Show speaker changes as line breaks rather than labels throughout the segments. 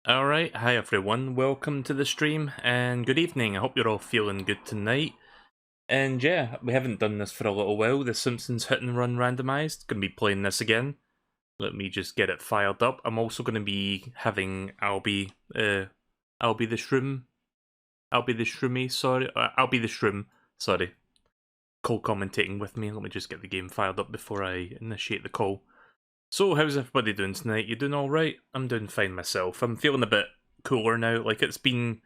Alright, hi everyone, welcome to the stream, and good evening. I hope you're all feeling good tonight. And yeah, we haven't done this for a little while, the Simpsons Hit and Run Randomized. Gonna be playing this again. Let me just get it fired up. I'm also gonna be having I'll be the Shroom. I'll be the Shroomy, sorry. I'll be the Shroom, sorry. Co-commentating with me. Let me just get the game fired up before I initiate the call. So, how's everybody doing tonight? You doing alright? I'm doing fine myself. I'm feeling a bit cooler now. Like, it's been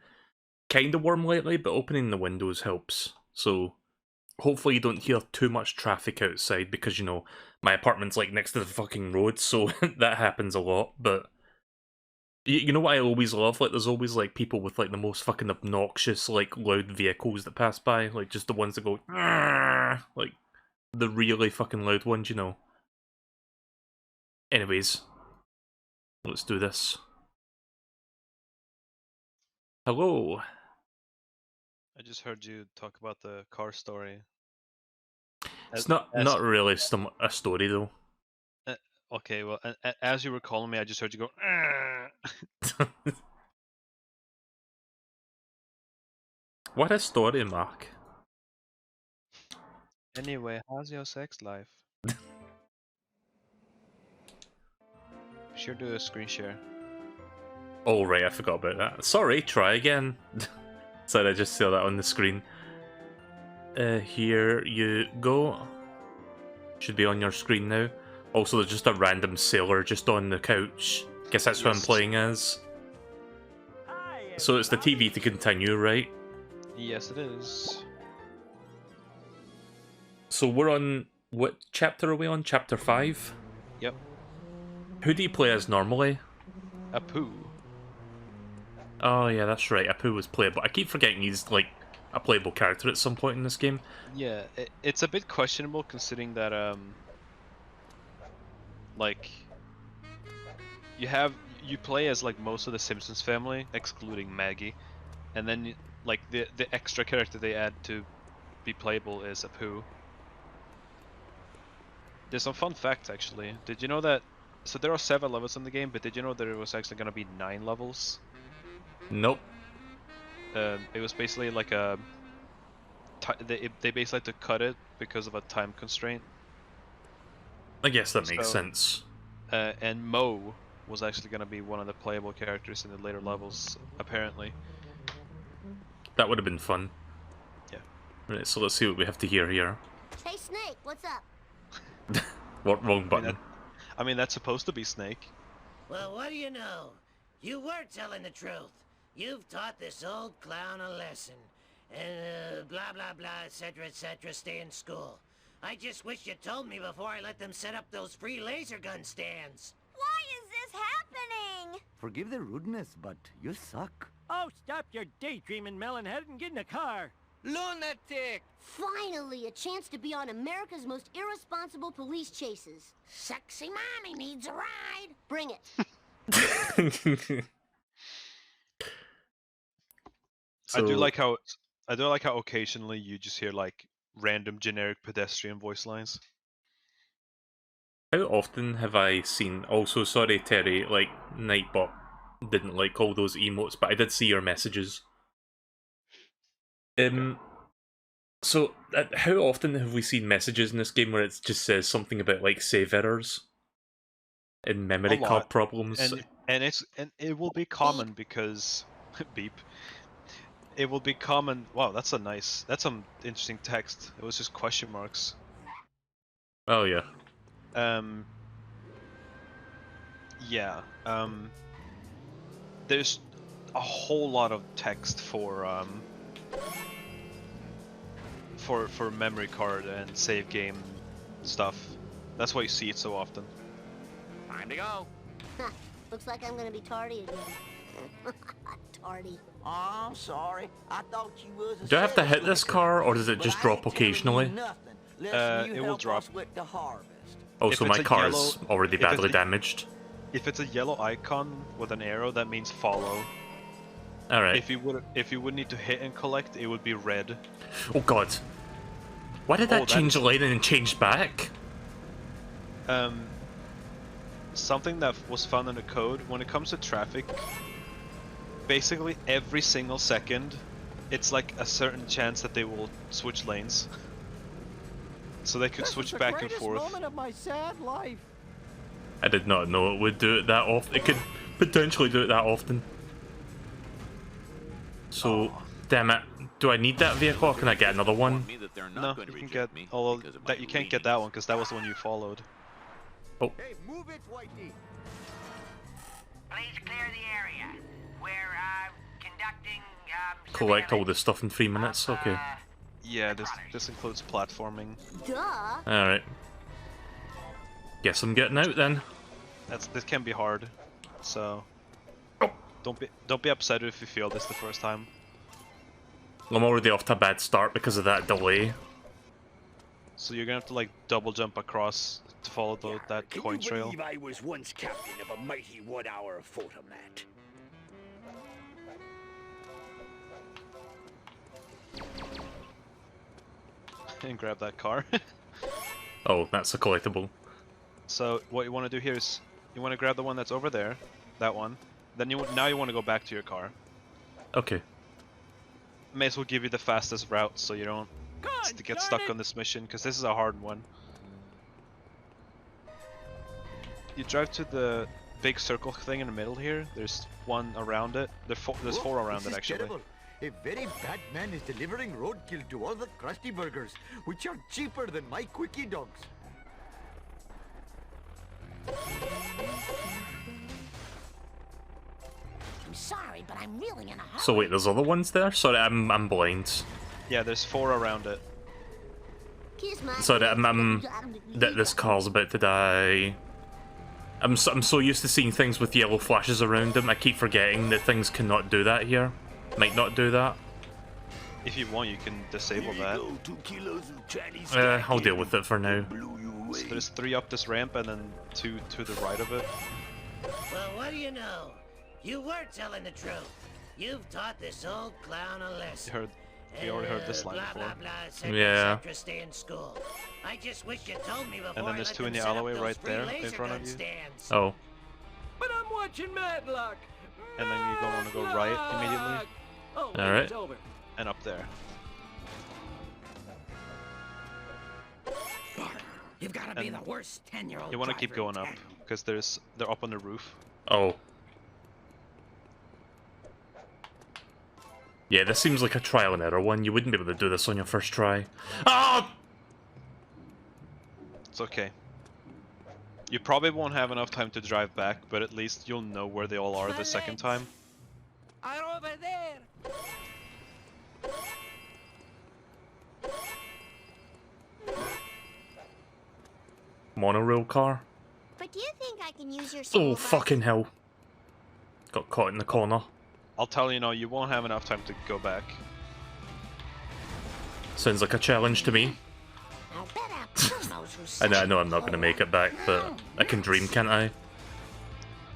kind of warm lately, but opening the windows helps. So, hopefully you don't hear too much traffic outside, because, you know, my apartment's, like, next to the fucking road, so that happens a lot, but... You know what I always love? Like, there's always, like, people with, like, the most fucking obnoxious, like, loud vehicles that pass by. Like, just the ones that go... Like, the really fucking loud ones, you know. Anyways, let's do this. Hello.
I just heard you talk about the car story.
It's
As,
not really a story though.
okay, well, as you were calling me, I just heard you go. "Ah."
What a story, Mark.
Anyway, how's your sex life? Sure, do a screen share.
Oh right, I forgot about that. Sorry, try again. Sorry, I just saw that on the screen. Here you go. Should be on your screen now. Also, there's just a random sailor just on the couch. Guess that's who I'm playing as. So it's the TV to continue, right?
Yes, it is.
So we're on... What chapter are we on? Chapter 5?
Yep.
Who do you play as normally?
Apu.
Oh yeah, that's right. Apu was playable. I keep forgetting he's like a playable character at some point in this game.
Yeah, it's a bit questionable considering that like you play as like most of the Simpsons family, excluding Maggie, and then like the extra character they add to be playable is Apu. There's some fun facts actually. Did you know that? So there are 7 levels in the game, but did you know there was actually gonna be 9 levels?
Nope.
It was basically like a they basically had to cut it because of a time constraint.
I guess that makes
So,
sense.
and Mo was actually gonna be one of the playable characters in the later levels, apparently.
That would have been fun.
Yeah.
Right, so let's see what we have to hear here.
Hey Snake, what's up?
What wrong button?
I mean that's supposed to be Snake.
Well, what do you know? You were telling the truth. You've taught this old clown a lesson. And blah blah blah, etc., stay in school. I just wish you told me before I let them set up those free laser gun stands.
Why is this happening?
Forgive the rudeness, but you suck.
Oh, stop your daydreaming, Melonhead, and get in the car.
Lunatic!
Finally, a chance to be on America's most irresponsible police chases.
Sexy mommy needs a ride.
Bring it.
So,
I do like how occasionally you just hear like random generic pedestrian voice lines.
how often have I seen... Also, sorry Terry, like, Nightbot didn't like all those emotes, but I did see your messages. So, how often have we seen messages in this game where it just says something about, like, save errors? And memory card problems?
And it will be common because beep. It will be common. Wow, that's some interesting text. It was just question marks.
Oh yeah.
Yeah. There's a whole lot of text for memory card and save game stuff. That's why you see it so often.
Time to go.
Looks like I'm gonna be tardy again. Tardy.
Oh, I'm sorry. I thought you was a
Do I have to
sales
hit this
slicker.
car, or does it
But
just
I
drop
ain't telling you
occasionally?
nothing, lest you
It will
help
drop.
us with the harvest.
Oh,
If
so
it's
my
a
car
yellow-
is already
if it's
badly
a-
damaged.
If it's a yellow icon with an arrow, that means follow.
Alright.
If you would need to hit and collect, it would be red.
Oh god. Why did
Oh,
that change the lane and then change back?
Something that was found in the code when it comes to traffic, basically every single second, it's like a certain chance that they will switch lanes. So they could switch back and forth.
This is the greatest moment of my sad life.
I did not know it would do it that often. It could potentially do it that often. So, damn it. Do I need that vehicle or can I get another one?
No, you can get. Although that you can't get that one because that was the one you followed.
Oh.
Hey, move it, Whitey.
Please clear the area. We're conducting
Collect all this stuff in 3 minutes? Okay.
Yeah, this includes platforming.
Duh.
Alright. Guess I'm getting out then.
This can be hard, so don't be upset if you fail this the first time.
I'm already off to a bad start because of that delay.
So you're gonna have to like double jump across to follow that coin trail.
Can you believe I was once captain of a mighty 1 hour photomat?
And grab that car.
Oh, that's a collectible.
So what you want to do here is you want to grab the one that's over there, that one. Then now you want to go back to your car.
Okay.
May as well give you the fastest route so you don't get stuck on this mission because this is a hard one. You drive to the big circle thing in the middle here. There's one around it. There's four around
This
it
is
actually.
terrible. A very bad man is delivering roadkill to all the Krusty Burgers, which are cheaper than my Quickie Dogs.
I'm sorry, but I'm really in a hurry.
So wait, there's other ones there? Sorry, I'm blind.
Yeah, there's 4 around it.
Kiss my
Sorry, that this car's about to die. I'm so used to seeing things with yellow flashes around them, I keep forgetting that things cannot do that here. Might not do that.
If you want, you can disable that.
2 kilos of Chinese
I'll deal with it for now.
blew you away.
So there's 3 up this ramp and then 2 to the right of it.
Well, what do you know? You were telling the truth. You've taught this old clown a lesson.
We already heard this line
blah,
before.
blah, blah, et cetera,
Yeah.
et cetera, stay in school. I just wish you told me before
And then
I
there's
let
2 in
them
the
set up
alleyway
those
right
free
there in
laser
front of
gun
you.
stands.
Oh.
But I'm watching Matlock.
And then you want to go right immediately
Matlock! Oh, wait,
Alright.
it's over.
and up there.
You've got to be
And
the worst 10-year-old.
You want to keep going up because they're up on the roof.
Oh. Yeah, this seems like a trial and error one. You wouldn't be able to do this on your first try. Oh!
It's okay. You probably won't have enough time to drive back, but at least you'll know where they all are the second time.
Are over there.
Monorail car.
But do you think I can use your
Oh,
school bus?
fucking hell. Got caught in the corner.
I'll tell you now, you won't have enough time to go back.
Sounds like a challenge to me.
I'll bet our Bill knows who's
I know I'm not going to make it back, but I can dream, can't I?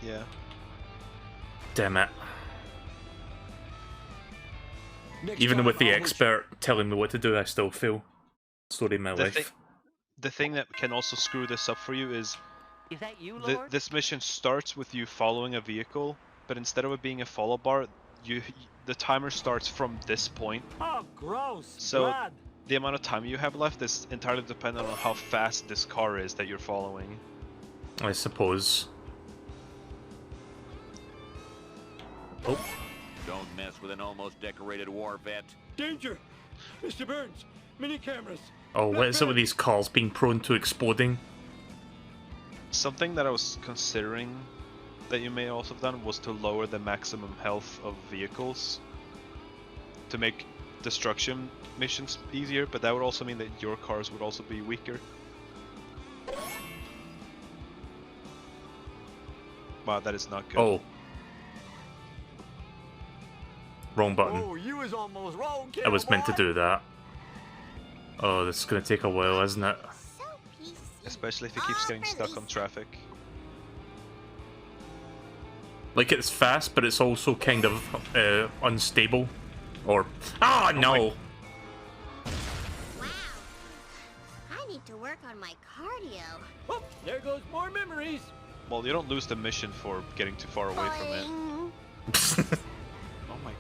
Yeah.
Damn it. Even with the expert telling me what to do, I still fail. Story of my life.
The thing that can also screw this up for you is
Is that you, Lord?
this mission starts with you following a vehicle, but instead of it being a follow bar, the timer starts from this point.
Oh, gross.
So
Blood.
the amount of time you have left is entirely dependent on how fast this car is that you're following.
I suppose. Oh.
Don't mess with an almost decorated war vet.
Danger! Mr. Burns, mini cameras.
Oh, what is it with these cars being prone to exploding?
Something that I was considering that you may also have done was to lower the maximum health of vehicles to make destruction missions easier, but that would also mean that your cars would also be weaker. Wow, that is not good.
Oh. Wrong button.
Oh, you was almost wrong, kid.
I was meant to do that. Oh, this is gonna take a while, isn't it?
So PC.
Especially if he keeps getting stuck on traffic.
Like, it's fast, but it's also kind of unstable. Or... Ah, no!
Wow. I need to work on my cardio.
Oh, there goes more memories.
Well, you don't lose the mission for getting too far away from it.
Boing.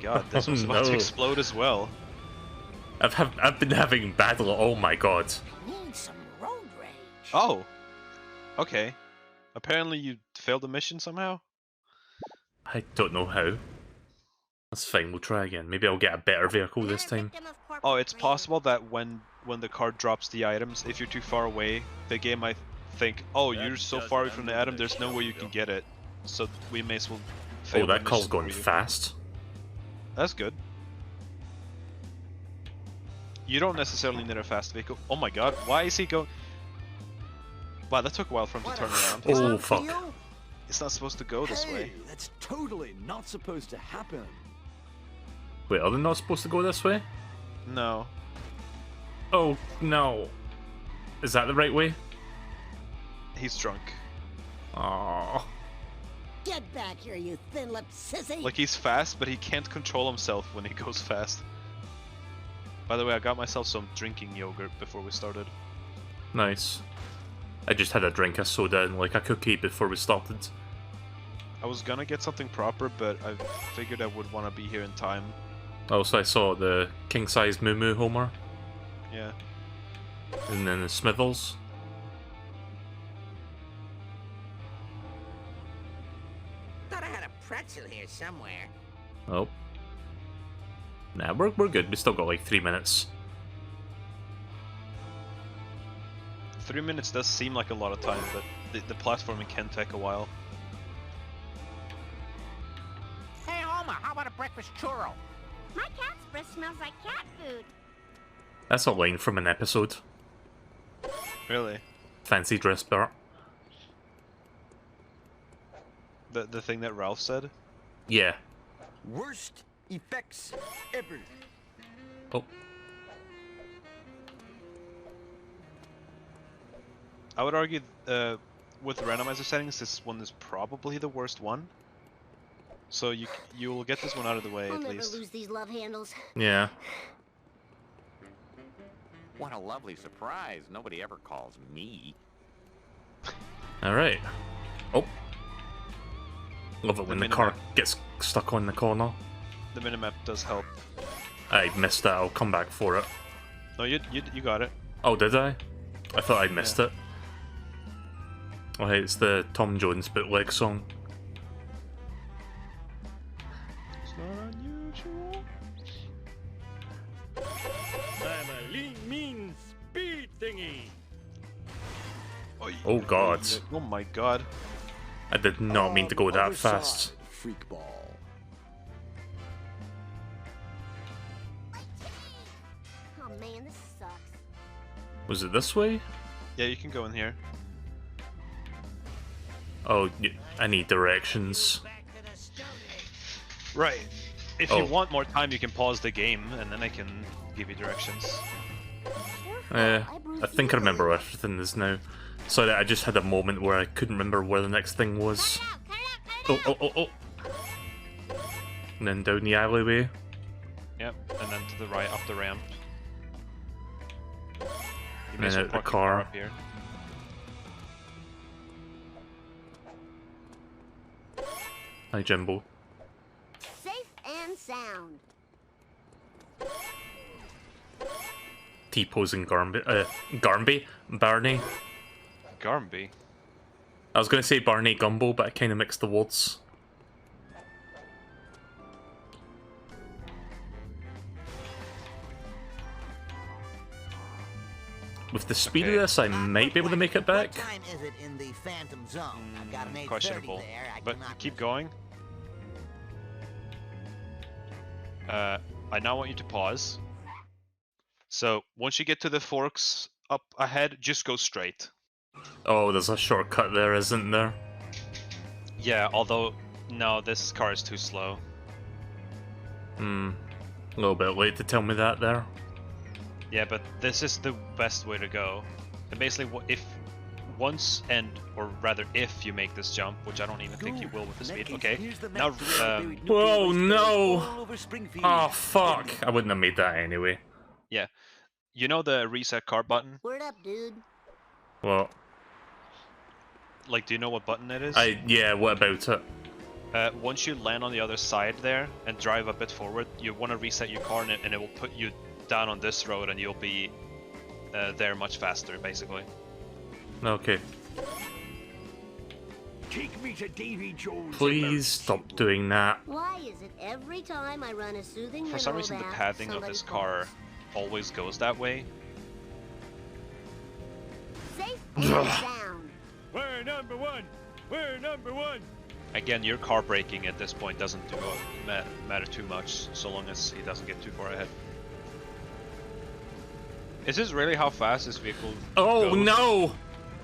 god, this one's about to
no.
explode as well.
I've been having battle. Oh my god.
Need some road rage.
Oh! Okay. Apparently you failed the mission somehow?
I don't know how. That's fine. We'll try again. Maybe I'll get a better vehicle this time.
Oh, it's possible that when the car drops the items, if you're too far away, the game might think, oh, you're so far away from the item, there's no way you can get it. So we may as well fail
Oh,
the
that call's
mission
going
for you.
fast.
That's good. You don't necessarily need a fast vehicle. Oh my god, why is he going... Wow, that took a while for him to turn around.
Oh fuck.
It's not supposed to go this way.
That's totally not supposed to happen.
Wait, are they not supposed to go this way?
No.
Oh no. Is that the right way?
He's drunk.
Oh.
Get back here, you thin-lipped sissy!
Like, he's fast, but he can't control himself when he goes fast. By the way, I got myself some drinking yogurt before we started.
Nice. I just had a drink of soda and like a cookie before we started.
I was gonna get something proper, but I figured I would want to be here in time.
Also, I saw the king-size Moo Moo Homer,
Yeah.
and then the Smithers.
Thought I had a pretzel here somewhere.
Oh. Nah, we're good. We still got like 3 minutes.
3 minutes does seem like a lot of time, but the platforming can take a while.
Hey, Homer, how about a breakfast churro?
My cat's breath smells like cat food.
That's a line from an episode.
Really?
Fancy dress Bart.
The thing that Ralph said?
Yeah.
Worst effects ever.
Oh.
I would argue with randomizer settings, this one is probably the worst one. So you will get this one out of the way
I'll
at
never
least.
lose these love handles.
Yeah.
What a lovely surprise. Nobody ever calls me.
Alright. Oh. Love it when the
minimap.
car gets stuck on the corner.
The minimap does help.
I missed that. I'll come back for it.
No, you got it.
Oh, did I? I thought I missed it. Oh, hey, it's the Tom Jones bootleg song.
It's not unusual.
I'm a mean speed thingy.
Oh god.
Oh my god.
I did not mean to go that
Other
fast.
side, freak ball.
Oh man, this sucks.
Was it this way?
Yeah, you can go in here.
Oh, I need directions.
Back to the Stone Age.
Right. If
Oh.
you want more time, you can pause the game, and then I can give you directions.
I think I remember where everything is now. Sorry, I just had a moment where I couldn't remember where the next thing was. Oh. And then down the alleyway.
Yep, and then to the right, up the ramp. You
And
may as
then
well
out the
park your
car.
up here.
Hi, Jimbo.
Safe and sound.
T-posing Garmby? Barney?
Garmby.
I was going to say Barney Gumbo, but I kind of mixed the words. With the speed of this, I might be able to make it back.
What time is it in the Phantom Zone? I've got an 8:30
Questionable.
there. I
But
cannot
keep
miss it.
going. I now want you to pause. So once you get to the forks up ahead, just go straight.
Oh, there's a shortcut there, isn't there?
Yeah, although no, this car is too slow.
A little bit late to tell me that there.
Yeah, but this is the best way to go. And basically, if once or rather if you make this jump, which I don't even think you will with the speed. Okay, now
Whoa, no! Oh, fuck! I wouldn't have made that anyway.
yeah, you know the reset car button?
Word up, dude.
Well,
Like, do you know what button it is?
yeah, what about it?
Once you land on the other side there and drive a bit forward, you want to reset your car and it will put you down on this road and you'll be there much faster, basically.
Okay.
Take me to Davy Jones.
Please stop doing that.
Why is it every time I run a soothing
For some
mineral
reason, the
bath,
pathing of
somebody
this car
falls?
always goes that way.
Safe and sound.
We're number one. We're number one.
Again, your car braking at this point doesn't matter too much, so long as he doesn't get too far ahead. Is this really how fast this vehicle
Oh
goes?
no!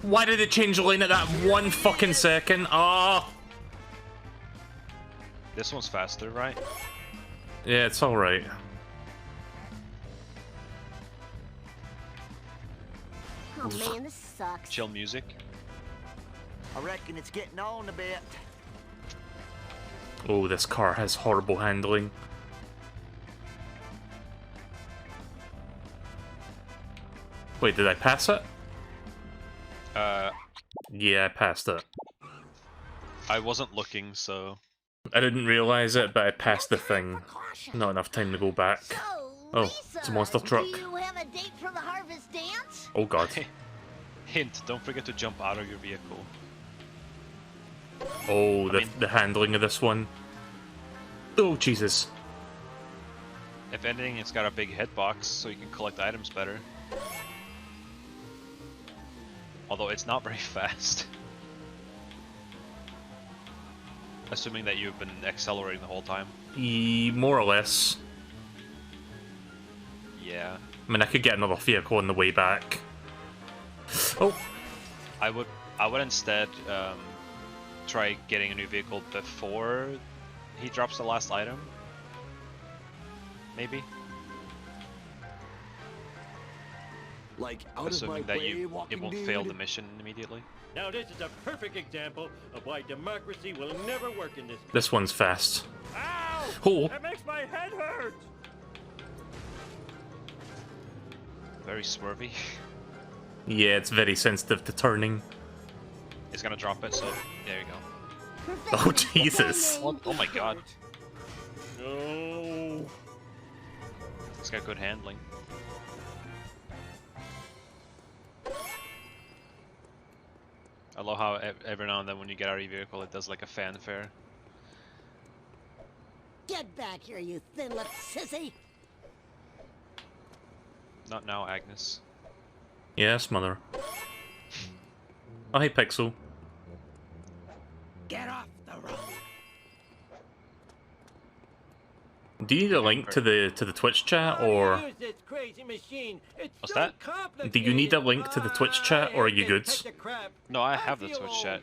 Why did it change lane at that 1 fucking second? Ah!
This one's faster, right?
Yeah, it's alright.
Oh man, this sucks.
Chill music.
I reckon it's getting on a bit.
Oh, this car has horrible handling. Wait, did I pass it? Yeah, I passed it.
I wasn't looking, so...
I didn't realize it, but I passed the thing. Not enough time to go back.
So,
Oh,
Lisa,
it's a monster truck.
Do you have a date for the harvest dance?
Oh god.
Hint, don't forget to jump out of your vehicle.
Oh,
I mean-
the handling of this one. Oh, Jesus.
If anything, it's got a big hitbox, so you can collect items better. Although it's not very fast. Assuming that you've been accelerating the whole time.
More or less.
Yeah.
I mean, I could get another vehicle on the way back. Oh,
I would instead try getting a new vehicle before he drops the last item. Maybe.
Like out of my
Assuming that
way,
it
walking
won't
dude.
fail the mission immediately.
Now this is a perfect example of why democracy will never work in this.
this one's fast.
Ow!
Oh,
That makes my head hurt.
Very swervy.
yeah, it's very sensitive to turning.
It's gonna drop it, so there you go.
Oh, Jesus.
Oh my god.
No.
It's got good handling. I love how every now and then when you get out of your vehicle it does like a fanfare.
Get back here, you thin-lipped sissy!
Not now, Agnes.
Yes, mother. Oh, hey, Pixel.
Get off the road.
Do you need a link to the Twitch chat, or
Use this crazy machine. It's
What's
so
that?
complicated.
do you need a link to the Twitch chat, or are you good?
Take the crap.
No, I have the
feel
Twitch
old.
chat.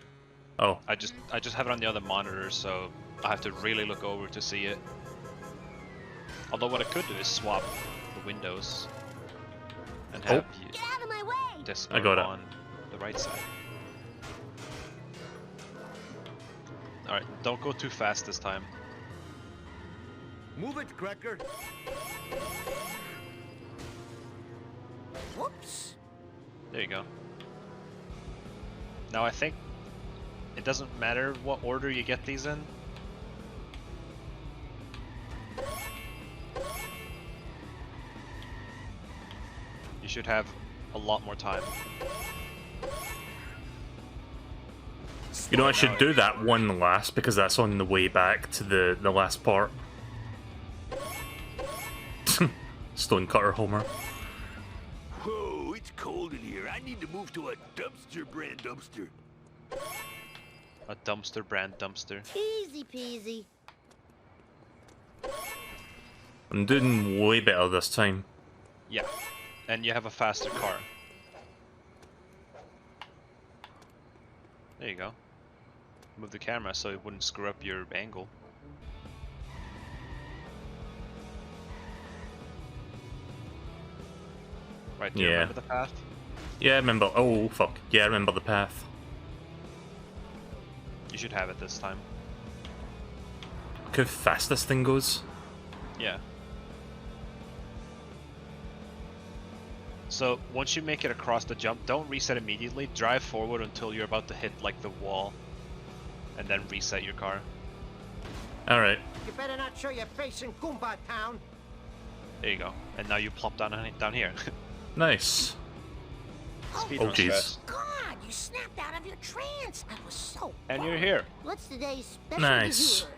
Oh,
I just have it on the other monitor, so I have to really look over to see it. Although what I could do is swap the windows and have
Get out of my way!
Discord
I got it.
on the right side. Alright, don't go too fast this time.
Move it, Cracker.
Whoops!
There you go. Now I think it doesn't matter what order you get these in. You should have a lot more time.
you know I should do that one last because that's on the way back to the last part. Stonecutter Homer.
Whoa, it's cold in here. I need to move to a dumpster brand dumpster.
A dumpster brand dumpster.
Easy peasy.
I'm doing way better this time.
Yeah, and you have a faster car. There you go. Move the camera so it wouldn't screw up your angle. Right, do you
Yeah.
remember the path?
Yeah, I remember. Oh, fuck. Yeah, I remember the path.
You should have it this time.
Look how fast this thing goes.
Yeah. So, once you make it across the jump, don't reset immediately. Drive forward until you're about to hit, like, the wall. And then reset your car.
Alright.
You better not show your face in Goomba Town.
There you go. And now you plop down here.
Nice.
Speed
Oh,
run
jeez.
stress.
God, you snapped out of your trance. I was so.
And you're
worried.
here.
What's today's special?
Nice.
du jour?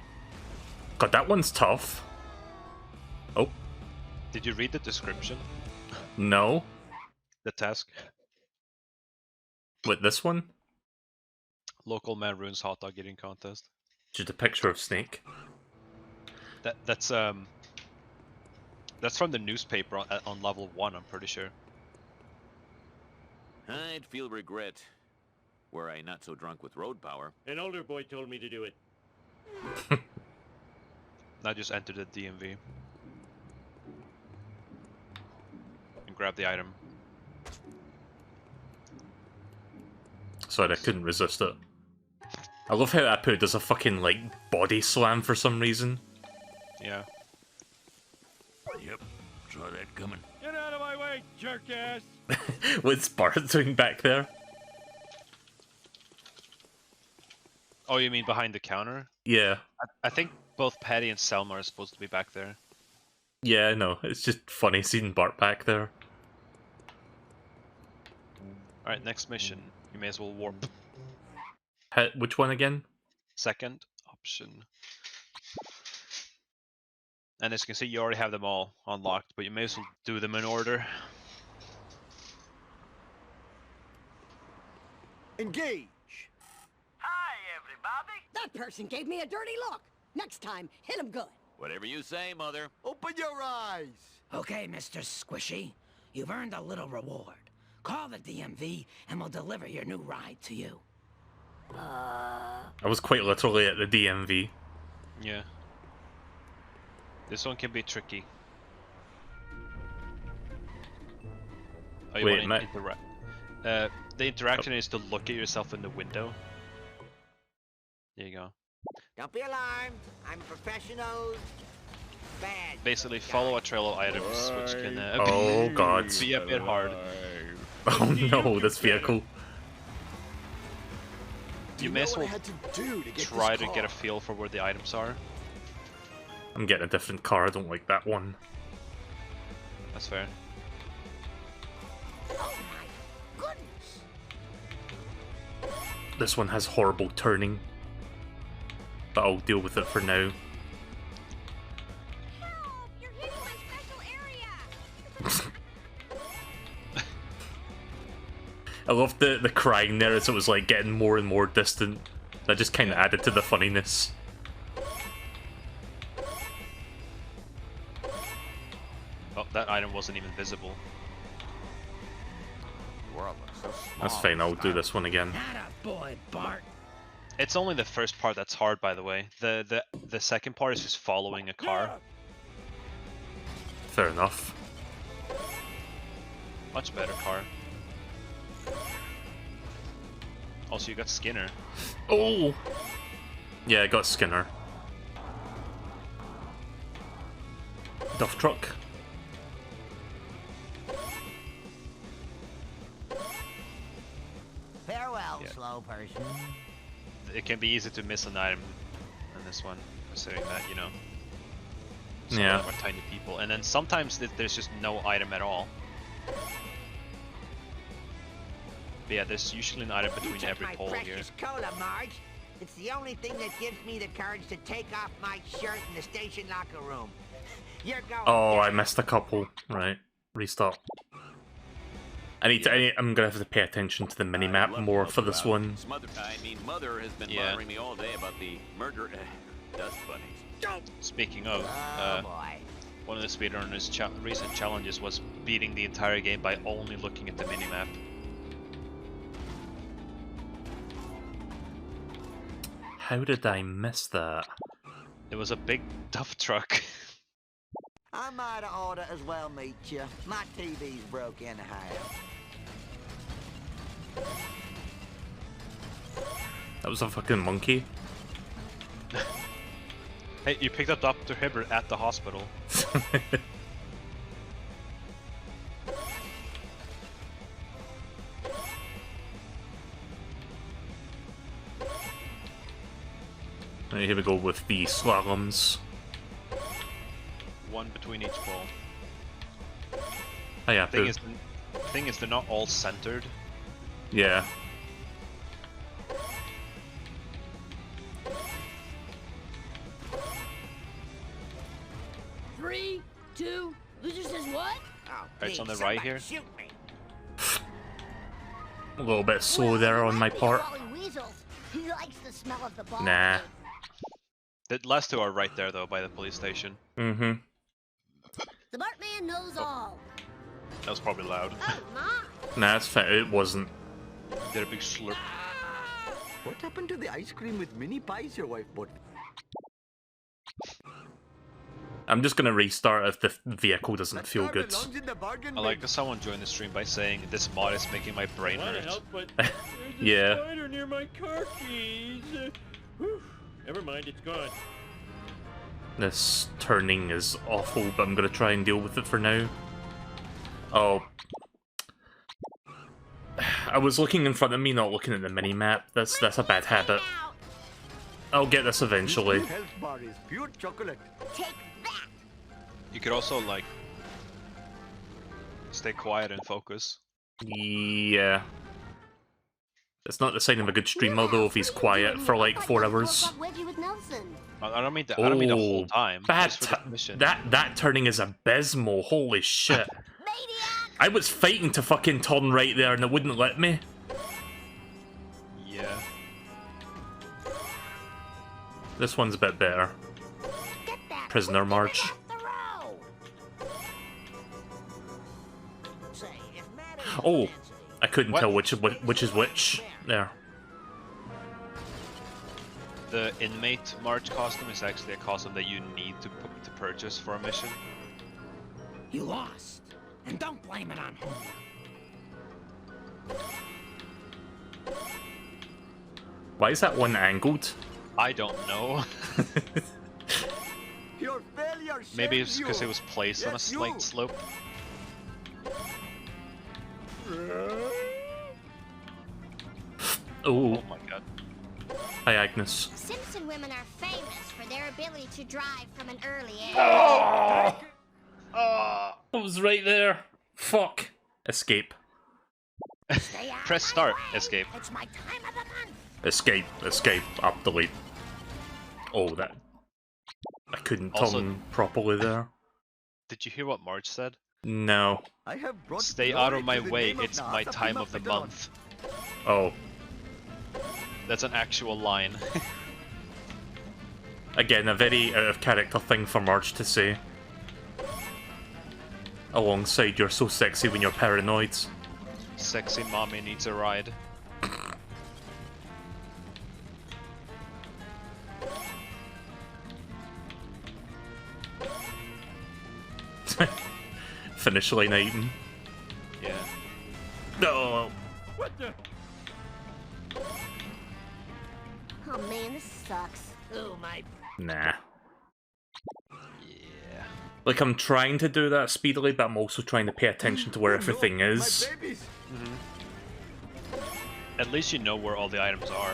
God, that one's tough. Oh,
Did you read the description?
no.
The task?
With this one?
Local man ruins hot dog eating contest.
Just a picture of Snake.
That's from the newspaper on level 1, I'm pretty sure.
I'd feel regret were I not so drunk with road power.
An older boy told me to do it.
Now just enter the DMV. And grab the item.
Sorry, I couldn't resist it. I love how Apu does a fucking, like, body slam for some reason.
Yeah.
Yep, saw that coming.
Get out of my way, jerk ass!
What's Bart doing back there?
Oh, you mean behind the counter?
Yeah.
I think both Patty and Selma are supposed to be back there.
Yeah, I know. It's just funny seeing Bart back there.
Alright, next mission. You may as well warp.
Which one again?
Second option. And as you can see, you already have them all unlocked, but you may as well do them in order.
Engage.
Hi, everybody.
That person gave me a dirty look. Next time, hit him good.
Whatever you say, Mother.
Open your eyes.
Okay, Mr. Squishy. You've earned a little reward. Call the DMV and we'll deliver your new ride to you.
I was quite literally at the DMV.
Yeah. This one can be tricky. Oh, you
Wait,
want to interact? The interaction is to look at yourself in the window. There you go.
Don't be alarmed. I'm a professional. Bad.
Basically, follow a trail of items, which can
Oh god.
be a bit hard.
Oh no, this vehicle.
You may as well try to get a feel for where the items are.
I'm getting a different car, I don't like that one.
That's fair.
Oh my goodness.
This one has horrible turning. But I'll deal with it for now.
Help! You're hitting my special area.
I loved the crying there as it was like getting more and more distant. That just kind of added to the funniness.
Oh, that item wasn't even visible.
The world looks so small.
That's fine, I'll do this one again.
Atta boy, Bart.
It's only the first part that's hard, by the way. The second part is just following a car.
Fair enough.
Much better car. Also, you got Skinner.
Oh! Yeah, I got Skinner. Duff truck.
Farewell,
Yeah.
slow person.
It can be easy to miss an item in this one, considering that, you know, some
Yeah.
of them are tiny people. And then sometimes there's just no item at all. But yeah, there's usually an item between every pole here.
cola, Marge. It's the only thing that gives me the courage to take off my shirt in the station locker room. You're going.
Oh, I missed a couple. Right. Restart. I'm gonna have to pay attention to the minimap more for this one.
Mother has been
Yeah.
bothering me all day about the murder dust bunnies.
Speaking of,
Oh boy.
one of the speedrunners' recent challenges was beating the entire game by only looking at the minimap.
How did I miss that?
It was a big duff truck.
I'm out of order as well, meet you. My TV's broke in half.
That was a fucking monkey.
Hey, you picked up Dr. Hibbert at the hospital.
Right, here we go with the slaloms.
One between each ball.
Oh yeah,
Thing is, they're not all centered.
yeah.
Three, two, loser says what?
Oh,
It's on the
please,
right
somebody
here.
Shoot me.
A little bit slow there on my part.
He likes the smell of the ball.
Nah.
The last two are right there though, by the police station.
Mm-hmm.
The Bartman knows all.
That was probably loud.
Oh my!
Nah, it's fair. It wasn't.
Did a big slurp.
What happened to the ice cream with mini pies your wife bought?
I'm just gonna restart if the vehicle doesn't feel good.
Belongs in the bargain
I like
bin.
that someone joined the stream by saying this mod is making my brain
I want to
hurt.
help, but there's a
Yeah.
spider near my car keys. Whew. Never mind, it's gone.
This turning is awful, but I'm gonna try and deal with it for now. Oh. I was looking in front of me, not looking at the mini-map. That's a bad habit. I'll get this eventually.
This new health bar is pure chocolate.
Take that!
You could also like stay quiet and focus.
Yeah. It's not the sign of a good streamer though if he's quiet for like 4 hours.
I don't mean I don't mean the whole time.
Bad
Just for the mission.
that turning is abysmal. Holy shit. I was fighting to fucking turn right there and it wouldn't let me.
Yeah.
This one's a bit better. Prisoner March. Oh, I couldn't tell which is which. There.
The inmate march costume is actually a costume that you need to purchase for a mission.
You lost. And don't blame it on Homer.
Why is that one angled?
I don't know.
Your failure
Maybe it's
shames
because
you.
it was placed on a
Yes,
slight
you.
slope.
Oh,
Oh my god.
hi Agnes.
Simpson women are famous for their ability to drive from an early age.
I was right there. Fuck. Escape.
Stay out
Press
of my
start,
way.
escape.
It's my time of the month.
Escape. Escape. Up, delete. Oh, that. I couldn't
Also-
turn properly there.
Did you hear what Marge said?
No.
I have brought
Stay
glory
out of
to
my
the
way,
name of
it's my
Naasa
time
Prima
of the
Petalon.
month.
Oh.
That's an actual line.
Again, a very out of character thing for Marge to say. Alongside, you're so sexy when you're paranoid.
Sexy mommy needs a ride.
Finish line item.
Yeah.
No.
What the?
Oh man, this sucks.
Oh, my...
Nah.
Yeah.
Like, I'm trying to do that speedily, but I'm also trying to pay attention to where
Oh, no,
everything is.
My babies.
At least you know where all the items are.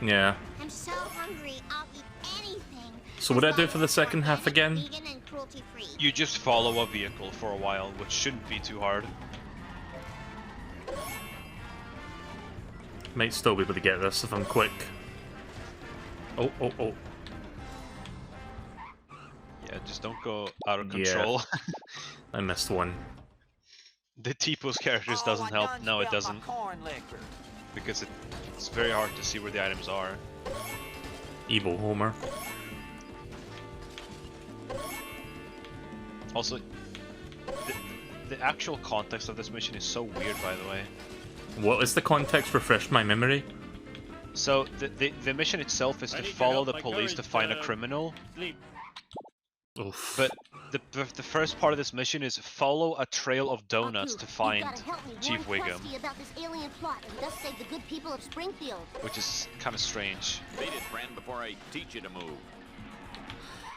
Yeah.
I'm so hungry, I'll eat anything.
So what do I do for the second half again?
Vegan and cruelty-free.
You just follow a vehicle for a while, which shouldn't be too hard.
Might still be able to get this if I'm quick. Oh, oh, oh.
Yeah, just don't go out of
Yeah.
control.
I missed one.
The T-pose characters doesn't help. No, it doesn't. Because it's very hard to see where the items are.
Evil Homer.
Also, the actual context of this mission is so weird, by the way.
What is the context? Refresh my memory.
So, the mission itself is
I
to
need your
follow
help,
the
my
police to
courage,
find a criminal.
Sleep.
Oof.
But the first part of this mission is follow a trail of donuts
Aku,
to
you've
find
gotta help me
Chief
warn
Wiggum,
Krusty about this alien plot and thus save the good people of Springfield.
which is kind of strange.
Beat it, friend, before I teach you to move.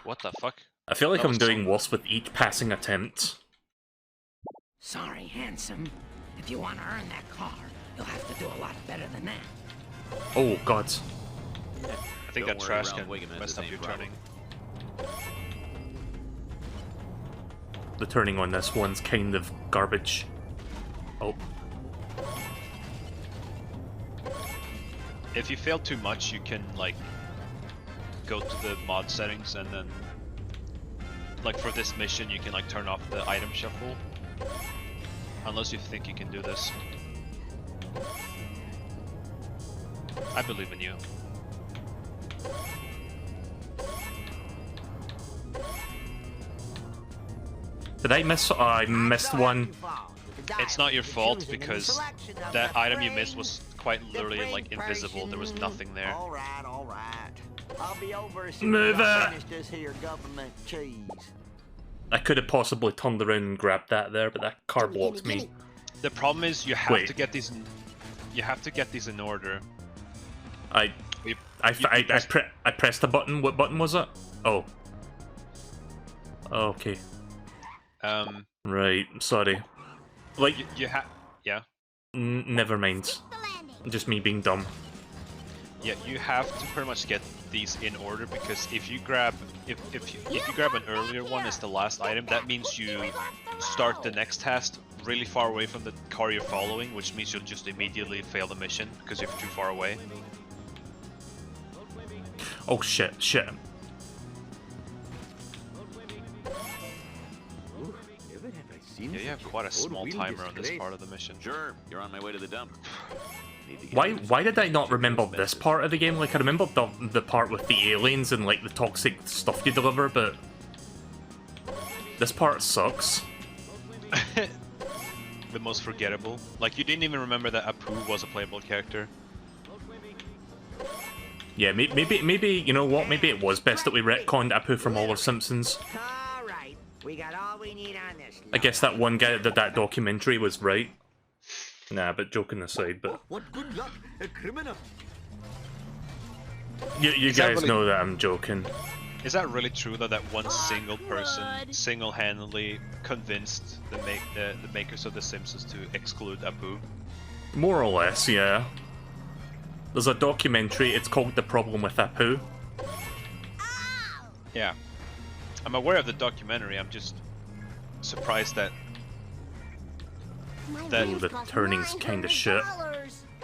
What the fuck?
I feel like
that
I'm
was
doing
some-
worse with each passing attempt.
Sorry, handsome. If you want to earn that car, you'll have to do a lot better than that.
Oh god.
I think
Don't
that
worry,
trash
Ralph
can
Wiggum has
mess
the
up
same
your
problem.
turning.
The turning on this one's kind of garbage. Oh.
If you fail too much, you can like go to the mod settings and then like for this mission you can like turn off the item shuffle. Unless you think you can do this. I believe in you.
Did I miss? Oh, I missed one.
It's not your fault because that item you missed was quite literally like invisible. There was nothing there.
All right, all right. I'll be over as
soon as I
finish this here government cheese.
I could have possibly turned around and grabbed that there, but that car blocked me.
The problem is you have
Wait.
to get these. You have to get these in order.
I pressed a button. What button was it? Oh. Okay. Right. Sorry. Like
You have. Yeah.
Never mind. Just me being dumb.
Yeah, you have to pretty much get these in order because if you grab if you grab an earlier one as the last item, that means you start the next task really far away from the car you're following, which means you'll just immediately fail the mission because you're too far away.
Oh shit! Shit!
Yeah, you have quite a small timer on this part of the mission.
Sure, you're on my way to the dump. Need to get
Why did I not remember this part of the game? Like I remember the part with the aliens and like the toxic stuff you deliver, but this part sucks.
The most forgettable. Like you didn't even remember that Apu was a playable character.
Yeah, maybe you know what? Maybe it was best that we retconned Apu from all of Simpsons.
All right, we got all we need on this.
I guess that one guy that did that documentary was right. Nah, but joking aside, but
What good luck, a criminal.
you
that
guys
really-
know that I'm joking.
Is that really true though? That one single person single-handedly convinced the makers of The Simpsons to exclude Apu?
More or less, yeah. There's a documentary. It's called "The Problem with Apu."
Yeah, I'm aware of the documentary. I'm just surprised that
Ooh, the turning's kinda shit.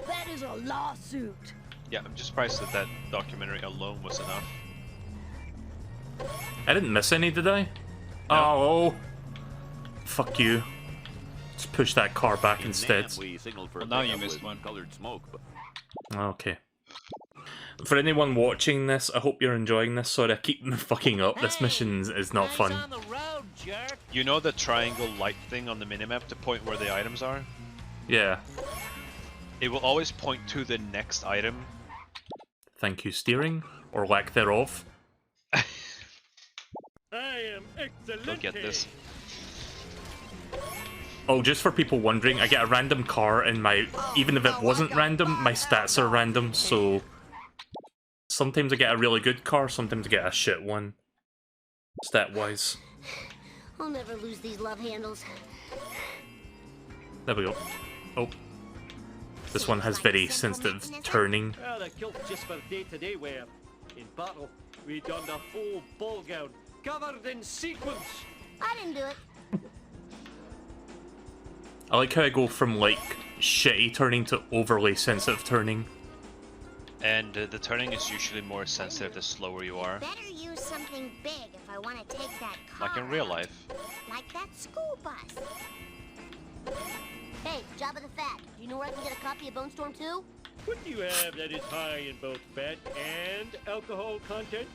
That is a lawsuit.
yeah, I'm just surprised that that documentary alone was enough.
I didn't miss any, did I?
No.
Oh, fuck you. Just push that car back instead.
We signaled for
Well,
a
now you
pickup
missed
with
one.
colored smoke, but
Okay. For anyone watching this, I hope you're enjoying this. Sorry, I keep fucking up. This mission is not fun.
On the road, jerk.
You know the triangle light thing on the minimap to point where the items are?
Yeah.
It will always point to the next item.
Thank you, steering, or lack thereof.
I am excellent.
You'll get this.
Oh, just for people wondering, I get a random car in my... Even if it wasn't random, my stats are random, so... Sometimes I get a really good car, sometimes I get a shit one. Stat-wise.
I'll never lose these love handles.
There we go. Oh. This one has very sensitive turning.
Well, the kilt just for day-to-day wear. In battle, we donned a full ball gown, covered in sequins.
I didn't do it.
I like how I go from, like, shitty turning to overly sensitive turning.
And the turning is usually more sensitive the slower you are.
Better use something big if I want to take that car.
Like in real life.
Like that school bus. Hey, Jabba the Fat, do you know where I can get a copy of Bone Storm 2?
What do you have that is high in both fat and alcohol content?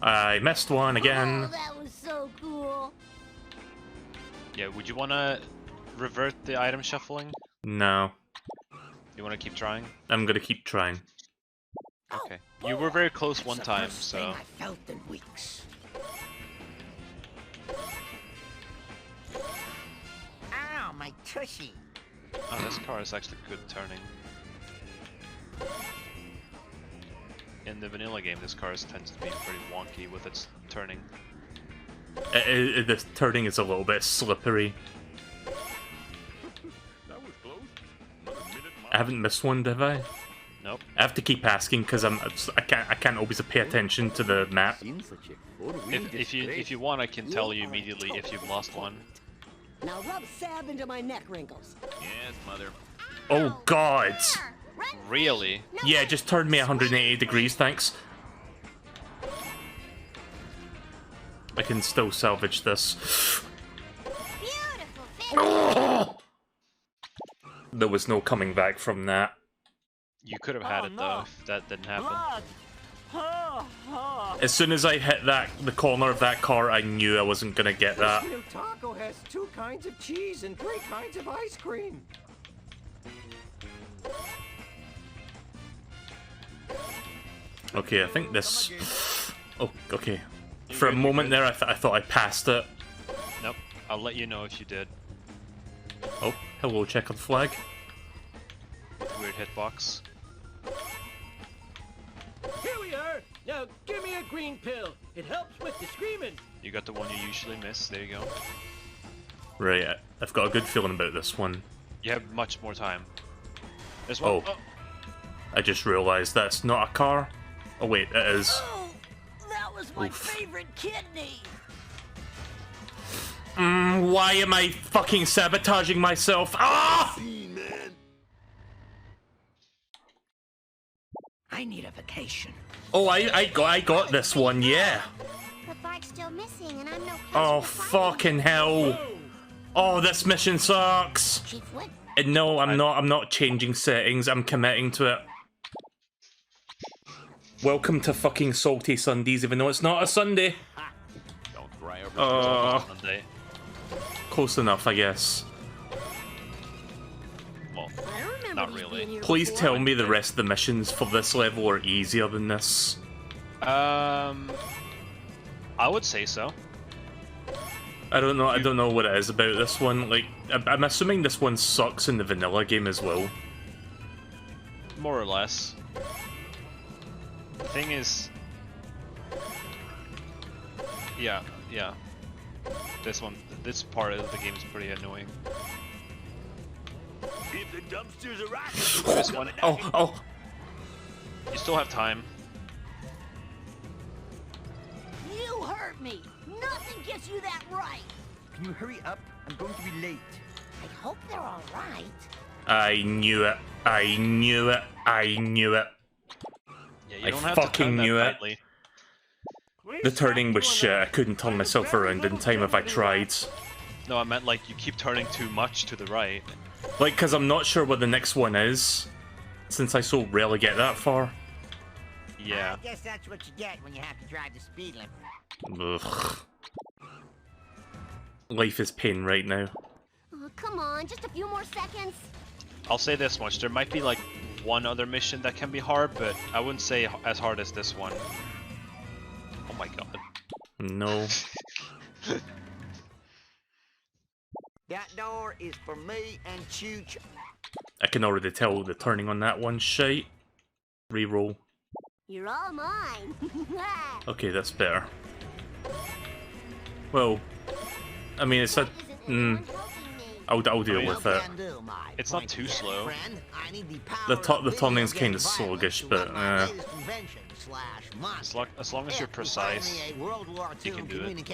I missed one
Oh,
again.
that was so cool.
Yeah, would you want to revert the item shuffling?
No.
You want to keep trying?
I'm gonna keep trying.
Okay. You were very close one
That's the
time,
first
so...
thing I felt in weeks. Ow, my tushy.
Oh, this car is actually good turning. In the vanilla game, this car tends to be pretty wonky with its turning.
The turning is a little bit slippery.
That was close. Another minute,
I haven't missed one, have I?
Nope.
I have to keep asking because I can't always pay attention to the map.
If you want, I can tell you immediately if you've lost one.
Now rub salve into my neck wrinkles.
Yes, mother.
Oh God!
Really?
Yeah, just turned me 180 degrees. Thanks. I can still salvage this. Oh! There was no coming back from that.
You could have had it though if that didn't happen.
As soon as I hit the corner of that car, I knew I wasn't gonna get that.
This new taco has 2 kinds of cheese and 3 kinds of ice cream.
Okay, I think this. Oh, okay. For a moment there, I thought I passed it.
Nope. I'll let you know if you did.
Oh, hello, checkered flag.
Weird hitbox.
Here we are. Now give me a green pill. It helps with the screaming.
You got the one you usually miss. There you go.
Right, I've got a good feeling about this one.
You have much more time. This one.
Oh. I just realised that's not a car. Oh wait, it is.
Oh, that was my favorite kidney.
Why am I fucking sabotaging myself? Ah!
I need a vacation.
Oh, I got this one, yeah.
The bike's still missing, and I'm no
Oh fucking hell! Oh, this mission sucks.
Chief Wood.
And no, I'm not changing settings. I'm committing to it. Welcome to fucking Salty Sundays, even though it's not a Sunday.
Don't cry over
Sunday.
Close enough, I guess.
Well, not really.
Please tell me the rest of the missions for this level are easier than this.
I would say so.
I don't know. I don't know what it is about this one. Like, I'm assuming this one sucks in the vanilla game as well.
More or less. The thing is, yeah. This part of the game is pretty annoying.
If the dumpsters are rocking,
This one,
Oh.
you still have time.
You hurt me. Nothing gets you that right.
Can you hurry up? I'm going to be late.
I hope they're all right.
I knew it. I knew it. I knew it.
Yeah, you
I
don't have to
fucking
turn that
knew it.
tightly.
The turning was shit. I couldn't turn myself around in time if I tried.
No, I meant like you keep turning too much to the right.
Like, because I'm not sure what the next one is, since I so rarely get that far.
Yeah.
I guess that's what you get when you have to drive the speed limit.
Ugh. Life is pain right now.
Oh, come on, just a few more seconds.
I'll say this much: there might be like one other mission that can be hard, but I wouldn't say as hard as this one. Oh my god.
No.
That door is for me and Chooch.
I can already tell the turning on that one shite. Reroll.
You're all mine.
Okay, that's better. Well, I mean, it's a... I'll deal with it.
It's not too slow.
The turning's kind of sluggish, but
as long as you're precise, you can do it.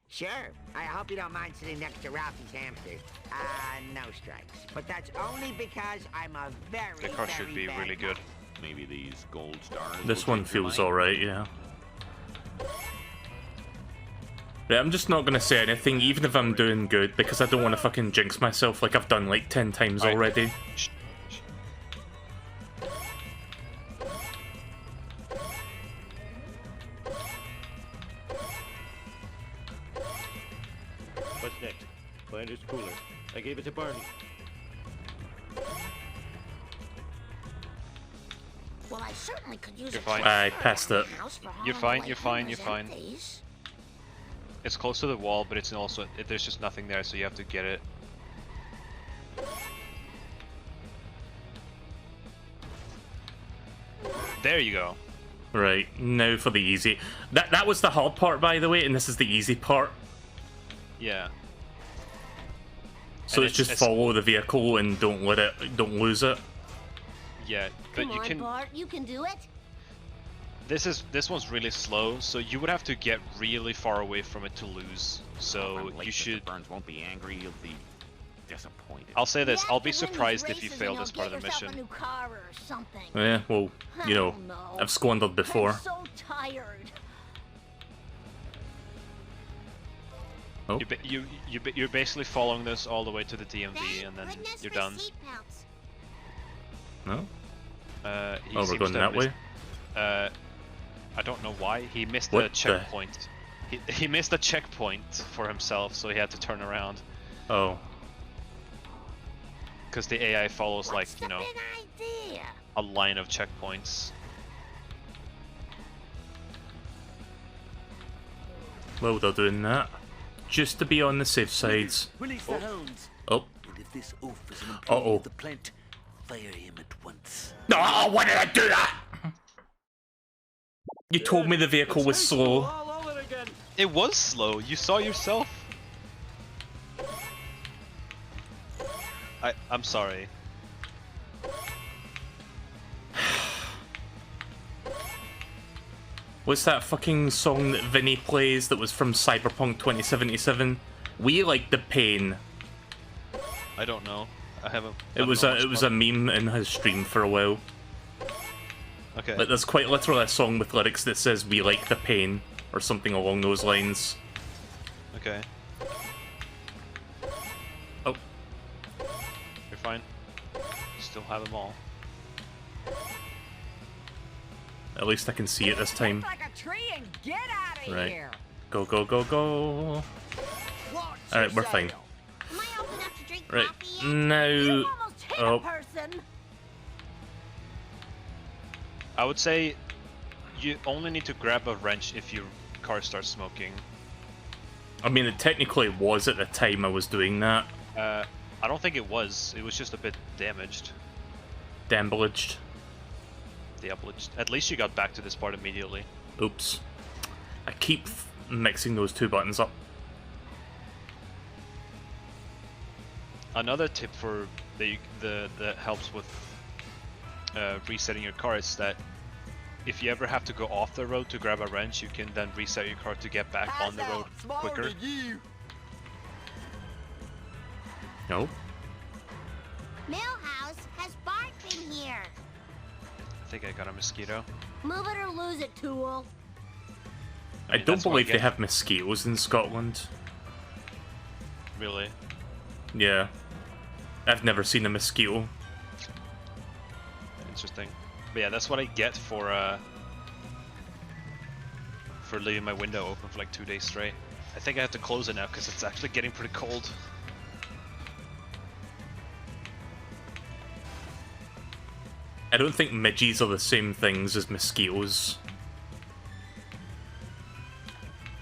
Sure. I hope you don't mind sitting next to Ralphie's hamster. No strikes. But that's only because I'm a very,
The car should be really good.
Maybe these gold stars.
this
will
one
change your
feels
mind.
alright, yeah. But I'm just not gonna say anything, even if I'm doing good, because I don't want to fucking jinx myself like I've done like 10 times
Right.
already.
What's next? Find his cooler. I gave it to Barney.
Well, I certainly could use
You're
a
fine.
I passed it.
house for
You're
hauling
fine,
away
you're fine,
homeless
you're fine.
empties.
It's close to the wall, but it's also there's just nothing there, so you have to get it. There you go.
Right, now for the easy. That was the hard part, by the way, and this is the easy part.
Yeah.
So
And
it's just follow the vehicle and don't lose it.
Yeah, but
Come
you
on,
can.
Bart, you can do it.
This one's really slow, so you would have to get really far away from it to lose. So you should.
Mr. Burns won't be angry. He'll be disappointed.
I'll say this:
You
I'll
have
be
to win these
surprised if you
races
fail
and
this
you'll
part of the
get yourself
mission.
a new car or something.
Yeah, well, you know,
No.
I've squandered before.
I'm so tired.
Oh.
You're basically following this all the way to the DMV, and then you're done.
No?
He
Oh, we're
seems
going
to
that
miss-
way?
I don't know why. He missed
What
the
the-
checkpoint. He missed a checkpoint for himself, so he had to turn around.
Oh.
Because the AI follows, like,
What's
you
the
know,
big idea?
a line of checkpoints.
Well, they're doing that. Just to be on the safe side.
Release the hounds.
Oh.
And if this oaf is an employee
Uh-oh.
of the plant, fire him at once.
Oh, why did I do that? You told me the vehicle was slow.
All over again.
It was slow. You saw yourself. I'm sorry.
What's that fucking song that Vinny plays that was from Cyberpunk 2077? We like the pain.
I don't know. I haven't.
It was a meme in his stream for a while.
Okay.
Like, there's quite literally a song with lyrics that says "We like the pain" or something along those lines.
Okay.
Oh.
You're fine. You still have them all.
At least I can see it this time.
Like a tree and get out of
Right.
here.
Go, go, go, go. Alright, we're fine.
Am I old enough to drink
Right,
coffee yet?
now...
You almost hit
Oh.
a person.
I would say you only need to grab a wrench if your car starts smoking.
I mean, it technically was at the time I was doing that.
I don't think it was. It was just a bit damaged.
Damaged.
At least you got back to this part immediately.
Oops. I keep mixing those two buttons up.
Another tip for that helps with resetting your car is that if you ever have to go off the road to grab a wrench, you can then reset your car to get back on the road quicker.
No?
Millhouse, has Bart been here?
I think I got a mosquito.
Move it or lose it, tool.
I don't
that's what I
believe they
get.
have mosquitoes in Scotland.
Really?
Yeah. I've never seen a mosquito.
Interesting. But yeah, that's what I get for leaving my window open for like 2 days straight. I think I have to close it now because it's actually getting pretty cold.
I don't think midges are the same things as mosquitoes.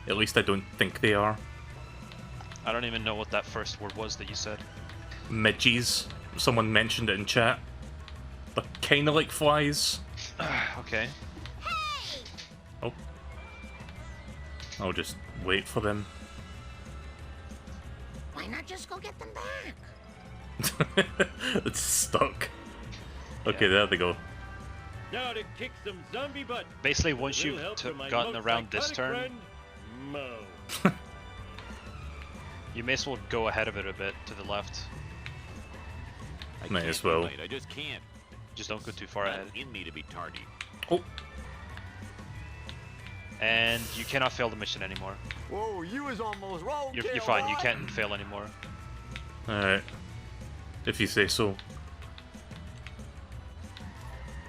At least I don't think they are.
I don't even know what that first word was that you said.
Midges. Someone mentioned it in chat. They're kinda like flies.
Okay.
Oh. I'll just wait for them.
Why not just go get them back?
It's stuck. Okay, there they go.
Now to kick some zombie butt.
Basically, once
A little
you've
help from my
gotten
most
around this
psychotic
turn,
friend, Mo.
you may as well go ahead of it a bit to the left.
I
Might
can't
as well.
relate, I just can't.
Just don't go too far
Not
ahead.
in me to be tardy.
Oh.
And you cannot fail the mission anymore.
Whoa, you was almost wrong.
You're fine. You can't fail anymore.
Alright. If you say so.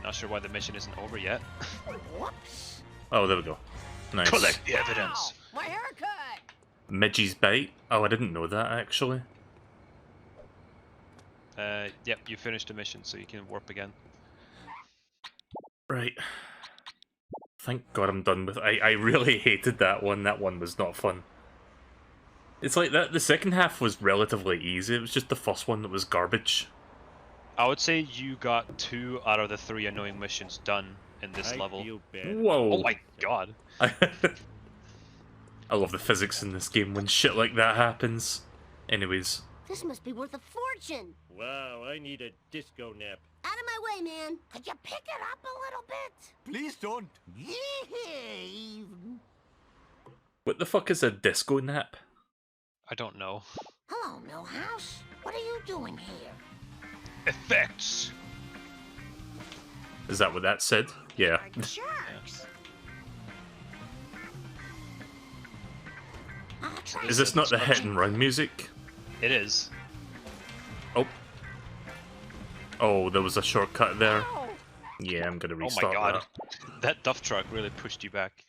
Not sure why the mission isn't over yet.
Whoops.
Oh, there we go. Nice.
Collect the evidence.
Ow, my haircut.
Midgie's bite? Oh, I didn't know that, actually.
Yep, you finished the mission, so you can warp again.
Right. Thank God I'm done with I really hated that one. That one was not fun. It's like that. The second half was relatively easy. It was just the first one that was garbage.
I would say you got 2 out of the 3 annoying missions done in this
I
level.
feel bad.
Whoa.
Oh my god.
I love the physics in this game when shit like that happens. Anyways.
This must be worth a fortune.
Wow, I need a disco nap.
Out of my way, man.
Could you pick it up a little bit?
Please don't.
What the fuck is a disco nap?
I don't know.
Hello, Millhouse. What are you doing here?
Effects!
Is that what that said? Yeah.
Jerks.
Is this not the hit and run music?
It is.
Oh. Oh, there was a shortcut there. Yeah, I'm gonna
Oh my
restart
god.
that.
That duff truck really pushed you back.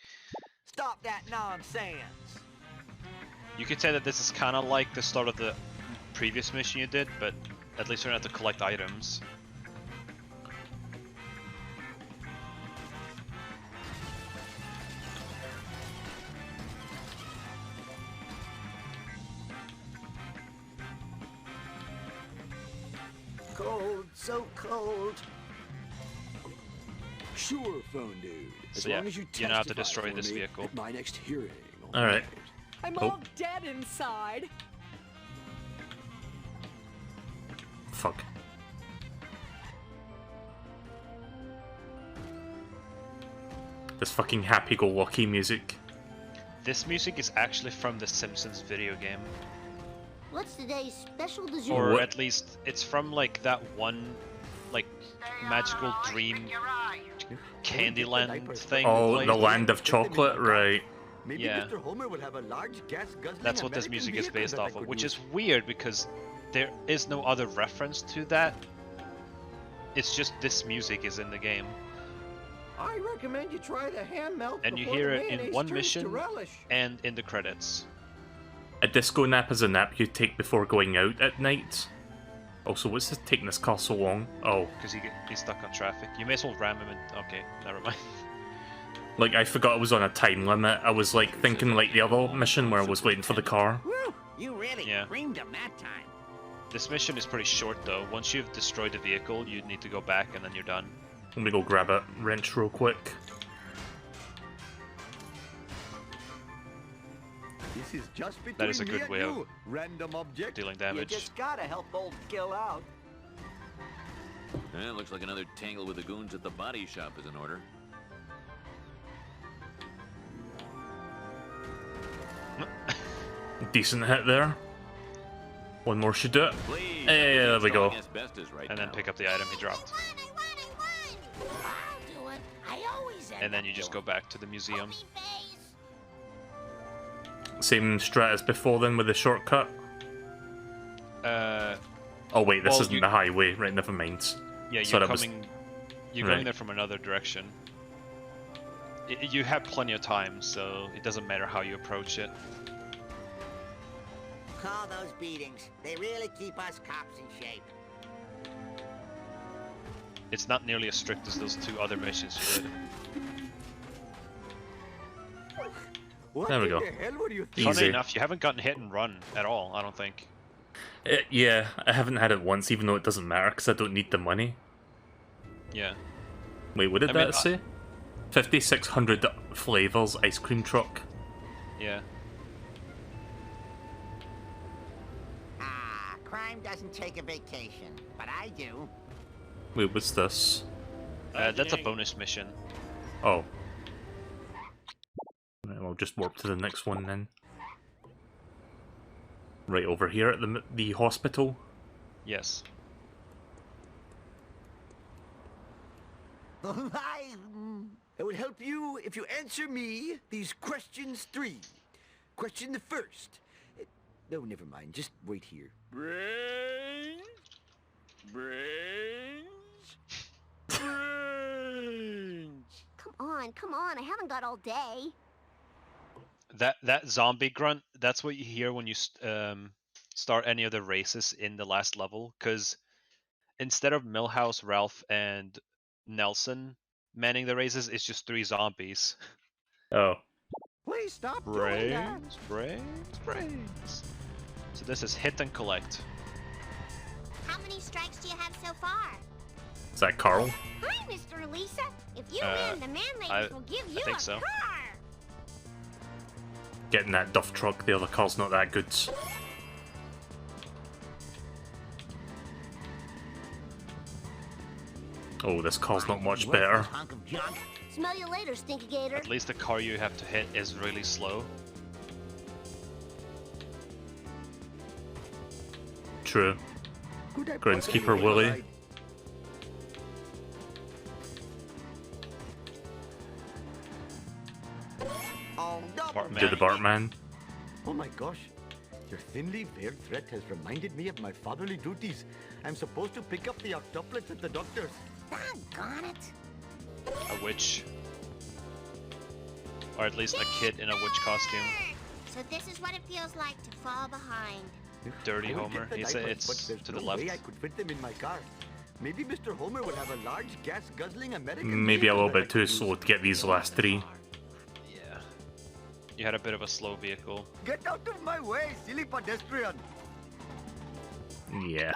Stop that nonsense.
You could say that this is kind of like the start of the previous mission you did, but at least you don't have to collect items.
Cold, so cold.
Sure, phone dude. As
So yeah,
long as you
you now have to
testify
destroy
for
this
me
vehicle.
at my next hearing.
Alright.
I'm
Oh.
all dead inside.
Fuck. This fucking happy-go-lucky music.
This music is actually from the Simpsons video game.
What's today's special dessert?
Or
What?
at least, it's from like that one, like, magical dream Candyland thing.
Oh,
played.
the land of chocolate, right.
Maybe
Yeah.
Mr. Homer will have a large gas guzzling
That's what this
American
music is
vehicle
based
that I
off of,
could
which
use.
is weird because there is no other reference to that. It's just this music is in the game.
I recommend you try the ham melt
And you
before
hear
the
it in
mayonnaise
one
turns
mission.
to relish.
And in the credits.
A disco nap is a nap you take before going out at night. Also, what's this taking this car so long? Oh,
Because he's stuck on traffic. You may as well ram him in. Okay, never mind.
like I forgot I was on a time limit. I was like thinking like the other mission where I was waiting for the car.
Woo! You really
Yeah.
creamed him that time.
This mission is pretty short though. Once you've destroyed the vehicle, you need to go back and then you're done.
Let me go grab a wrench real quick.
This is just between
That is a
me
good
and
way of
you, random object.
dealing
You
damage.
just gotta help old Gil out.
Looks like another tangle with the goons at the body shop is in order.
Decent hit there. One more should do it.
Please,
Hey, there we go.
asbestos right
And then
now.
pick up the item he dropped.
I'll do it. I always end
And then
up
you just go
doing
back to the museum.
Same strat as before then with the shortcut. Oh wait, this
well,
isn't
you-
the highway. Right, never mind.
Yeah, you're
Sorry, I was-
coming. You're
Right.
going there from another direction. You have plenty of time, so it doesn't matter how you approach it.
Call those beatings. They really keep us cops in shape.
It's not nearly as strict as those two other missions you did.
What
There we
in
go.
the hell were you
Easy.
Funny enough, you haven't gotten hit and run at all, I don't think.
Yeah, I haven't had it once, even though it doesn't matter because I don't need the money.
Yeah.
Wait, what did
I mean,
that say? 5,600 flavors ice cream truck.
Yeah.
Ah, crime doesn't take a vacation, but I do.
Wait, what's this?
That's a bonus mission.
Oh. Right, we'll just warp to the next one then. Right over here at the hospital.
Yes.
It would help you if you answer me these questions 3. Question the first. No, never mind. Just wait here. Brains?
Come on, I haven't got all day.
That zombie grunt, that's what you hear when you start any of the races in the last level, because instead of Milhouse, Ralph, and Nelson manning the races, it's just 3 zombies.
Oh.
Please stop doing that.
Brains. So this is hit and collect.
How many strikes do you have so far?
Is that Carl?
Hi, Mr. Elisa. If you
Uh,
win, the man
I
ladies will give you
think
a
so.
car.
Getting that duff truck, the other car's not that good. Oh, this car's not much
Worthless
better.
hunk of junk.
Smell you later, Stinky Gator.
At least the car you have to hit is really slow.
True.
Could I
Groundskeeper
possibly
Willie.
ride?
Oh, double
Bartman.
Do the Bartman.
Oh my gosh. Your thinly veiled threat has reminded me of my fatherly duties. I'm supposed to pick up the octuplets at the doctor's.
Doggone it.
A witch. Or at least a kid in a witch costume.
So this is what it feels like to fall behind.
Dirty
I would
Homer.
get the
He said
diapers,
it's
but there's
to the
no
left.
way I could fit them in my car. Maybe Mr. Homer would have a large gas-guzzling American.
Maybe a
vehicle
little
that I
bit too
could
slow
use.
to get these last three.
Yeah. You had a bit of a slow vehicle.
Get out of my way, silly pedestrian!
Yeah.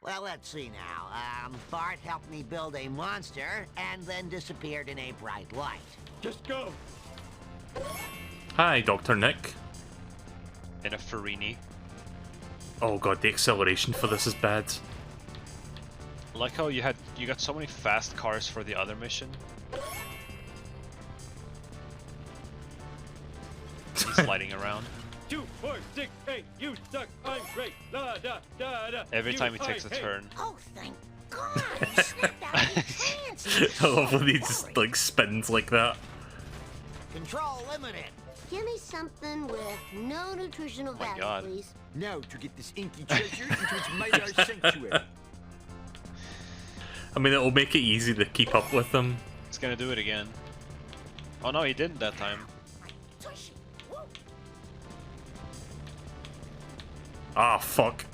Well, let's see now. Bart helped me build a monster and then disappeared in a bright light.
Just go.
Hi, Dr. Nick.
In a Farini.
Oh god, the acceleration for this is bad.
I like how you got so many fast cars for the other mission. He's sliding around.
2, 4, 6, 8. You suck. I'm great. Da da da da.
Every
You,
time he takes a
I hate.
turn.
Oh, thank God! You snapped out of your trance.
I love when he just like spins like that.
Control limited.
Give me something with no nutritional
Oh my
value,
God.
please.
Now to get this inky treasure into its mighty sanctuary.
I mean, it'll make it easy to keep up with them.
He's gonna do it again. Oh no, he didn't that time.
Tushy. Woo.
Ah, fuck.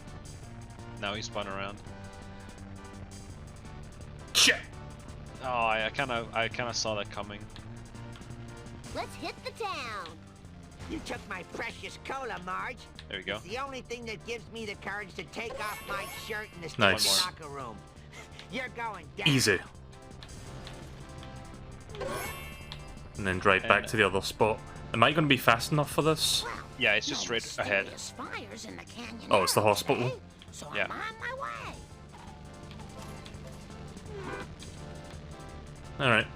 Now he spun around.
Shit!
Oh, I kind of saw that coming.
Let's hit the town.
You took my precious cola, Marge.
There we go.
It's the only thing that gives me the courage to take off my shirt in the
Nice.
student locker room. You're going down.
Easy. And then drive back
And-
to the other spot. Am I going to be fast enough for this?
Well,
Yeah, it's just
no
straight ahead.
mysterious fires in the canyon
Oh, it's the
now,
hospital?
okay? So
Yeah.
I'm on my way.
Alright.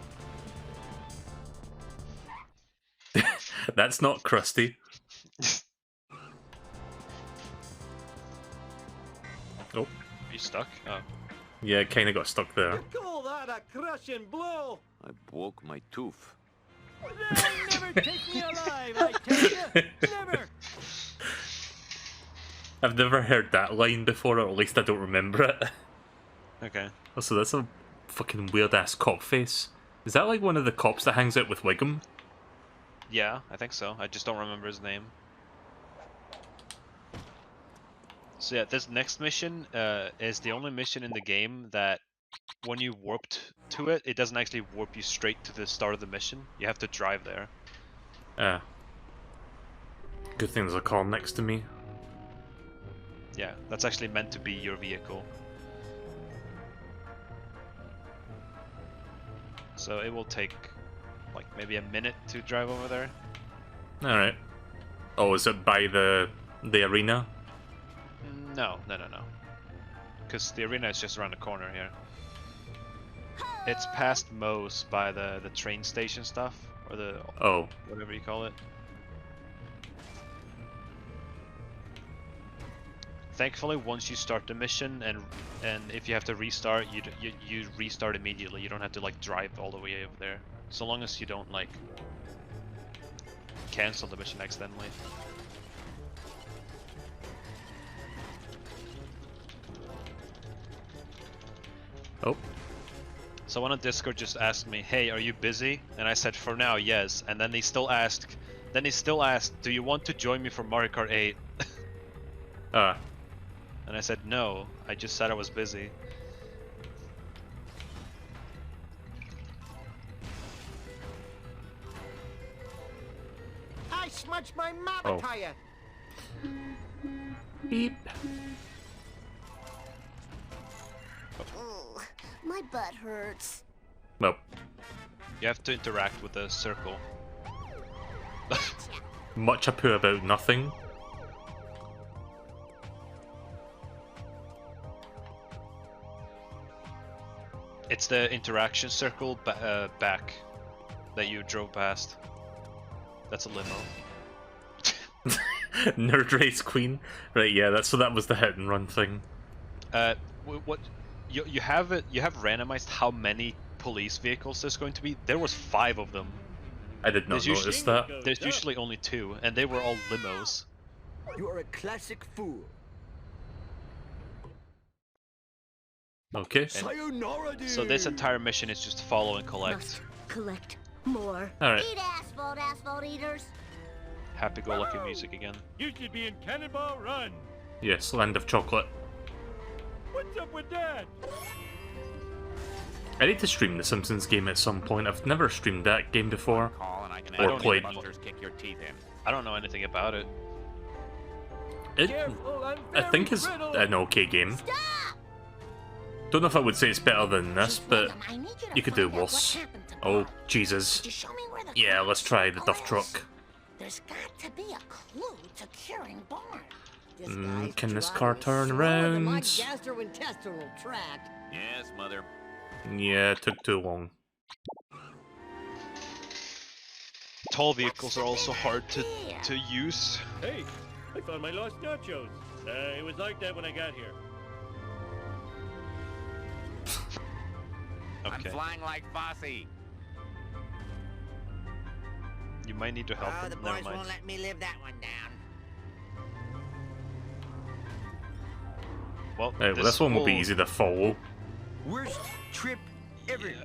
That's not crusty. Oh,
Are you stuck? Oh.
yeah, kinda got stuck there.
Call that a crushing blow.
I broke my tooth.
They'll never take me alive, I tell you. Never.
I've never heard that line before, or at least I don't remember it.
Okay.
Also, that's a fucking weird-ass cop face. Is that like one of the cops that hangs out with Wiggum?
Yeah, I think so. I just don't remember his name. So yeah, this next mission is the only mission in the game that when you warped to it, it doesn't actually warp you straight to the start of the mission. You have to drive there.
Ah. Good thing there's a car next to me.
Yeah, that's actually meant to be your vehicle. So it will take like maybe a minute to drive over there.
Alright. Oh, is it by the arena?
No. Because the arena is just around the corner here. It's past Moe's by the train station stuff, or the
Oh.
whatever you call it. Thankfully, once you start the mission, and if you have to restart, you restart immediately. You don't have to like drive all the way over there, so long as you don't like cancel the mission accidentally.
Oh.
Someone on Discord just asked me, "Hey, are you busy?" And I said, "For now, yes." And then he still asked, "Do you want to join me for Mario Kart 8?"
Ah.
And I said, "No, I just said I was busy."
I smudged my mama
Oh.
tire.
Beep.
Ooh, my butt hurts.
Well,
You have to interact with the circle.
much ado about nothing.
It's the interaction circle back that you drove past. That's a limo.
Nerd Race Queen. Right, yeah, that was the hit and run thing.
What you have it? You have randomized how many police vehicles there's going to be. There was 5 of them.
I did not notice that.
There's usually only 2, and they were all limos.
You are a classic fool.
Okay.
Sayonara, dude.
So this entire mission is just follow and collect.
Must collect more.
Alright.
Eat asphalt eaters.
Happy-go-lucky music again.
You should be in Cannonball Run.
Yes, Land of Chocolate.
What's up with that?
I need to stream the Simpsons game at some point. I've never streamed that game before.
Call and I can
Or
have
played.
Busters kick your teeth in.
I don't know anything about it.
I think it's an okay game.
Stop!
Don't know if I would say it's better than this, but
I need to
you could do
find out what
worse.
happened to
Oh,
Bob.
Jesus.
Just show me where the
Yeah,
car
let's try the duff
is.
truck.
There's got to be a clue to curing Barn.
Can this car turn
My
around?
gastrointestinal tract.
Yes, mother.
Yeah, it took too long.
Tall vehicles are also hard to use.
Hey, I found my lost nachos. It was like that when I got here.
I'm
Okay.
flying like Fosse.
You might need to help
Oh, the
him. Never
boys
mind.
won't let me live that one down.
Well,
Right, well, this one will be
whole-
easy to follow.
Worst trip ever.
Yeah.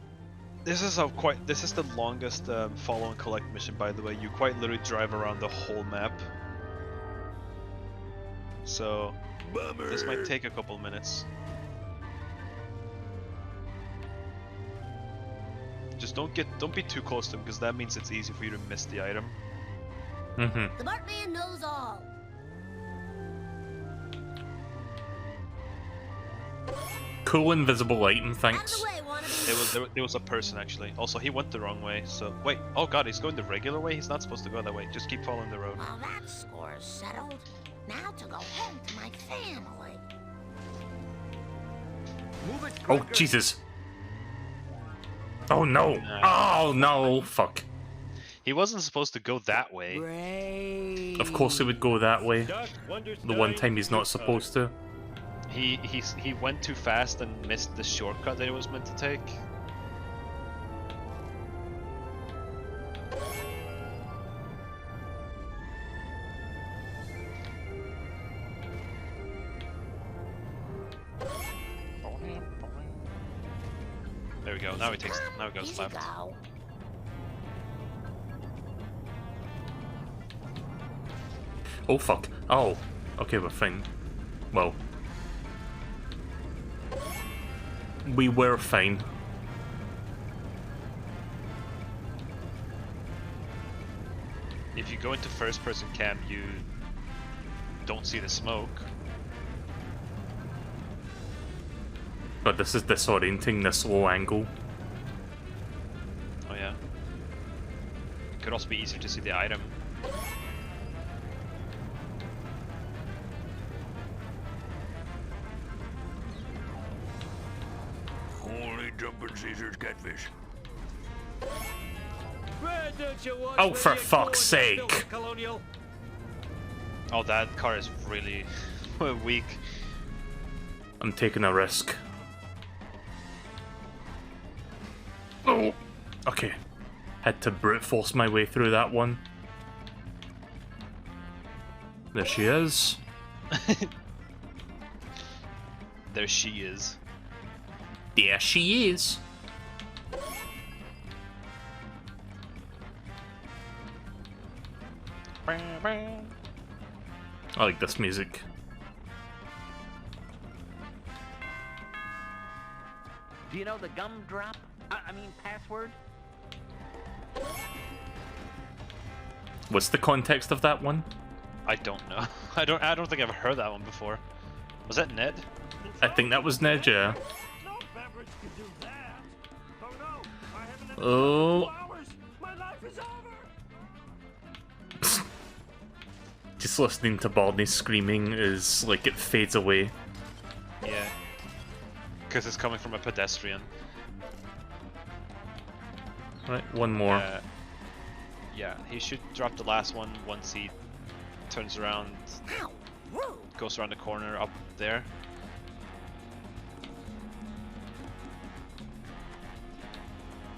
This is the longest follow and collect mission, by the way. You quite literally drive around the whole map. So
Bummer.
this might take a couple minutes. Just don't be too close to him, because that means it's easy for you to miss the item.
Mm-hmm.
The Bartman knows all.
Cool invisible item,
Out of
thanks.
the way, wannabe.
There was a person actually. Also, he went the wrong way. So wait. Oh God, he's going the regular way. He's not supposed to go that way. Just keep following the road.
Well, that score's settled. Now to go home to my family.
Move it,
Oh,
Cracker.
Jesus. Oh, no. Oh, no. Fuck.
He wasn't supposed to go that way.
Great.
Of course he would go that way.
Doc wonders
The one
nine
time he's not
is
supposed to.
He went too fast and missed the shortcut that he was meant to take. There we go. Now he goes
Easy
left.
go.
Oh, fuck. Oh. Okay, we're fine. Well. We were fine.
If you go into first person cam, you don't see the smoke.
But this is disorienting, this low angle.
Oh yeah. Could also be easier to see the item.
Only jumping Caesar's catfish.
Why don't you watch
Oh,
where
for
you go
fuck's
with the
sake.
filthy Colonial?
Oh, that car is really weak.
I'm taking a risk. Oh. Okay. Had to brute force my way through that one. There she is.
There she is.
There she is. I like this music.
Do you know the gumdrop? I mean password?
What's the context of that one?
I don't know. I don't think I've heard that one before. Was that Ned?
I think that was Ned, yeah.
No beverage can do that. Oh no, I haven't
Oh.
hours. My life is over.
Just listening to Barney screaming is like it fades away.
Yeah. Because it's coming from a pedestrian.
Right, one more.
Yeah, he should drop the last one once he turns around, goes around the corner up there.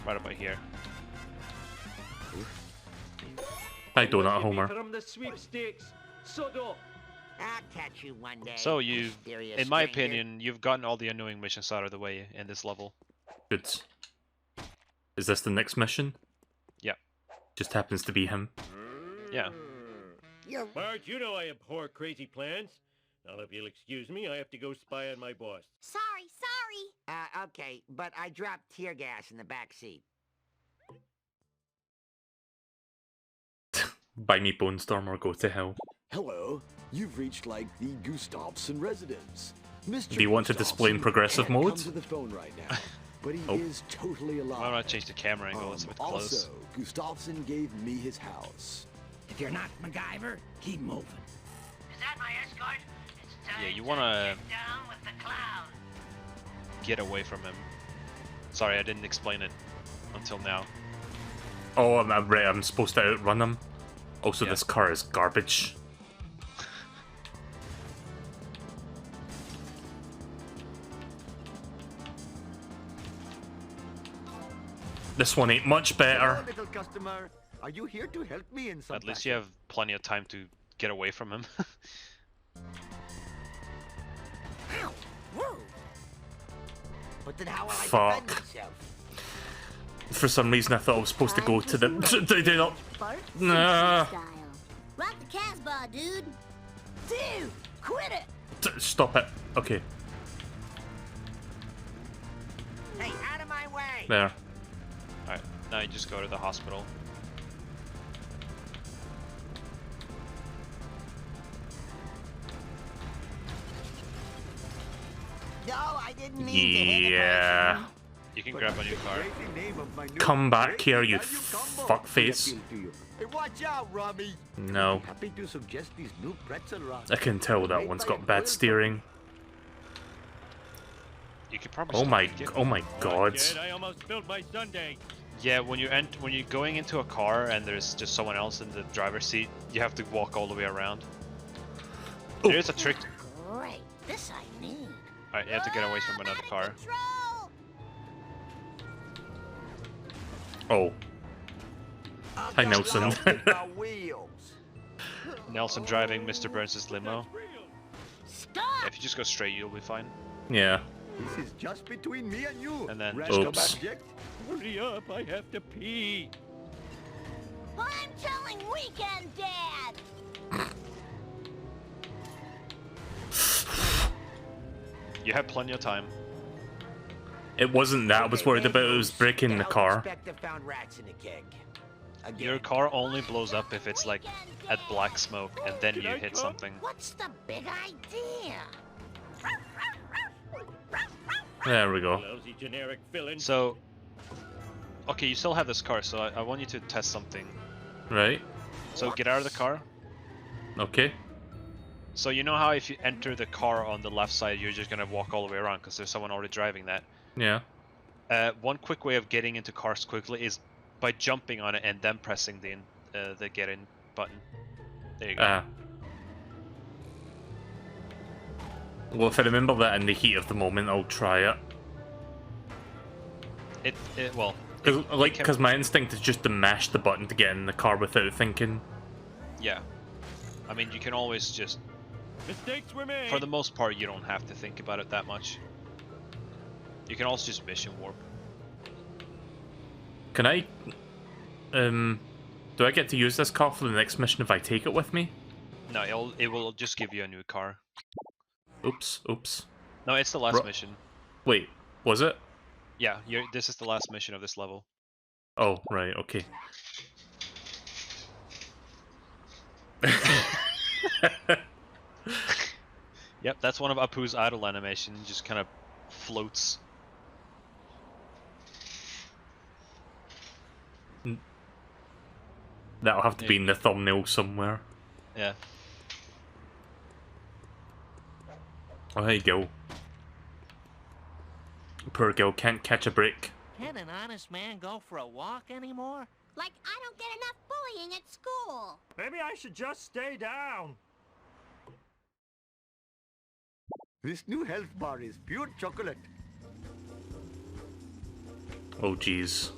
Right about here.
I donut Homer.
From the sweepstakes. Sodo.
I'll catch you one day.
So you,
mysterious
in my
stranger.
opinion, you've gotten all the annoying missions out of the way in this level.
Good. Is this the next mission?
Yeah.
Just happens to be him.
Yeah.
Bart, you know I abhor crazy plans. Now, if you'll excuse me, I have to go spy on my boss.
Sorry, sorry.
Okay, but I dropped tear gas in the back seat.
Buy me Bone Storm or go to hell.
Hello, you've reached like the Gustafsson residence. Mr.
Do you want to display in
Gustafsson
progressive
can't
mode?
come to the phone right now, but he
Oh.
is totally alive.
Why don't I change the camera angle? It's a bit close.
Also, Gustafsson gave me his house.
If you're not MacGyver, keep moving. Is that my escort? It's time
Yeah, you wanna
to get down with the clown.
get away from him. Sorry, I didn't explain it until now.
Oh, I'm supposed to outrun him. Also,
Yeah.
this car is garbage. This one ain't much better.
Hello, little customer. Are you here to help me in some
At least you have plenty of time to get away from him.
But then how will I
Fuck.
defend myself?
For some reason, I thought I was supposed to go to the. Do not.
Bart,
Nah.
Simpsons style. Rock the Casbah, dude. Dude, quit it.
Stop it. Okay,
Hey, out of my way!
there.
Alright, now you just go to the hospital.
No, I didn't mean to hit the
Yeah.
person.
You can grab a new car.
Come back here, you fuckface.
Hey, watch out, Robbie.
No.
Happy to suggest these new pretzel rods.
I can tell that one's got bad steering.
You could probably.
Oh
stop
my.
and get-
Oh my god.
Kid, I almost spilled my sundae.
Yeah, when you're going into a car and there's just someone else in the driver's seat, you have to walk all the way around. There is a trick.
Great, this I need.
Alright, you have to get away from another car.
Control.
Oh. Hi, Nelson.
Nelson driving Mr. Burns' limo.
Stop.
Yeah, if you just go straight, you'll be fine.
Yeah.
This is just between me and you.
And then
Red
just
Oops.
object.
Hurry up, I have to pee.
I'm telling Weekend Dad.
You have plenty of time.
It wasn't that I was worried about. It was breaking the car.
Inspector found rats in a keg. Again.
Your car only blows up if it's like at black smoke and then you hit something.
What's the big idea?
There we go.
Lousy generic villain.
So, okay, you still have this car, so I want you to test something.
Right.
So get out of the car.
Okay.
So you know how if you enter the car on the left side, you're just gonna walk all the way around because there's someone already driving that.
Yeah.
One quick way of getting into cars quickly is by jumping on it and then pressing the get in button. There you go.
Ah. Well, if I remember that in the heat of the moment, I'll try it.
Well,
Because my instinct is just to mash the button to get in the car without thinking.
yeah. I mean, you can always just.
Mistakes were made.
For the most part, you don't have to think about it that much. You can also just mission warp.
Can I... Do I get to use this car for the next mission if I take it with me?
No, it will just give you a new car.
Oops, oops.
No, it's the last mission.
Wait, was it?
Yeah, this is the last mission of this level.
Oh, right, okay.
Yep, that's one of Apu's idle animation. Just kind of floats.
That'll have to be in the thumbnail somewhere.
Yeah.
Oh, there you go. Poor girl can't catch a break.
Can an honest man go for a walk anymore?
Like I don't get enough bullying at school.
Maybe I should just stay down.
This new health bar is pure chocolate.
Oh, jeez.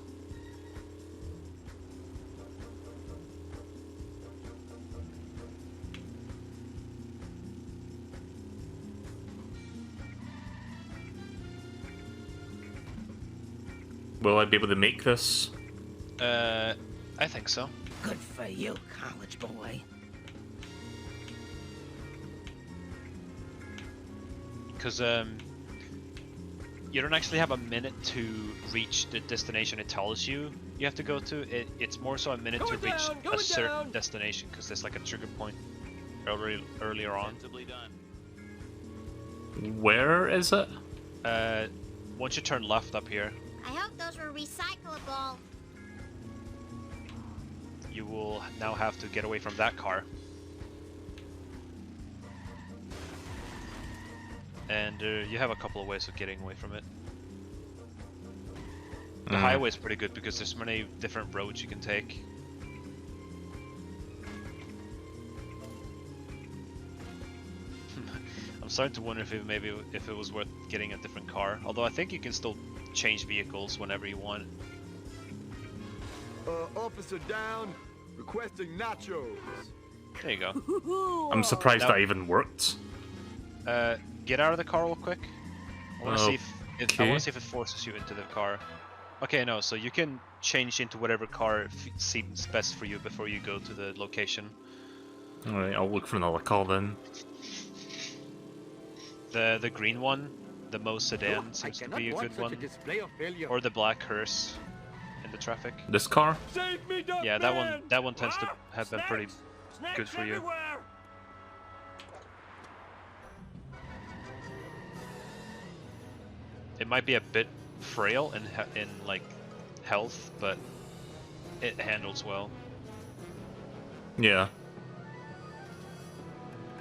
Will I be able to make this?
I think so.
Good for you, college boy.
Because you don't actually have a minute to reach the destination it tells you have to go to. It's more so a minute to reach a certain destination, because there's like a trigger point earlier on.
Where is it?
Once you turn left up here,
I hope those were recyclable.
you will now have to get away from that car. And you have a couple of ways of getting away from it. The highway is pretty good because there's many different roads you can take. I'm starting to wonder if it was worth getting a different car. Although I think you can still change vehicles whenever you want.
Officer down, requesting nachos.
There you go.
I'm surprised
Now-
that even worked.
Get out of the car real quick. I want to see if I
Okay.
want to see if it forces you into the car. Okay, no. So you can change into whatever car seems best for you before you go to the location.
Alright, I'll look for another car then.
The green one, the Mo sedan, seems to be a good one. Or the black hearse in the traffic.
This car?
Save me, Duckman!
Yeah, that one tends to have been pretty good for you.
Everywhere.
It might be a bit frail in like health, but it handles well.
Yeah.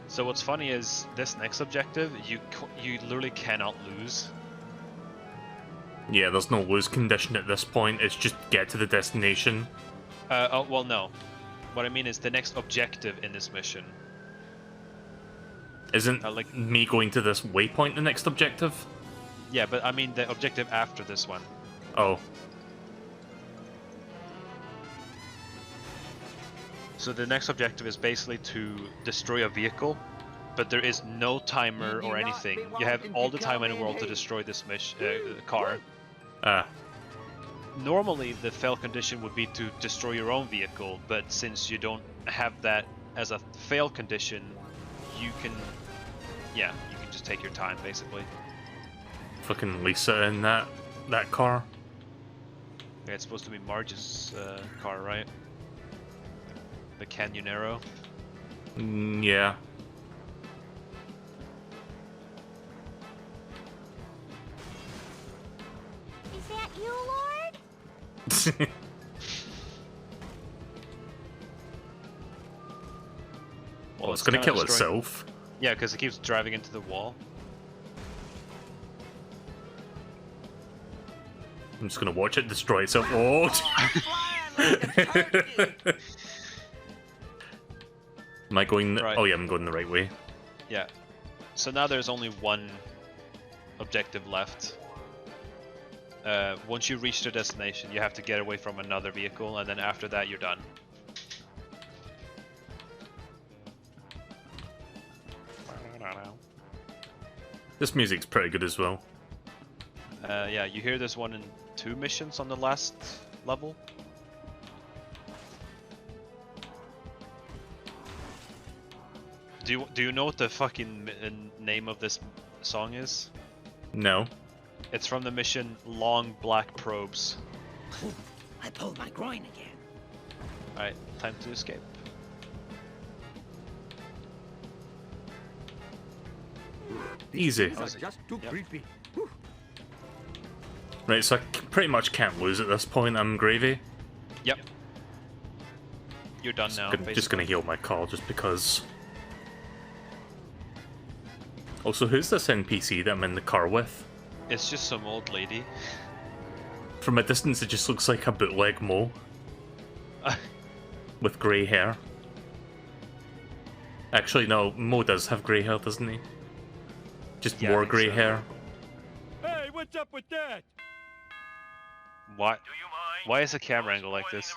So what's funny is this next objective, you literally cannot lose.
Yeah, there's no lose condition at this point, it's just get to the destination.
Oh, well, no. What I mean is the next objective in this mission.
Isn't
like
me going to this waypoint the next objective?
Yeah, but I mean the objective after this one.
Oh.
So the next objective is basically to destroy a vehicle, but there is no timer or anything. You have all the time in the world to destroy this car. Normally the fail condition would be to destroy your own vehicle, but since you don't have that as a fail condition, you can just take your time basically.
Fucking Lisa in that car.
Yeah, it's supposed to be Marge's car, right? The Canyonero.
Yeah.
Is that you, Lord?
Well, it's gonna
kinda
kill
destroying-
itself.
Yeah, because it keeps driving into the wall.
I'm just gonna watch it destroy itself. Oh! Am I going?
Right.
Oh yeah, I'm going the right way.
Yeah. So now there's only one objective left. Once you reach the destination, you have to get away from another vehicle, and then after that, you're done.
This music's pretty good as well.
Yeah, you hear this one in 2 missions on the last level. Do you know what the fucking name of this song is?
No.
It's from the mission Long Black Probes.
I pulled my groin again.
Alright, time to escape.
Easy.
Just too creepy.
Right, so I pretty much can't lose at this point. I'm gravy.
Yep. You're done now.
Just gonna heal my car just because. Also, who's this NPC that I'm in the car with?
It's just some old lady.
From a distance, it just looks like a bootleg Mo. With grey hair. Actually, no, Mo does have grey hair, doesn't he? Just more grey hair.
Hey, what's up with that?
Why? Why is the camera angle like this?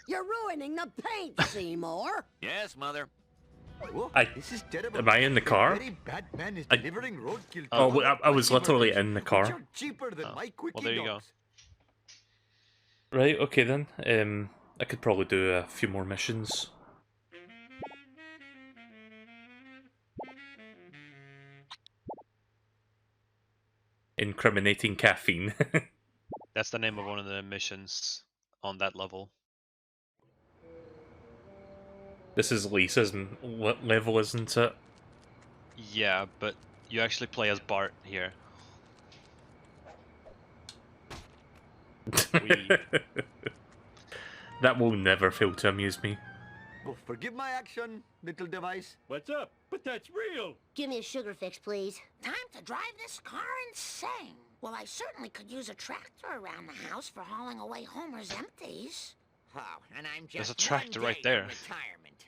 You're ruining the paint, Seymour.
Yes, Mother.
Whoa, this is terrible.
Am I in the car?
Very bad man is delivering roadkill.
Oh, I was literally in the car.
Which are cheaper than my quickie
well, there you go.
dogs.
Right, okay then. I could probably do a few more missions. Incriminating caffeine.
That's the name of one of the missions on that level.
This is Lisa's level, isn't it?
Yeah, but you actually play as Bart here.
That will never fail to amuse me.
Oh, forgive my action, little device.
What's up? But that's real.
Give me a sugar fix, please.
Time to drive this car insane. Well, I certainly could use a tractor around the house for hauling away Homer's empties.
Oh, and I'm just
There's a tractor right
in
there.
retirement.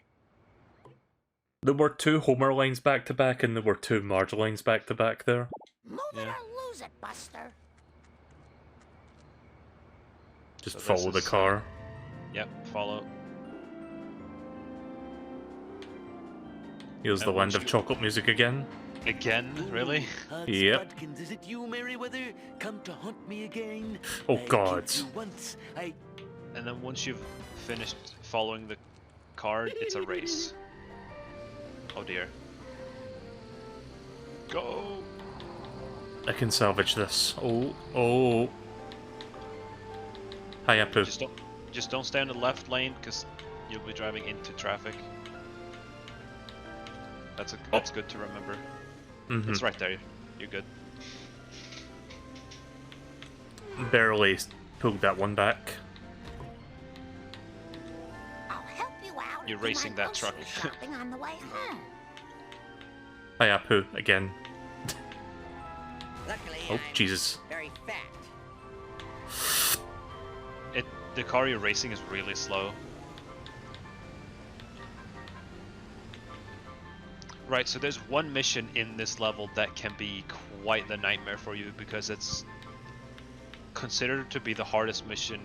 There were 2 Homer lines back to back, and there were 2 Marge lines back to back there.
Move it or lose it, Buster.
Just
So
follow the
this is,
car.
Yep, follow.
Here's the
And
land
once
of
you-
chocolate music again.
Again, really?
Yep.
Spudkins, is it you, Merryweather? Come to haunt me again?
Oh,
I
God.
killed you once.
And then once you've finished following the car, it's a race. Oh dear. Go!
I can salvage this. Oh. Hi, Apu.
Just don't stay in the left lane, because you'll be driving into traffic. That's good to remember. It's right there. You're good.
Barely pulled that one back.
I'll help you out.
You're
and do
racing
my
that truck.
grocery shopping on the way home.
Hi, Apu, again.
Luckily,
Oh,
I'm
Jesus.
very fat.
The car you're racing is really slow. Right, so there's one mission in this level that can be quite the nightmare for you because it's considered to be the hardest mission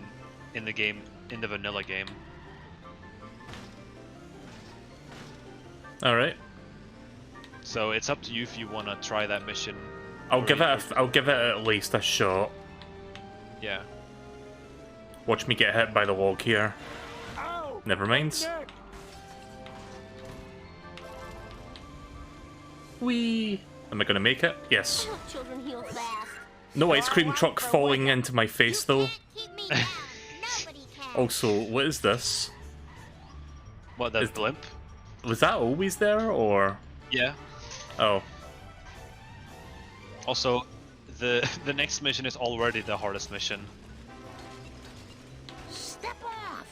in the game, in the vanilla game.
Alright.
So it's up to you if you want to try that mission.
I'll give it at least a shot.
Yeah.
Watch me get hit by the log here.
Ow!
Never mind.
Neck.
Whee! Am I gonna make it? Yes.
Children heal fast.
No ice cream truck falling into my face though.
Keep me down. Nobody can.
Also, what is this?
What, that
Is-
blimp?
Was that always there, or...?
Yeah.
Oh.
Also, the next mission is already the hardest mission.
Step off.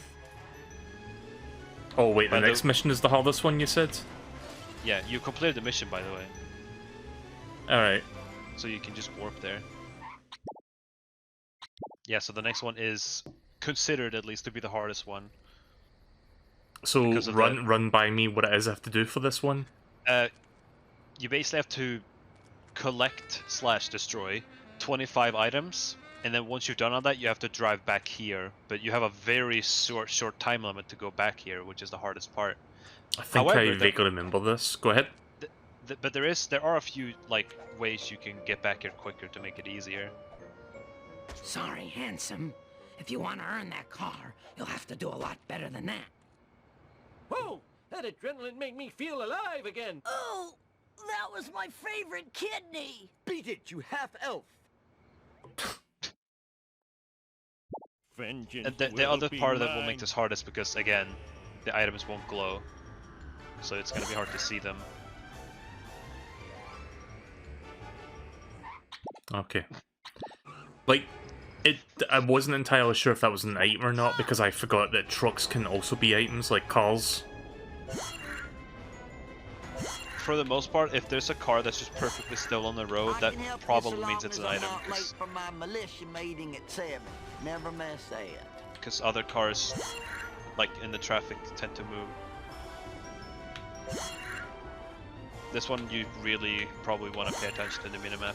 Oh wait, the
By the-
next mission is the hardest one, you said?
Yeah, you completed the mission, by the way.
Alright.
So you can just warp there. Yeah, so the next one is considered at least to be the hardest one.
So
Because of
run by me what it is I have to do for this one?
You basically have to collect/destroy 25 items, and then once you've done all that, you have to drive back here. But you have a very short time limit to go back here, which is the hardest part.
I think
However,
I vaguely remember this. Go ahead.
But there are a few like ways you can get back here quicker to make it easier.
Sorry, handsome. If you want to earn that car, you'll have to do a lot better than that.
Whoa! That adrenaline made me feel alive again.
Oh, that was my favorite kidney.
Beat it, you half-elf.
Vengeance
And the
will
other
be
part of that will
mine.
make this hardest because again, the items won't glow, so it's gonna be hard to see them.
Okay. Like, I wasn't entirely sure if that was an item or not, because I forgot that trucks can also be items, like cars.
for the most part, if there's a car that's just perfectly still on the road, that probably means it's an item.
For my militia meeting at 7. Never miss that.
Because other cars, like in the traffic, tend to move. This one you really probably want to pay attention to the minimap.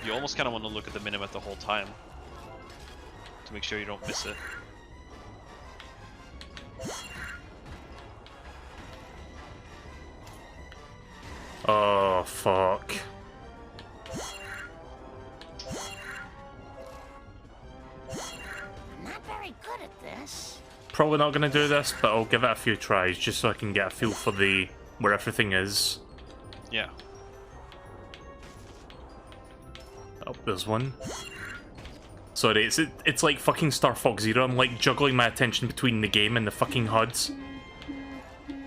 You almost kind of want to look at the minimap the whole time to make sure you don't miss it.
Oh, fuck.
I'm not very good at this.
Probably not gonna do this, but I'll give it a few tries just so I can get a feel for where everything is.
Yeah.
Oh, there's one. Sorry, it's like fucking Star Fox Zero. I'm like juggling my attention between the game and the fucking HUDs.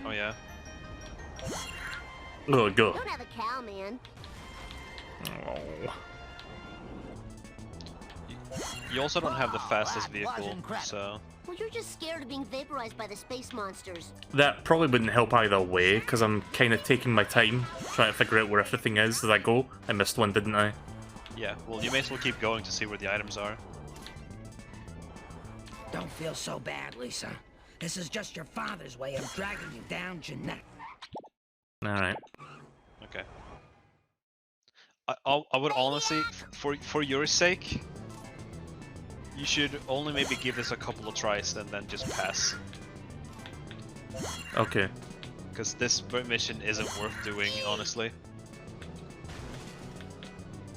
Oh yeah.
Oh, go.
Don't have a cow, man.
Oh.
You also don't have the fastest vehicle, so...
Well, you're just scared of being vaporized by the space monsters.
That probably wouldn't help either way, because I'm kind of taking my time trying to figure out where everything is as I go. I missed one, didn't I?
Yeah, well, you may as well keep going to see where the items are.
Don't feel so bad, Lisa. This is just your father's way of dragging you down, Jeanette.
Alright.
Okay. I would honestly, for your sake, you should only maybe give this a couple of tries and then just pass.
Okay.
Because this mission isn't worth doing, honestly.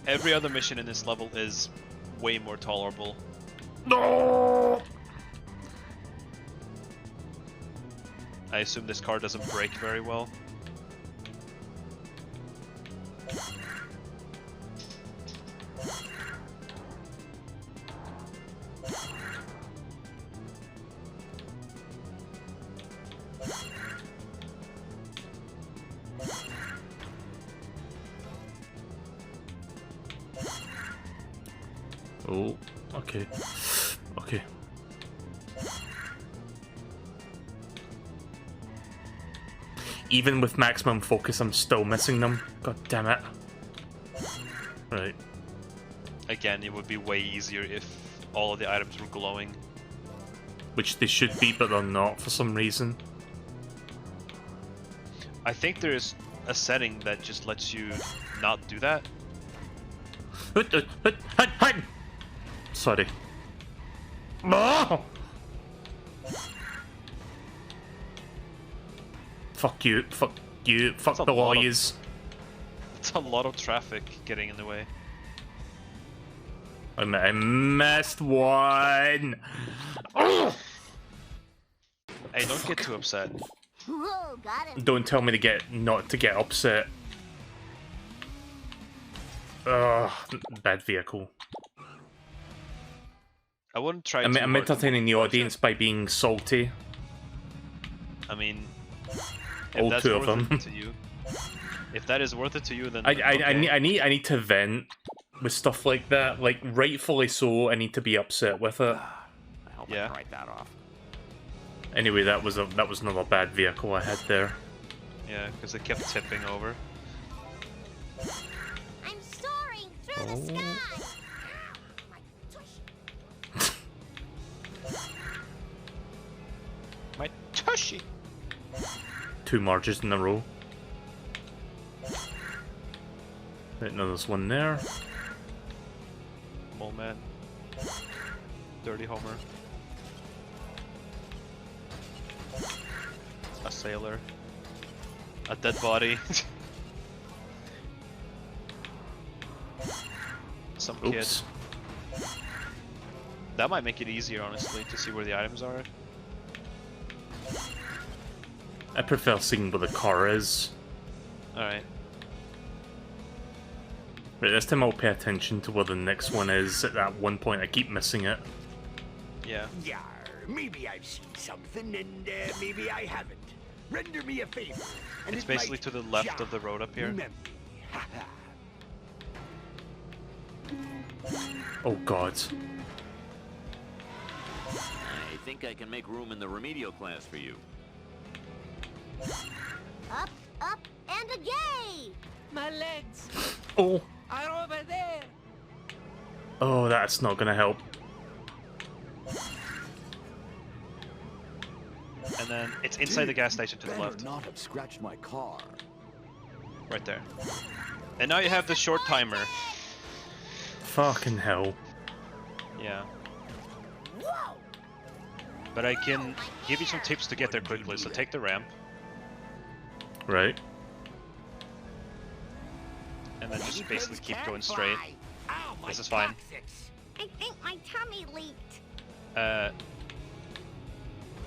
Every other mission in this level is way more tolerable.
No!
I assume this car doesn't brake very well.
Oh, okay. Okay. Even with maximum focus, I'm still missing them. God damn it. Right.
Again, it would be way easier if all of the items were glowing.
Which they should be, but they're not for some reason.
I think there's a setting that just lets you not do that.
Sorry. Oh! Fuck you, fuck you, fuck the lawyers.
It's a lot of traffic getting in the way.
I missed one! Oh!
Hey, don't get too upset.
Whoa, got him.
Don't tell me to not to get upset. Ugh, bad vehicle.
I wouldn't try
I'm
too hard
entertaining the
to
audience by being salty.
I mean,
All
that's
two of
worth
them.
it to you. If that is worth it to you, then
I need to vent with stuff like that. Like, rightfully so, I need to be upset with it.
I hope I can write that off.
Anyway, that was another bad vehicle I had there.
Yeah, because it kept tipping over.
I'm soaring through the sky.
My tushy.
2 marches in a row. Right, now there's one there.
Mole man. Dirty Homer. A sailor. A dead body. Some
Oops.
kid. That might make it easier, honestly, to see where the items are.
I prefer seeing where the car is.
Alright.
Right, this time I'll pay attention to where the next one is. At that one point I keep missing it.
Yeah.
Yar, maybe I've seen something and maybe I haven't. Render me a favor. And
It's
it
basically
might
to the left
jog
of the road up here.
memory. Ha ha.
Oh god.
I think I can make room in the remedial class for you.
Up, up, and a yay!
My legs
Oh.
are over there.
Oh, that's not gonna help.
And then it's inside the gas station to the
Better
left.
not have scratched my car.
Right there. And now you have the short timer.
Fucking hell.
Yeah. But I can give you some tips to get there quickly. So take the ramp.
Right.
And then just basically keep going straight. This is fine.
I think my tummy leaked.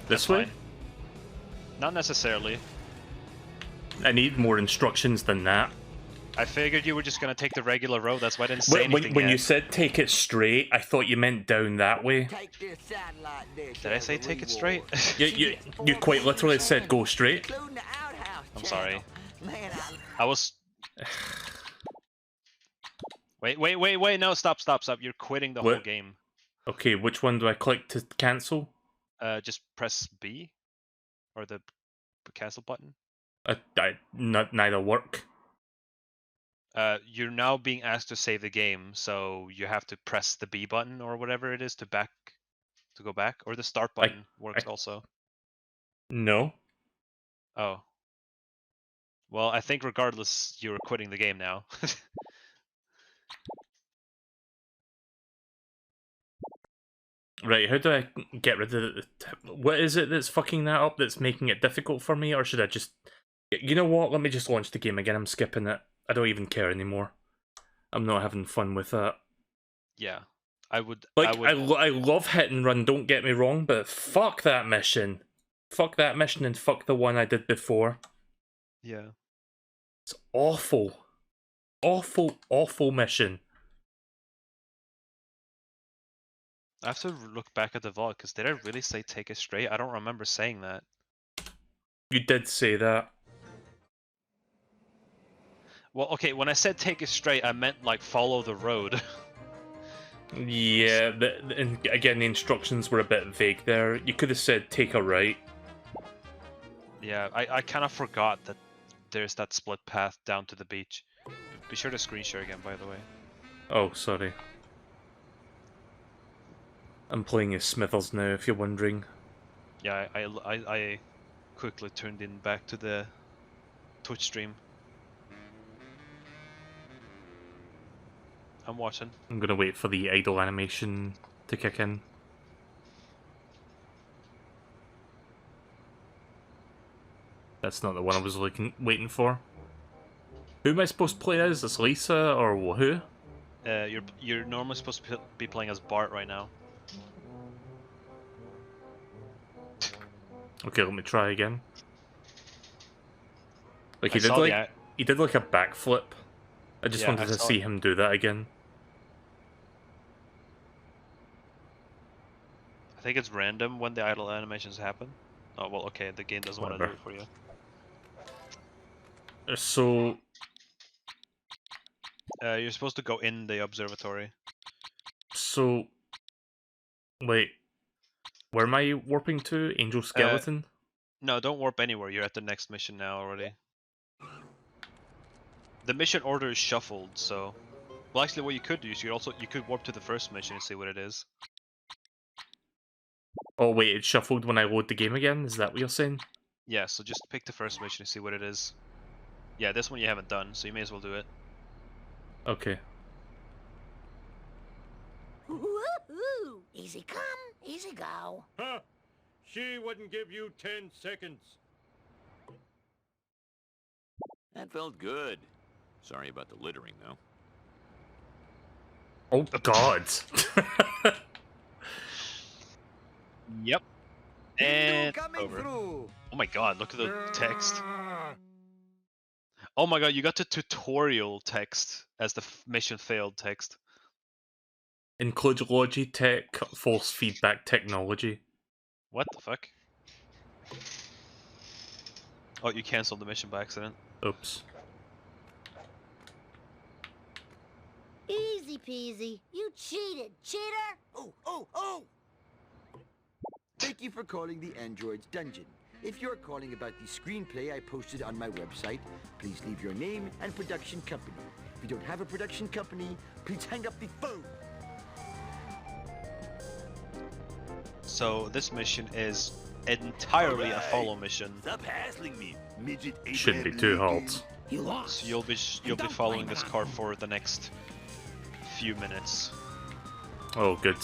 This way?
Fine. Not necessarily.
I need more instructions than that.
I figured you were just gonna take the regular road. That's why I didn't say anything
When
yet.
you said take it straight, I thought you meant down that way.
Take this satellite dish.
Did I say take it straight?
You quite literally said go straight.
Including the outhouse
I'm sorry.
channel. Man,
I was. Wait! No, stop! You're quitting the whole
What?
game.
Okay, which one do I click to cancel?
Just press B, or the cancel button.
Neither work.
You're now being asked to save the game, so you have to press the B button or whatever it is to go back, or the start button works also.
No.
Oh. Well, I think regardless, you're quitting the game now.
Right, how do I get rid of it? What is it that's fucking that up that's making it difficult for me, or should I just... You know what, let me just launch the game again, I'm skipping it. I don't even care anymore. I'm not having fun with that.
Yeah, I would...
I love hit and run, don't get me wrong, but fuck that mission. Fuck that mission and fuck the one I did before.
Yeah.
It's awful. Awful, awful mission.
I have to look back at the VOD, because did I really say take it straight? I don't remember saying that.
You did say that.
Well, okay, when I said take it straight, I meant, like, follow the road.
Yeah, and again, the instructions were a bit vague there. You could have said take a right.
Yeah, I kind of forgot that there's that split path down to the beach. Be sure to screen share again, by the way.
Oh, sorry. I'm playing as Smithers now, if you're wondering.
Yeah, I quickly turned in back to the Twitch stream. I'm watching.
I'm gonna wait for the idle animation to kick in. That's not the one I was waiting for. Who am I supposed to play as? Is Lisa or who?
You're normally supposed to be playing as Bart right now.
Okay, let me try again. Like
I saw
he did like a backflip. I just wanted to see him do that again.
I think it's random when the idle animations happen. Oh well, okay, the game doesn't want to do it for you.
So
you're supposed to go in the observatory.
So wait, where am I warping to? Angel Skeleton?
No, don't warp anywhere. You're at the next mission now already. The mission order is shuffled, so... Well, actually, what you could do is you could warp to the first mission and see what it is.
Oh wait, it's shuffled when I load the game again? Is that what you're saying?
Yeah, so just pick the first mission and see what it is. Yeah, this one you haven't done, so you may as well do it.
Okay.
Woohoo! Easy come, easy go.
Huh? She wouldn't give you 10 seconds.
That felt good. Sorry about the littering, though.
Oh god.
Yep. And
coming
over.
through.
Oh my god, look at the text. Oh my god, you got the tutorial text as the mission failed text.
Includes Logitech force feedback technology.
What the fuck? Oh, you cancelled the mission by accident.
Oops.
Easy peasy. You cheated, cheater.
Oh, oh, oh! Thank you for calling the Android's Dungeon. If you're calling about the screenplay I posted on my website, please leave your name and production company. If you don't have a production company, please hang up the phone.
So this mission is entirely a follow mission.
Stop hassling me, midget.
Shouldn't be too hard.
You lost.
So you'll be following this car for the next few minutes.
Oh, good.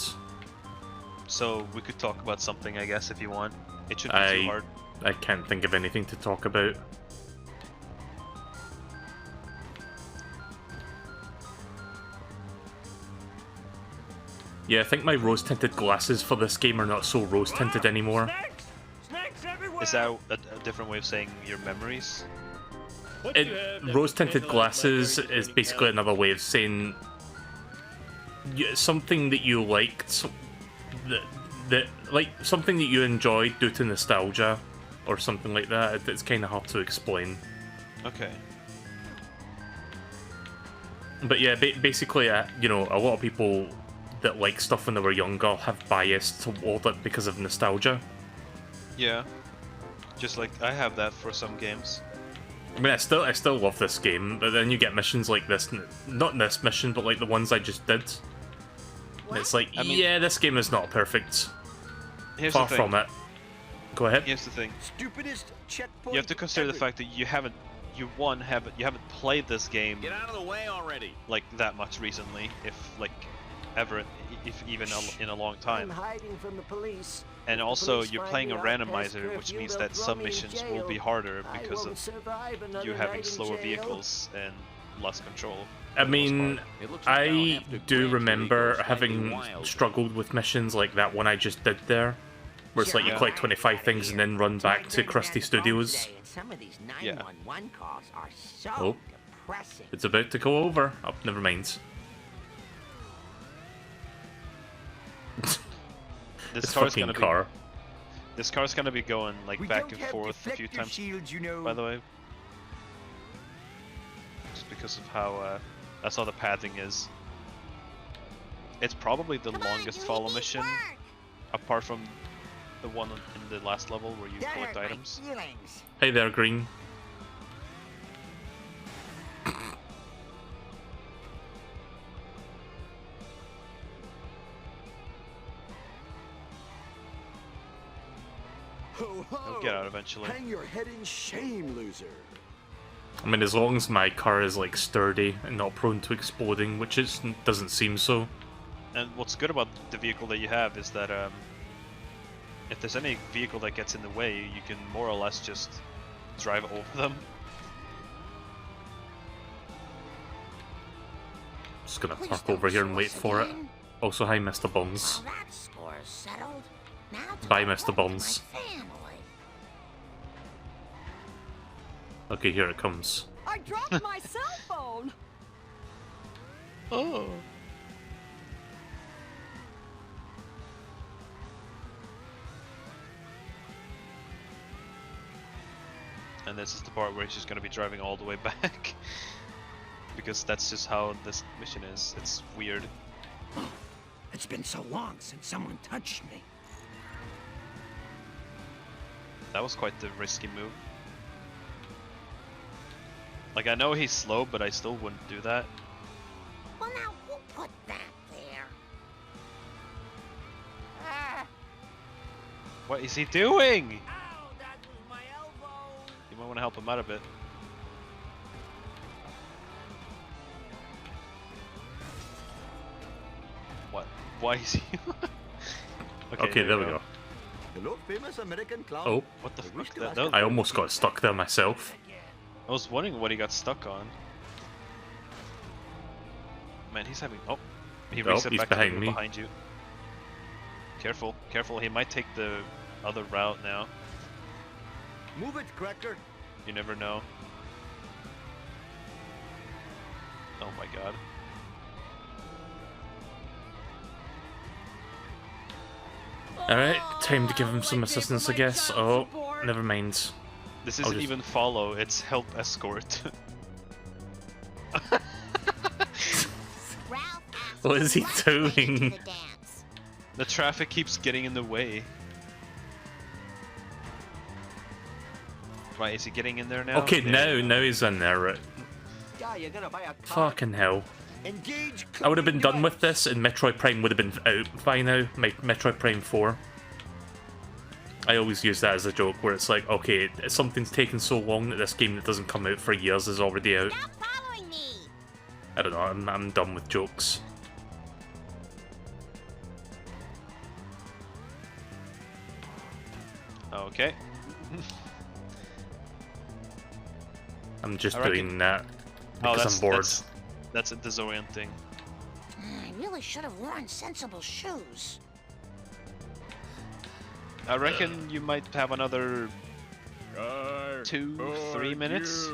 So we could talk about something, I guess, if you want. It shouldn't be too hard.
I can't think of anything to talk about. Yeah, I think my rose-tinted glasses for this game are not so rose-tinted anymore.
Is that a different way of saying your memories?
Rose-tinted glasses is basically another way of saying something that you liked, like something that you enjoyed due to nostalgia, or something like that. It's kind of hard to explain.
Okay.
But yeah, basically, you know, a lot of people that like stuff when they were younger have bias toward it because of nostalgia.
Yeah. Just like I have that for some games.
I mean, I still love this game, but then you get missions like this, not this mission, but like the ones I just did. And it's like, yeah, this game is not perfect. Far from it. Go ahead.
Here's the thing.
Stupidest checkpoint.
You have to consider the fact that you haven't played this game.
Get out of the way already.
Like that much recently, if like ever, if even in a long time.
I'm hiding from the police.
And also, you're playing a randomizer, which means that some missions will be harder because of you having slower vehicles and less control.
I mean, I do remember having struggled with missions like that one I just did there, where it's like you collect 25 things and then run back to Krusty Studios.
Some of these 911 calls are so
Oh,
depressing.
it's about to go over. Oh, never mind.
This
fucking car.
This car's gonna be going like back and forth a few times.
Shields, you know.
By the way, just because of how that's how the pathing is. It's probably the longest follow mission, apart from the one in the last level where you collect items.
Hey there, Green.
Ho ho!
It'll get out eventually.
Hang your head in shame, loser.
I mean, as long as my car is like sturdy and not prone to exploding, which it doesn't seem so.
And what's good about the vehicle that you have is that if there's any vehicle that gets in the way, you can more or less just drive over them.
Just gonna park over here and wait for it. Also, hi, Mr. Bonds.
Well, that score is settled. Now to
Bye,
look
Mr.
like
Bonds.
my family.
Okay, here it comes.
I dropped my cell phone.
Oh. And this is the part where he's just gonna be driving all the way back. Because that's just how this mission is. It's weird.
It's been so long since someone touched me.
That was quite the risky move. Like, I know he's slow, but I still wouldn't do that.
Well, now who put that there?
What is he doing?
Ow, that was my elbow.
You might want to help him out a bit. What? Why is he?
Okay, there we go.
Hello, famous American clown.
Oh,
What the
I wish
fuck?
to
That,
ask
I almost got stuck there myself.
I was wondering what he got stuck on. Man, he's having. Oh, he
Oh,
reset
he's
back
behind
to
me.
behind you. Careful, careful. He might take the other route now.
Move it, cracker.
You never know. Oh my god.
Alright, time to give him some assistance, I guess. Oh, never mind.
This
I'll
isn't
just-
even follow, it's help escort.
Ralph asked
What is he
what's led you to
doing?
the dance.
The traffic keeps getting in the way. Right, is he getting in there now?
Okay,
There.
now he's in there, right?
Yeah, you're gonna buy a car.
Fucking hell.
Engage.
I would have been
cooking
done with
device.
this and Metroid Prime would have been out by now. Metroid Prime 4. I always use that as a joke where it's like, okay, something's taken so long that this game that doesn't come out for years is already out.
Stop following me.
I don't know, I'm done with jokes.
Okay.
I'm just
I reckon-
doing that
Oh,
because I'm bored.
That's disorienting.
I really should have worn sensible shoes.
I reckon you might have another 2-3 minutes.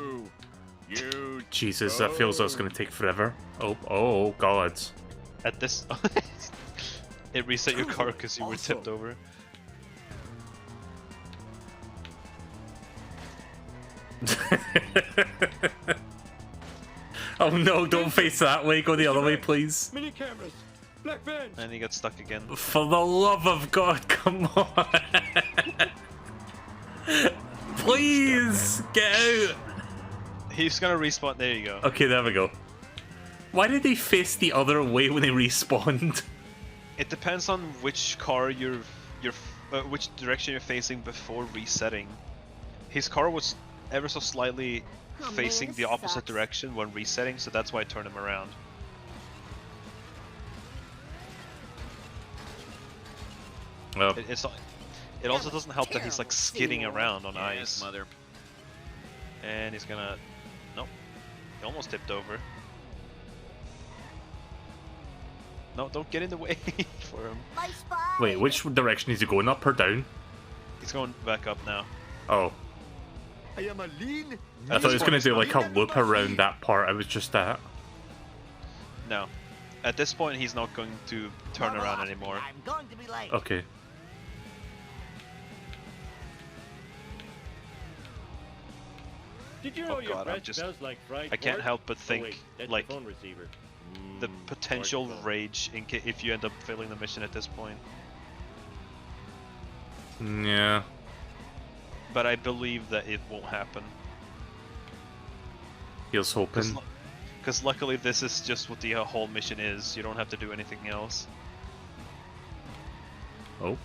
Jesus, that feels like it's going to take forever. Oh, God.
At this, it reset your car because you were tipped over.
Oh no, don't face that way, go the other way, please.
Mini cameras. Black vans.
And he got stuck again.
For the love of God, come on. Please, get out.
He's gonna respawn. There you go.
Okay, there we go. Why did he face the other way when he respawned?
It depends on which car which direction you're facing before resetting. His car was ever so slightly
Oh,
facing
man,
the opposite
sucks.
direction when resetting, so that's why I turned him around.
Well,
It also doesn't help that he's like skidding around on ice.
Mother.
And he's gonna... Nope. He almost tipped over. No, don't get in the way for him.
My spy.
wait, which direction is he going, up or down?
He's going back up now.
Oh,
I am a lean.
I thought he was going to do like a loop around that part I was just at.
No. At this point, he's not going to turn around anymore.
I'm going to be late.
Okay.
Did you know
Oh
your
God, I'm
breath
just...
smells like fried
I can't
pork?
help but
Oh,
think,
wait, that's
like,
the phone receiver.
the potential
pork phone.
rage if you end up failing the mission at this point.
Yeah.
But I believe that it won't happen.
Here's hoping.
Because luckily this is just what the whole mission is. You don't have to do anything else.
Oh.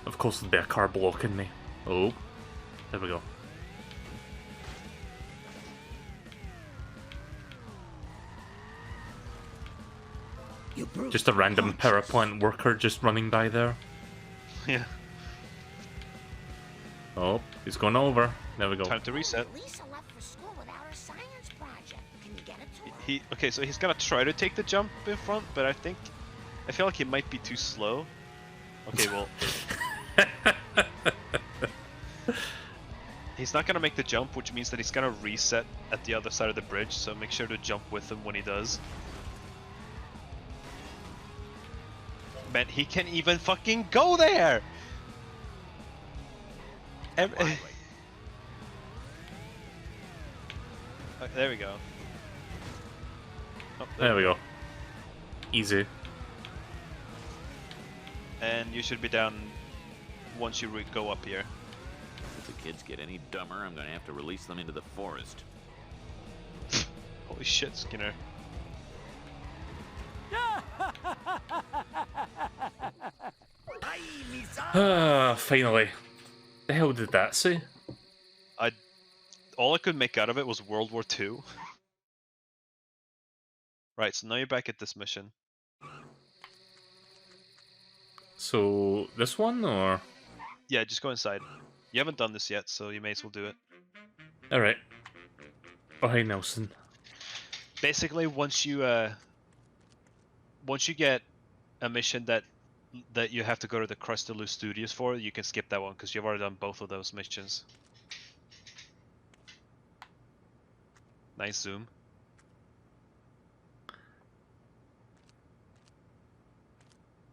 Of course there'll be a car blocking me. Oh. There we go. Just a random power plant worker just running by there.
Yeah.
Oh, he's going over. There we go.
Time to reset.
Lisa left for school without her science project. Can you get it to her?
Okay, so he's gonna try to take the jump in front, but I feel like he might be too slow. Okay, well, he's not gonna make the jump, which means that he's gonna reset at the other side of the bridge. So make sure to jump with him when he does. Man, he can even fucking go there. There we go. Oh,
There we go. Easy.
And you should be down once you go up here.
If the kids get any dumber, I'm gonna have to release them into the forest.
Holy shit, Skinner.
Finally. The hell did that say?
All I could make out of it was World War II. Right, so now you're back at this mission.
So, this one, or?
Yeah, just go inside. You haven't done this yet, so you may as well do it.
Alright. Oh, hey, Nelson.
Basically, once you get a mission that you have to go to the Crustaloo Studios for, you can skip that one because you've already done both of those missions. Nice zoom.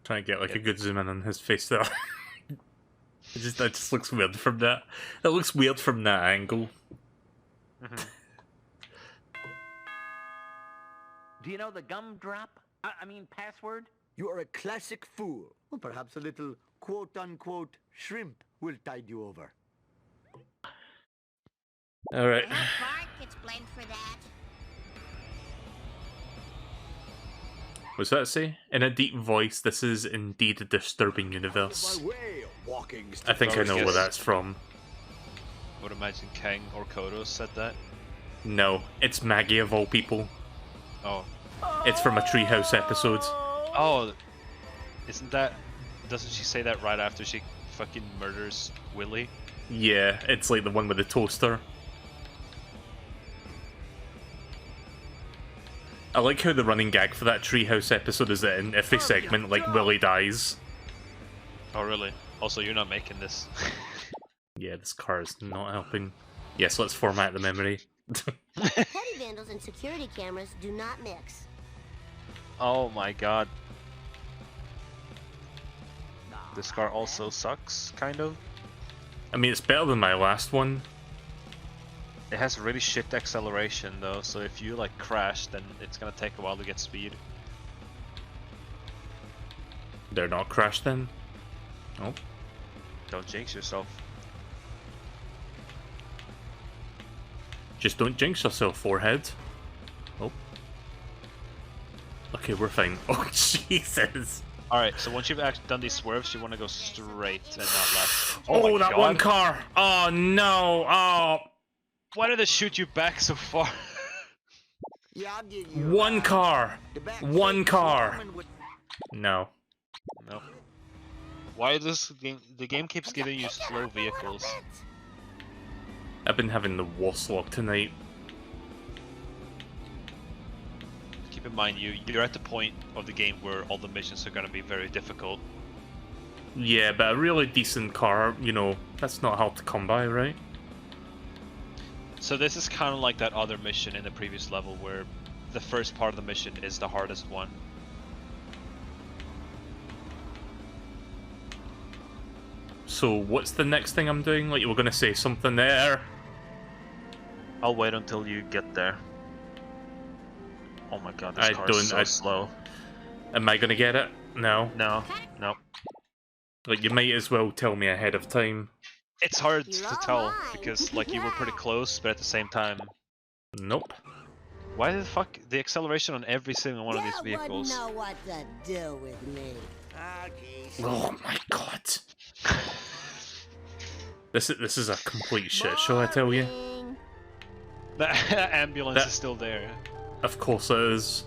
Trying to get like a good zoom in on his face there. That just looks weird from that. That looks weird from that angle.
Do you know the gumdrop? I mean password?
You are a classic fool. Well, perhaps a little quote-unquote shrimp will tide you over.
Alright.
I hope Bart gets blamed for that.
What's that say? In a deep voice, this is indeed a disturbing universe. I think I know where that's from.
I would imagine Kang or Kodo said that.
No, it's Maggie of all people.
Oh.
It's from a Treehouse episode.
Oh, isn't that... Doesn't she say that right after she fucking murders Willy?
Yeah, it's like the one with the toaster. I like how the running gag for that Treehouse episode is that in every segment, like, Willy dies.
Oh, really? Also, you're not making this.
Yeah, this car is not helping. Yes, let's format the memory.
Petty vandals and security cameras do not mix.
Oh my god. This car also sucks, kind of.
I mean, it's better than my last one.
It has really shit acceleration though, so if you like crash, then it's gonna take a while to get speed.
They're not crashed then? Oh.
Don't jinx yourself.
Just don't jinx yourself, forehead. Oh. Okay, we're fine. Oh, Jesus.
Alright, so once you've actually done these swerves, you want to go straight and not left.
Oh, that one car! Oh, no! Oh!
Why did it shoot you back so far?
Yeah, I'll give you
One car! One car! No.
No. Why does the game keeps giving you slow vehicles?
I've been having the worst luck tonight.
Keep in mind, you're at the point of the game where all the missions are going to be very difficult.
Yeah, but a really decent car, you know, that's not hard to come by, right?
So this is kind of like that other mission in the previous level where the first part of the mission is the hardest one.
So what's the next thing I'm doing? Like, you were going to say something there?
I'll wait until you get there. Oh my god, this car is so slow.
Am I going to get it? No.
No, no.
Like, you might as well tell me ahead of time.
It's hard to tell because, like, you were pretty close, but at the same time...
Nope.
Why the fuck? The acceleration on every single one of these vehicles.
You wouldn't know what to do with me.
Oh my god. This is a complete shit show, I tell you.
That ambulance is still there.
Of course it is.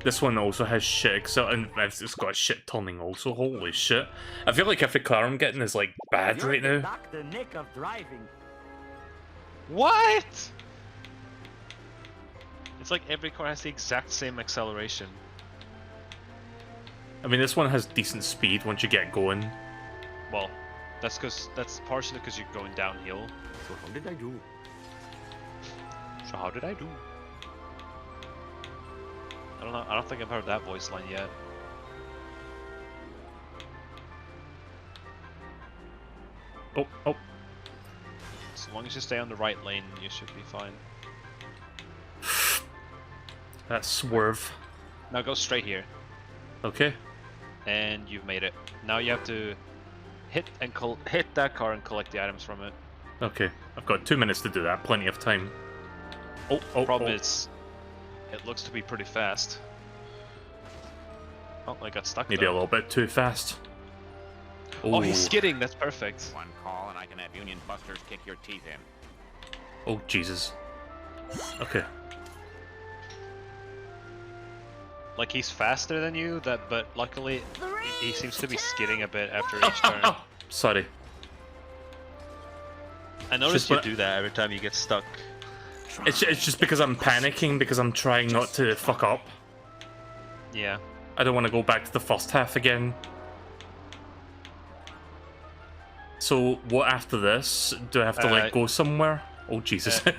This one also has shit, and it's got shit turning also. Holy shit! I feel like every car I'm getting is like bad right now.
Dr. Nick of driving.
What? It's like every car has the exact same acceleration.
I mean, this one has decent speed once you get going.
Well, that's partially because you're going downhill.
So how did I do?
So how did I do? I don't know. I don't think I've heard that voice line yet.
Oh, oh.
As long as you stay on the right lane, you should be fine.
That swerve.
Now go straight here.
Okay.
And you've made it. Now you have to hit that car and collect the items from it.
Okay. I've got 2 minutes to do that. Plenty of time. Oh, oh,
Problem
oh.
is, it looks to be pretty fast. Oh, I got stuck
Maybe
there.
a little bit too fast.
Oh, he's
Ooh.
skidding. That's perfect.
One call and I can have Union Busters kick your teeth in.
Oh, Jesus. Okay.
Like, he's faster than you, but luckily he seems to be skidding a bit after each turn.
Sorry.
I noticed you do that every time you get stuck.
It's just because I'm panicking because I'm trying not to fuck up.
Yeah.
I don't want to go back to the first half again. So, what after this? Do I have to, like, go somewhere? Oh, Jesus.
You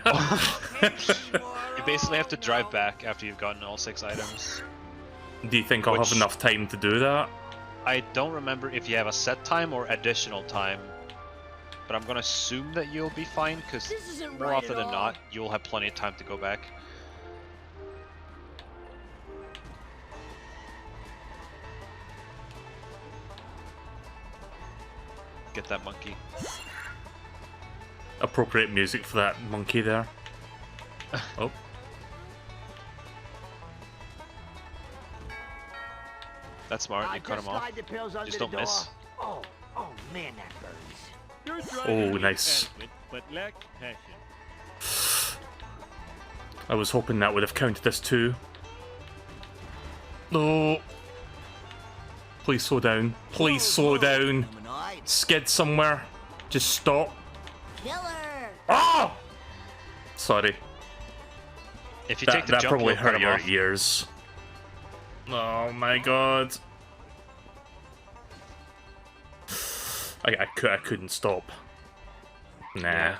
basically have to drive back after you've gotten all 6 items.
Do you think I'll have enough time to do that?
I don't remember if you have a set time or additional time. But I'm gonna assume that you'll be fine, because more often than not, you'll have plenty of time to go back. Get that monkey.
appropriate music for that monkey there. Oh.
That's smart. You cut him off. Just don't miss.
Oh man, that burns.
Oh, nice.
But lack passion.
I was hoping that would have counted as 2. No. Please slow down. Please slow down. Skid somewhere. Just stop.
Killer!
Oh! Sorry.
If you take the
that
jump,
probably
you'll cut
hurt
him
your
off.
ears. Oh my god. I couldn't stop. Nah.
Yeah.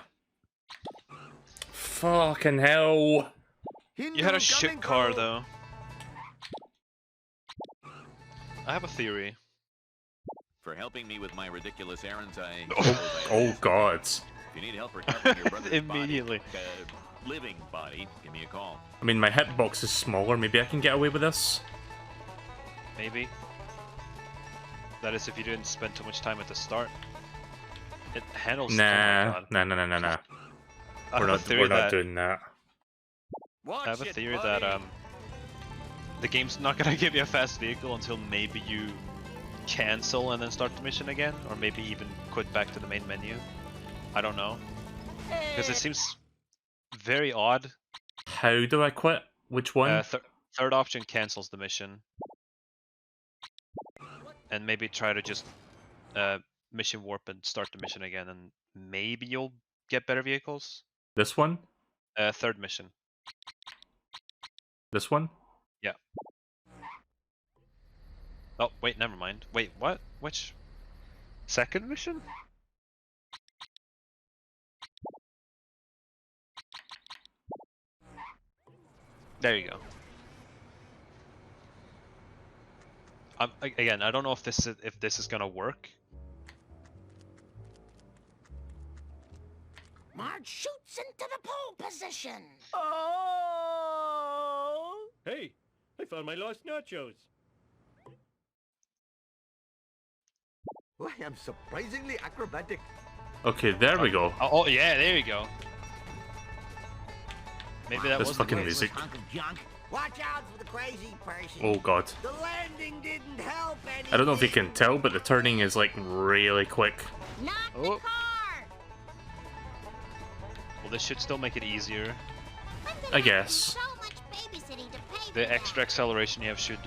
Fucking hell.
You had a shit car, though. I have a theory.
For helping me with my ridiculous errands, I...
Oh god.
If you need help recovering your brother's
Immediately.
body, living body, give me a call.
I mean, my hitbox is smaller. Maybe I can get away with this.
Maybe. That is if you didn't spend too much time at the start. It handles...
Nah.
Oh my God.
Nah.
I
We're
have a theory
not
that...
doing that.
I have a theory that the game's not gonna give you a fast vehicle until maybe you cancel and then start the mission again, or maybe even quit back to the main menu. I don't know, because it seems very odd.
How do I quit? Which one?
Third option cancels the mission, and maybe try to just mission warp and start the mission again, and maybe you'll get better vehicles.
This one?
Third mission.
This one?
Yeah. Oh, wait, never mind. Wait, what? Which? Second mission? There you go. Again, I don't know if this is gonna work.
Marge shoots into the pole position.
Oh! Hey, I found my lost nachos.
Well, I am surprisingly acrobatic.
Okay, there we go.
Oh yeah, there you go. Maybe that
This
was
fucking
the
music.
Hunk of junk. Watch out for the crazy person.
Oh god.
The landing didn't help anything.
I don't know if you can tell, but the turning is like really quick.
Not
Oh.
the car!
Well, this should still make it easier.
I guess.
So much babysitting to pay for
The
that.
extra acceleration you have should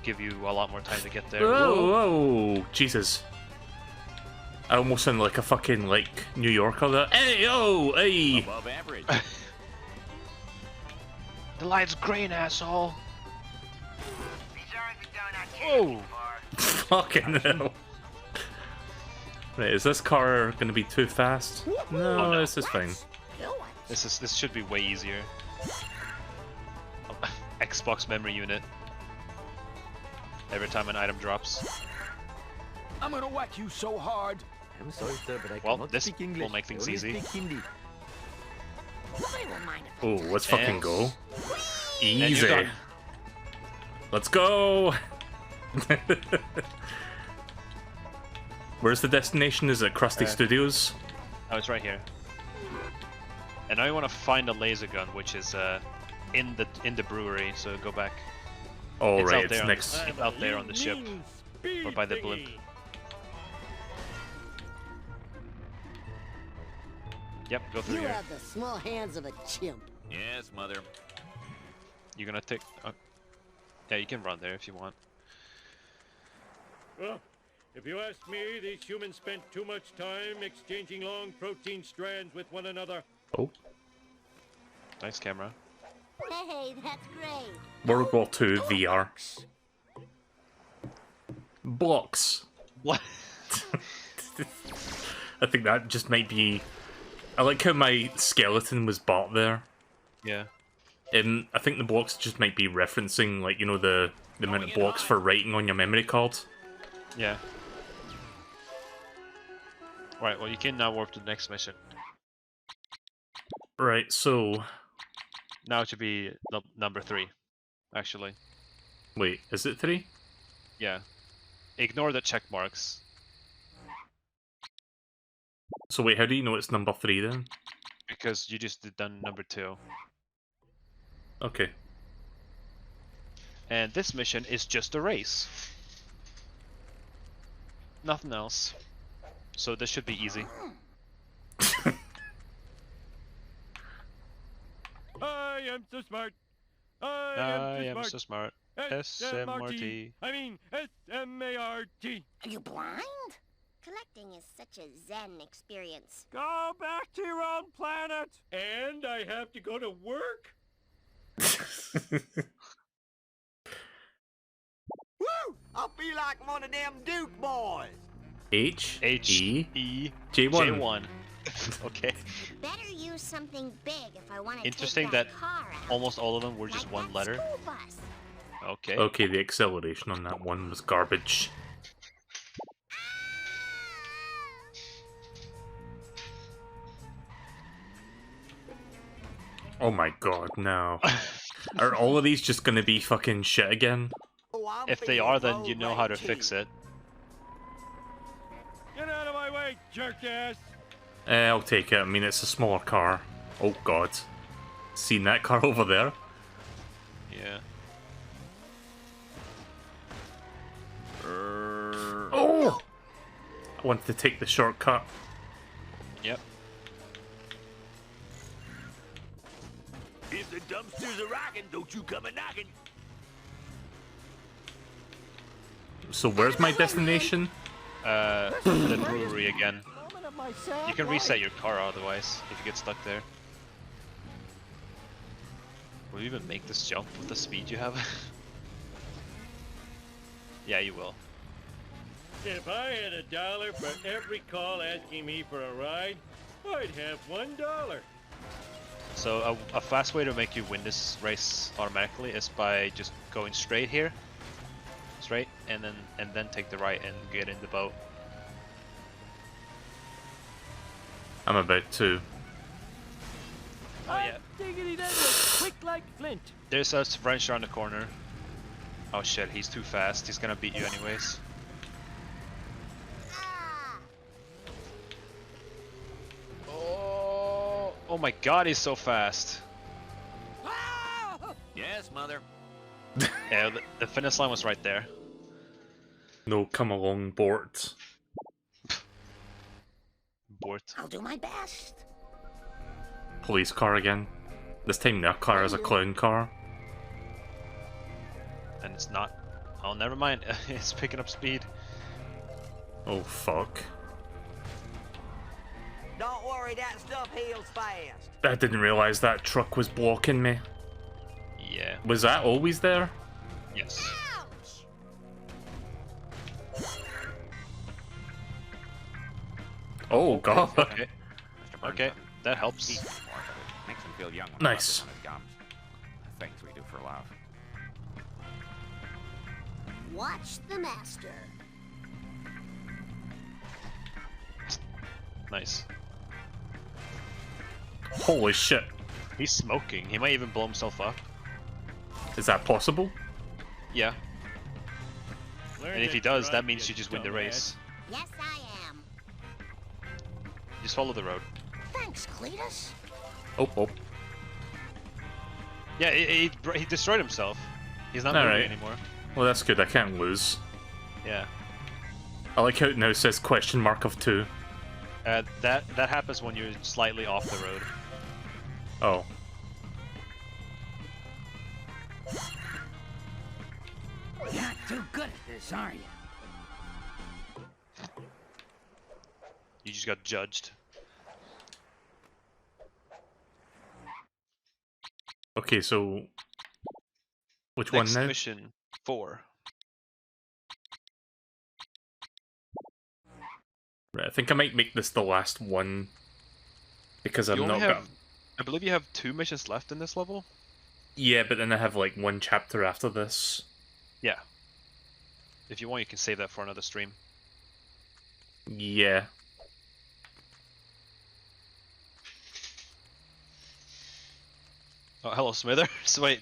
give you a lot more time to get there.
Whoa, Jesus. I almost sound like a fucking, like, New Yorker there. Hey, oh, hey!
Above average.
The light's green, asshole.
These aren't the donuts
Whoa.
Fucking hell. Right, is this car gonna be too fast? No, this is fine.
This should be way easier. Xbox memory unit. Every time an item drops.
I'm gonna whack you so hard.
I'm sorry, sir, but I
Well,
cannot
this
speak English.
will make things
I only
easy.
speak Hindi.
Nobody will mind if I
Oh, let's fucking
And-
go.
And you're
Easy.
done.
Let's go! Where's the destination? Is it Krusty Studios?
Oh, it's right here. And now you want to find a laser gun, which is in the brewery. So go back.
Oh,
It's
right,
out there
it's
on
next.
It's out there on the ship, or by the blimp. Yep, go through
You
here.
have the small hands of a chimp.
Yes, mother.
You're gonna take. Yeah, you can run there if you want.
Well, if you ask me, these humans spent too much time exchanging long protein strands with one another.
Oh,
Nice camera.
Hey, that's great.
World War II VR. Blocks.
What?
I think that just might be... I like how my skeleton was bought there.
Yeah.
I think the blocks just might be referencing, like, you know, the amount of blocks for writing on your memory card.
Yeah. Right. Well, you can now warp to the next mission.
Right, so...
Now it should be number 3, actually.
Wait, is it 3?
Yeah. Ignore the check marks.
So wait, how do you know it's number 3 then?
Because you just did done number 2.
Okay.
And this mission is just a race. Nothing else. So this should be easy.
I am so smart.
I am so smart. SMRT.
I mean, SMART.
Are you blind? Collecting is such a zen experience.
Go back to your own planet. And I have to go to work?
Woo! I feel like one of them Duke boys.
H
E
J1.
J1. Okay.
Better use something big if I want to
Interesting
take
that
car out.
almost all of them were just one letter.
School bus.
Okay.
Okay, the acceleration on that one was garbage. Oh my god, no. Are all of these just gonna be fucking shit again?
Oh,
If they are, then you know how to fix it.
Get out of my way, jerk ass.
I'll take it. I mean, it's a smaller car. Oh god. Seen that car over there?
Yeah.
Oh! I wanted to take the shortcut.
Yep.
If the dumpsters are rocking, don't you come a knocking.
So where's my destination?
The brewery again. You can reset your car otherwise if you get stuck there. Will you even make this jump with the speed you have? Yeah, you will.
If I had $1 for every call asking me for a ride, I'd have $1.
So a fast way to make you win this race automatically is by just going straight here. Straight, and then take the right and get in the boat.
I'm about to.
Oh yeah.
Diggity that was quick like flint.
There's a French around the corner. Oh shit, he's too fast. He's gonna beat you anyways. Oh my god, he's so fast.
Yes, mother.
Yeah, the finish line was right there.
No, come along, Bort.
Bort.
I'll do my best.
Police car again. This time their car is a clown car.
And it's not. Oh, never mind. It's picking up speed.
Oh, fuck.
Don't worry, that stuff heals fast.
I didn't realise that truck was blocking me.
Yeah.
Was that always there?
Yes.
Oh, god.
Okay. Okay, that helps.
Makes him feel young.
Nice.
On his gums. Things we do for love.
Watch the master.
Nice.
Holy shit.
He's smoking. He might even blow himself up.
Is that possible?
Yeah.
Learn
And if
to
he does,
drive,
that means you just win the
dumbass.
race.
Yes, I am.
Just follow the road.
Thanks, Cletus.
Oh, oh.
Yeah, he destroyed himself. He's not moving
Alright.
anymore.
Well, that's good. I can't lose.
Yeah.
I like how it now says question mark of 2.
That happens when you're slightly off the road.
Oh.
You're not too good at this, are you?
You just got judged.
Okay, so... Which
Next
one now?
mission 4.
Right, I think I might make this the last one. Because I'm
You only
not
have,
got...
I believe you have 2 missions left in this level.
Yeah, but then I have like one chapter after this.
Yeah. If you want, you can save that for another stream.
Yeah.
Oh, hello, Smither. So wait.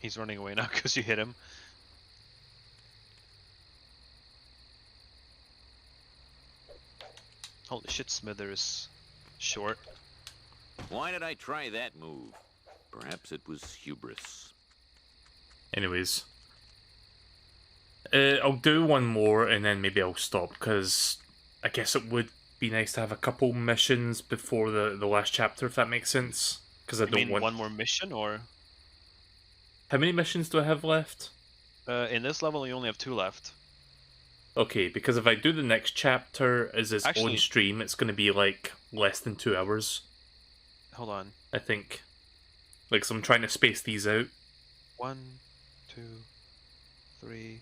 He's running away now because you hit him. Holy shit, Smither is short.
Why did I try that move? Perhaps it was hubris.
Anyways. I'll do one more and then maybe I'll stop, because I guess it would be nice to have a couple missions before the last chapter, if that makes sense. Because I don't want...
one more mission, or...?
How many missions do I have left?
In this level, you only have 2 left.
Okay, because if I do the next chapter as its own stream, it's going to be like less than 2 hours.
Hold on.
I think. Like, so I'm trying to space these out.
1, 2, 3...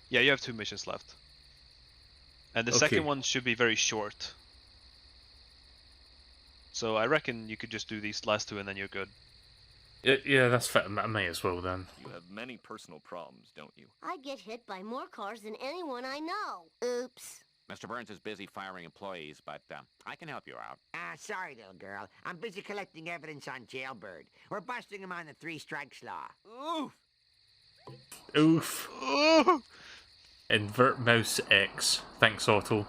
Yeah, you have 2 missions left. And the second one should be very short. So I reckon you could just do these last 2 and then you're good.
Yeah, that's fair. I may as well then.
You have many personal problems, don't you?
I get hit by more cars than anyone I know. Oops.
Mr. Burns is busy firing employees, but I can help you out.
Sorry, little girl. I'm busy collecting evidence on Jailbird. We're busting him on the 3 strikes law.
Oof!
Oof. Invert mouse X. Thanks, Otto.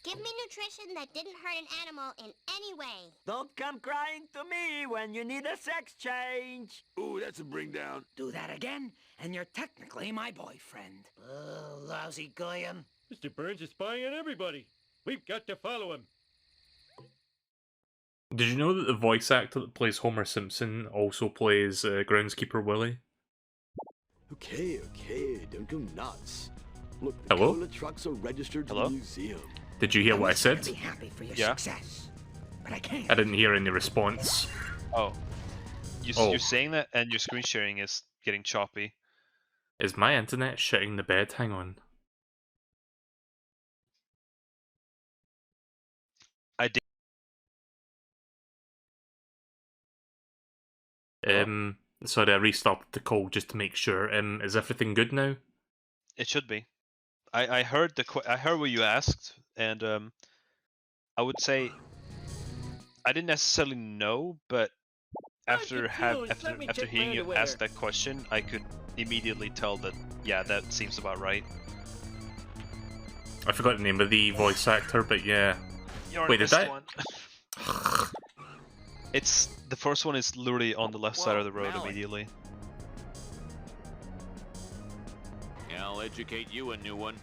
Give me nutrition that didn't hurt an animal in any way.
Don't come crying to me when you need a sex change.
Ooh, that's a bring down.
Do that again, and you're technically my boyfriend. Oh, lousy Goyim.
Mr. Burns is spying on everybody. We've got to follow him.
Did you know that the voice actor that plays Homer Simpson also plays Groundskeeper Willie?
Okay, don't go nuts. Look, the
Hello?
cola trucks are registered to
Hello?
the museum.
Did you hear what I said?
Be happy for your
Yeah.
success, but I can't.
I didn't hear any response.
Oh.
Oh.
You're saying that and your screen sharing is getting choppy.
Is my internet shitting the bed? Hang on.
I did.
Sorry, I restarted the call just to make sure. Is everything good now?
It should be. I heard I heard what you asked, and I would say I didn't necessarily know, but after hearing you ask that question, I could immediately tell that that seems about right.
I forgot the name of the voice actor, but yeah. Wait, did I?
It's the first one is literally on the left side of the road immediately.
I'll educate you a new one.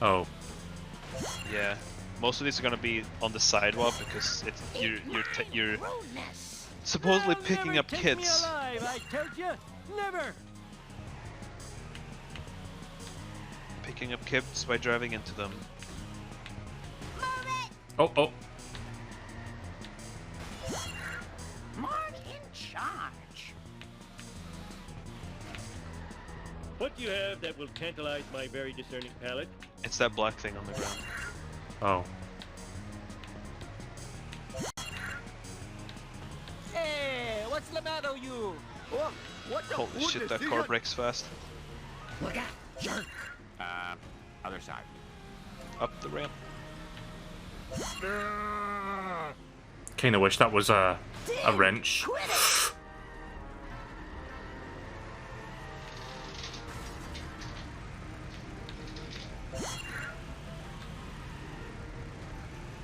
Oh.
Yeah, most of these are gonna be on the sidewalk because it's you're supposedly picking up kids.
I told you, never.
Picking up kids by driving into them.
Oh.
Mark in charge.
What do you have that will tantalize my very discerning palate?
It's that black thing on the ground.
Oh.
Hey, what's the matter, you?
Oh, what the
Holy shit, that car brakes fast.
Look out, jerk.
Other side.
Up the ramp.
Kinda wish that was a wrench.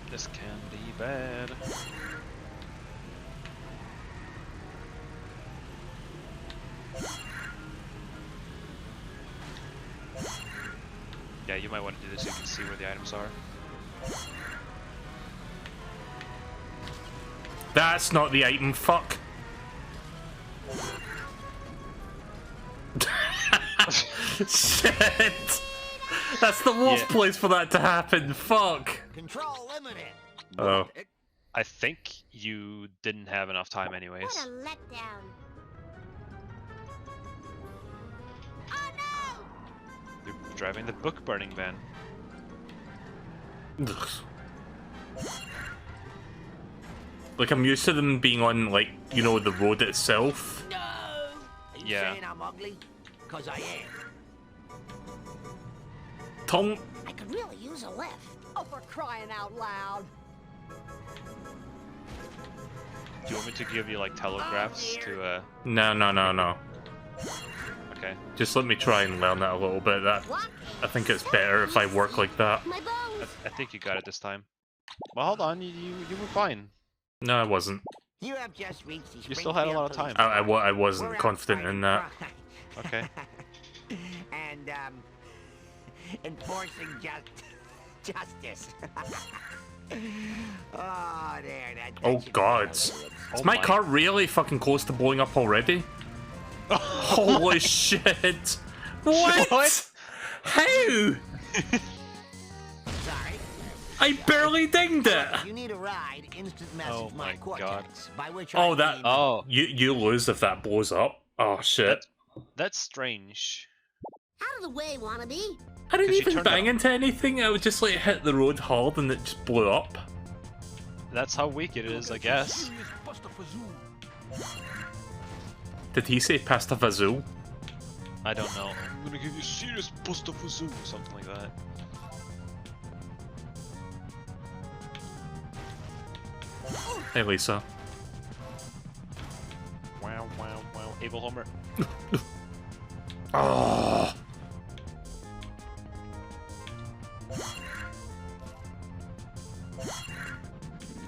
This can be bad. Yeah, you might want to do this so you can see where the items are.
That's not the item, fuck. Shit! That's the worst place for that to happen, fuck!
Control limited.
Oh.
I think you didn't have enough time anyways.
What a letdown. Oh no!
You're driving the book burning van.
Like, I'm used to them being on, like, you know, the road itself.
No! Are you saying I'm ugly? 'Cause I am.
Tom.
I could really use a lift.
Oh, for crying out loud.
Do you want me to give you like telegraphs to
No.
Okay.
Just let me try and learn it a little bit. I think it's better if I work like that.
I think you got it this time. Well, hold on, you were fine.
No, I wasn't.
You have just reached the
You still had a lot of time.
I wasn't confident in that.
Okay.
And enforcing justice. Oh, there.
Oh God! Is my car really fucking close to blowing up already? Holy shit! What? How?
Sorry.
I barely dinged it.
You need a ride. Instant message
Oh my
cortex. By which
Oh,
I
that.
mean-
Oh.
You lose if that blows up. Oh shit!
That's strange.
Out of the way, wannabe.
I didn't
'Cause you
even
turned
bang
it
into anything. I would just like hit the road hard and it just blew up.
That's how weak it is, I guess.
Did he say pasta vazoo?
I don't know. I'm gonna give you serious bust of zoom, something like that.
Hey Lisa.
Wow. Abel Homer.
Oh.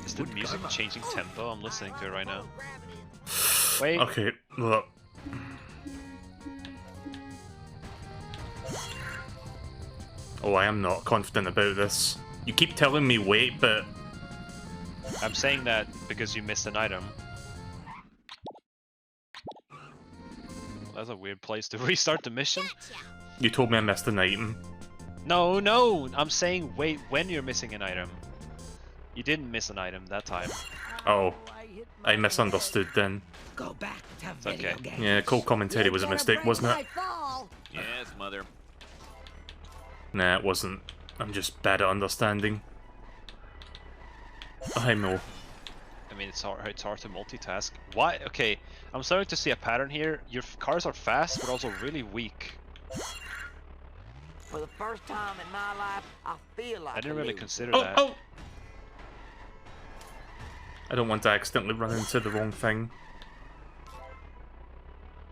Is the music changing tempo? I'm listening to it right now. Wait.
Okay, look. Oh, I am not confident about this. You keep telling me wait, but...
I'm saying that because you missed an item. That's a weird place to restart the mission.
You told me I missed an item.
No, I'm saying wait when you're missing an item. You didn't miss an item that time.
Oh, I misunderstood then.
Go back to
It's okay.
Yeah, cold commentary was a mistake, wasn't it?
Yes, Mother.
Nah, it wasn't. I'm just bad at understanding. I know.
I mean, it's hard to multitask. Why? Okay, I'm starting to see a pattern here. Your cars are fast, but also really weak.
For the first time in my life, I feel like
I didn't really consider
Oh,
that.
oh! I don't want to accidentally run into the wrong thing.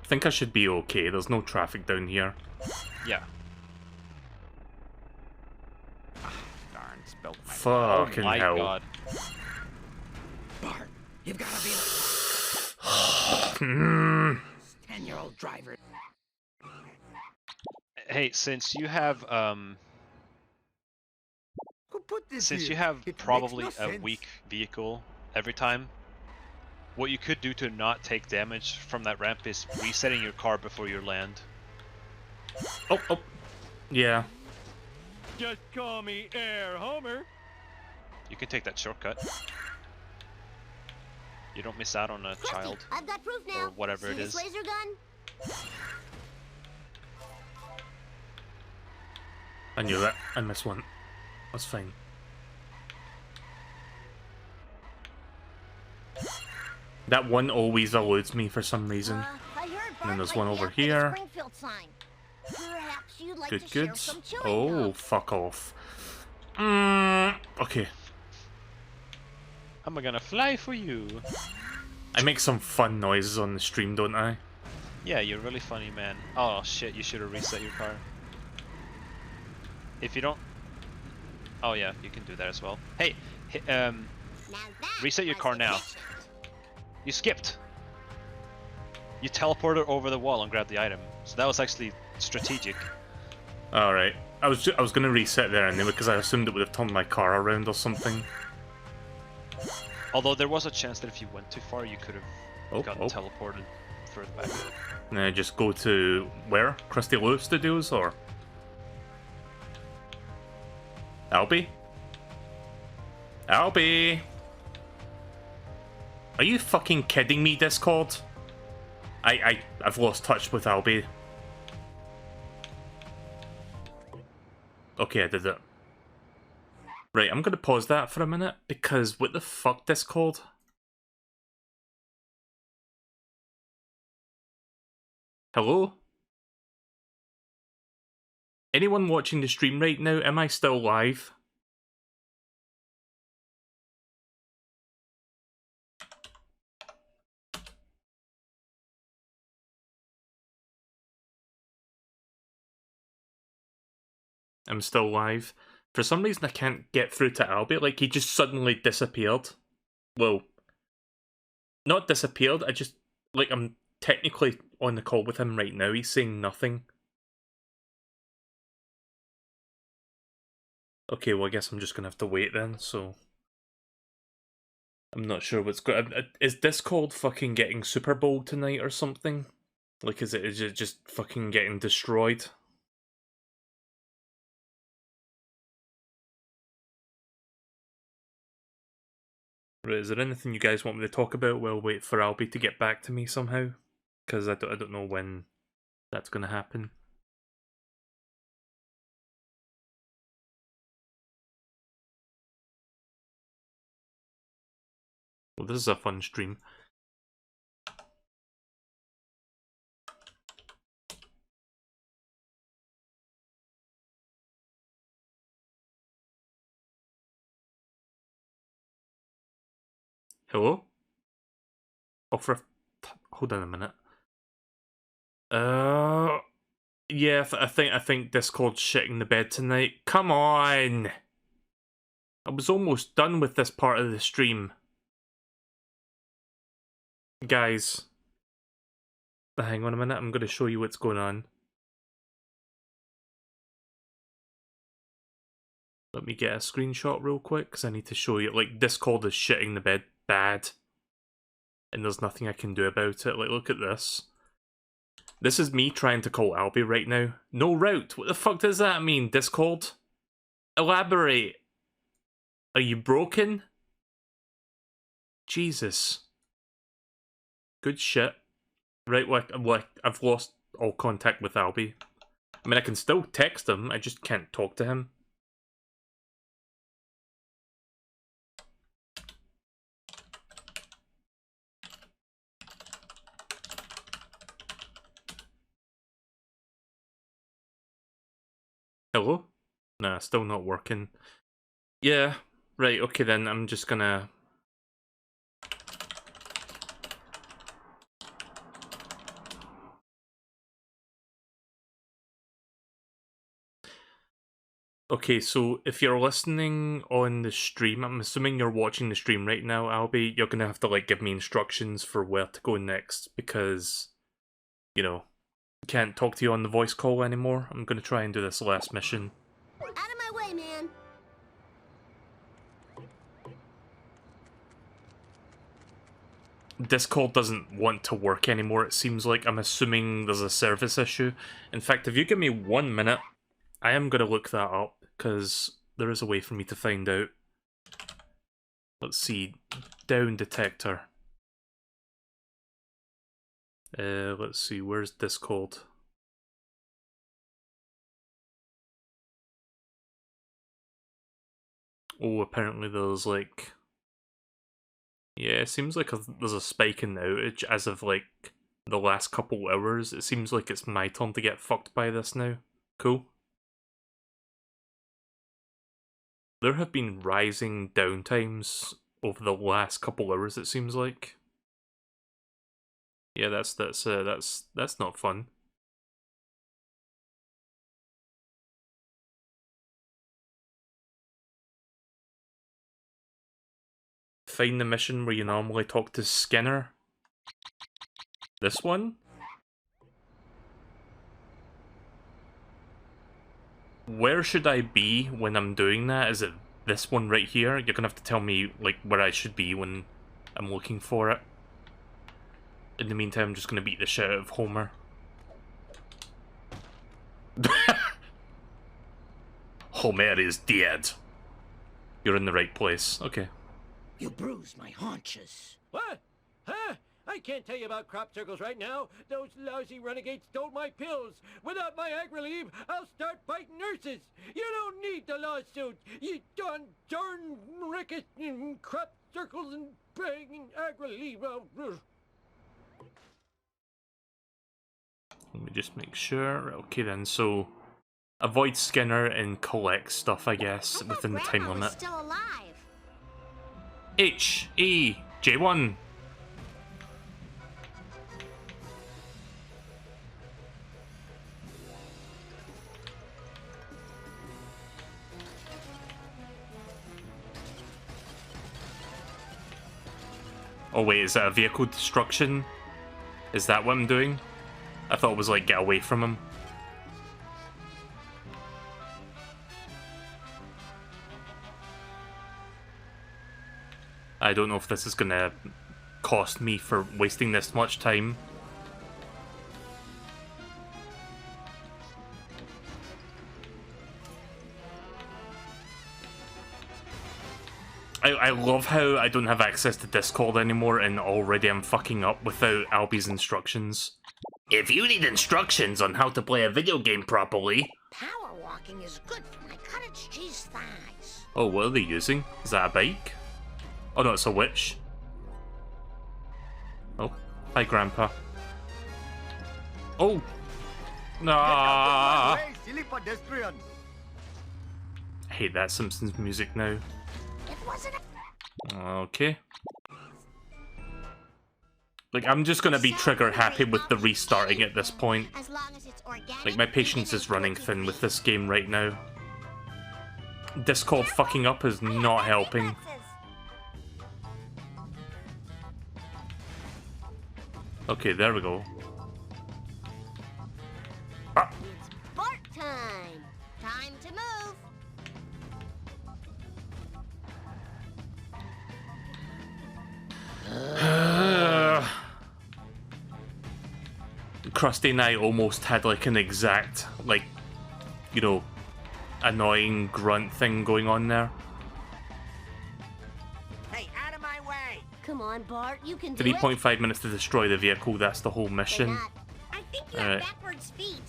I think I should be okay. There's no traffic down here.
Yeah.
Darn, spelled my
Fucking
oh my
hell.
god.
Bart, you've got to be 10-year-old driver.
Hey, since you have since you have probably a weak vehicle every time, what you could do to not take damage from that ramp is resetting your car before you land.
Oh. Yeah.
Just call me Air Homer.
You can take that shortcut. You don't miss out on a child.
I've got proof now.
Or whatever
See
it
this
is.
laser gun?
I knew that. I missed one. That's fine. That one always eludes me for some reason.
I heard
And then
Bart
there's
might
one
be
over
out for the
here.
Springfield sign. Perhaps you'd like
Good,
to share
good.
some chewing
Oh,
gum.
fuck off. Okay.
I'm gonna fly for you.
I make some fun noises on the stream, don't I?
Yeah, you're really funny, man. Oh shit, you should have reset your car. If you don't... Oh yeah, you can do that as well. Hey, reset your car now. You skipped. You teleported over the wall and grabbed the item. So that was actually strategic.
Alright. I was gonna reset there anyway because I assumed it would have turned my car around or something.
Although there was a chance that if you went too far, you could have gotten teleported further back.
And then just go to where? Krusty Lou Studios or Albie? Albie! Are you fucking kidding me, Discord? I've lost touch with Albie. Okay, I did it. Right, I'm gonna pause that for a minute because what the fuck, Discord? Hello? Anyone watching the stream right now, am I still live? I'm still live. For some reason, I can't get through to Albie. Like, he just suddenly disappeared. Well, not disappeared. I just, like, I'm technically on the call with him right now. He's saying nothing. Okay, well, I guess I'm just gonna have to wait then, so... I'm not sure what's going... Is Discord fucking getting Super Bowl tonight or something? Like, is it just fucking getting destroyed? Right, is there anything you guys want me to talk about? Well, wait for Albie to get back to me somehow. Because I don't know when that's gonna happen. Well, this is a fun stream. Hello? Oh, hold on a minute. Yeah, I think Discord's shitting the bed tonight. Come on! I was almost done with this part of the stream. Guys. Hang on a minute, I'm gonna show you what's going on. Let me get a screenshot real quick, because I need to show you. Like, Discord is shitting the bed bad. And there's nothing I can do about it. Like, look at this. This is me trying to call Albie right now. No route. What the fuck does that mean, Discord? Elaborate. Are you broken? Jesus. Good shit. Right, well, I've lost all contact with Albie. I mean, I can still text him, I just can't talk to him. Hello? Nah, still not working. Yeah, right, okay then, I'm just gonna... Okay, so if you're listening on the stream, I'm assuming you're watching the stream right now, Albie, you're gonna have to, like, give me instructions for where to go next, because, you know, can't talk to you on the voice call anymore. I'm gonna try and do this last mission.
Out of my way, man.
Discord doesn't want to work anymore, it seems like. I'm assuming there's a service issue. In fact, if you give me 1 minute, I am gonna look that up, because there is a way for me to find out. Let's see. Down detector. Let's see, where's Discord? Oh, apparently there's like... Yeah, it seems like there's a spike in the outage as of like the last couple hours. It seems like it's my turn to get fucked by this now. Cool. There have been rising downtimes over the last couple hours, it seems like. Yeah, that's not fun. Find the mission where you normally talk to Skinner. This one? Where should I be when I'm doing that? Is it this one right here? You're gonna have to tell me, like, where I should be when I'm looking for it. In the meantime, I'm just gonna beat the shit out of Homer. Homer is dead. You're in the right place. Okay.
You bruised my haunches. What? Huh? I can't tell you about crop circles right now. Those lousy renegades stole my pills. Without my ag relief, I'll start fighting nurses. You don't need the lawsuit. You darn ricket and crop circles and begging ag relief.
Let me just make sure. Okay then, so Avoid Skinner and collect stuff, I guess, within the time
Grandma was
limit.
still alive.
J1. Oh wait, is that a vehicle destruction? Is that what I'm doing? I thought it was like get away from him. I don't know if this is gonna cost me for wasting this much time. I love how I don't have access to Discord anymore and already I'm fucking up without Albie's instructions. If you need instructions on how to play a video game properly...
Power walking is good for my cottage cheese thighs.
Oh, what are they using? Is that a bike? Oh no, it's a witch. Oh, hi Grandpa. Oh! Nah. I hate that Simpsons music now.
It wasn't
Okay. Like, I'm just gonna be trigger happy with the restarting at this point.
as long as it's organic.
Like, my patience is running thin with this game right now. Discord fucking up is not helping. Okay, there we go. Ah.
It's Bart time. Time to move.
Krusty and I almost had like an exact, like, you know, annoying grunt thing going on there.
Hey, out of my way!
Come on, Bart, you can do it.
3.5 minutes to destroy the vehicle, that's the whole mission.
I think you have backwards feet.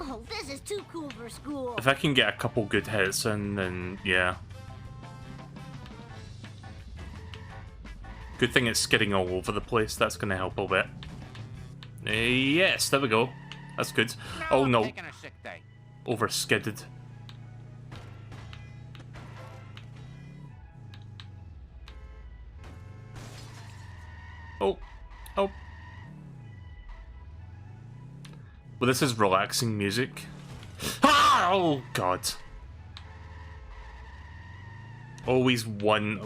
Oh, this is too cool for school.
If I can get a couple good hits in, then yeah. Good thing it's skidding all over the place, that's gonna help a bit. Yes, there we go. That's good. Oh no.
Taking a sick day.
Over skidded. Oh. Oh. Well, this is relaxing music. Ah! Oh, God. Always one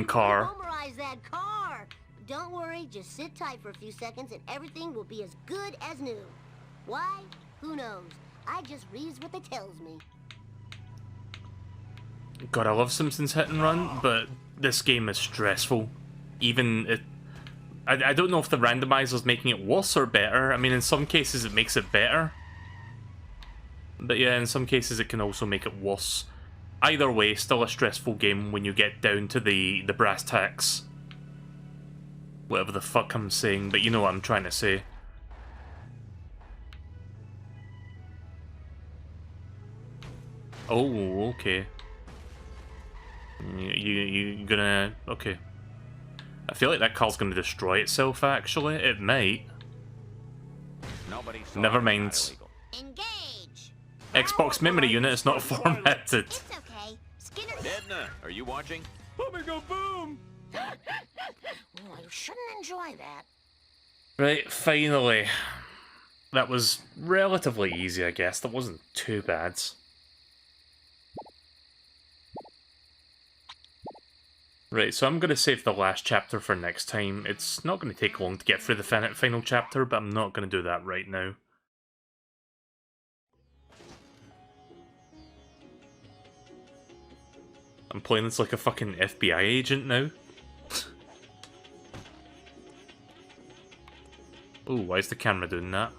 car.
Homerize that car. Don't worry, just sit tight for a few seconds and everything will be as good as new. Why? Who knows? I just reads what they tells me.
God, I love Simpsons Hit and Run, but this game is stressful. Even it... I don't know if the randomizer's making it worse or better. I mean, in some cases it makes it better. But yeah, in some cases it can also make it worse. Either way, still a stressful game when you get down to the brass tacks. Whatever the fuck I'm saying, but you know what I'm trying to say. Oh, okay. You gonna... Okay. I feel like that car's gonna destroy itself, actually. It might. Never mind.
Engage.
Xbox memory unit is not formatted.
It's okay. Skinner.
Edna, are you watching?
Omega boom!
Oh, you shouldn't enjoy that.
Right, finally. That was relatively easy, I guess. That wasn't too bad. Right, so I'm going to save the last chapter for next time. It's not going to take long to get through the final chapter, but I'm not going to do that right now. I'm playing this like a fucking FBI agent now. Ooh, why is the camera doing that?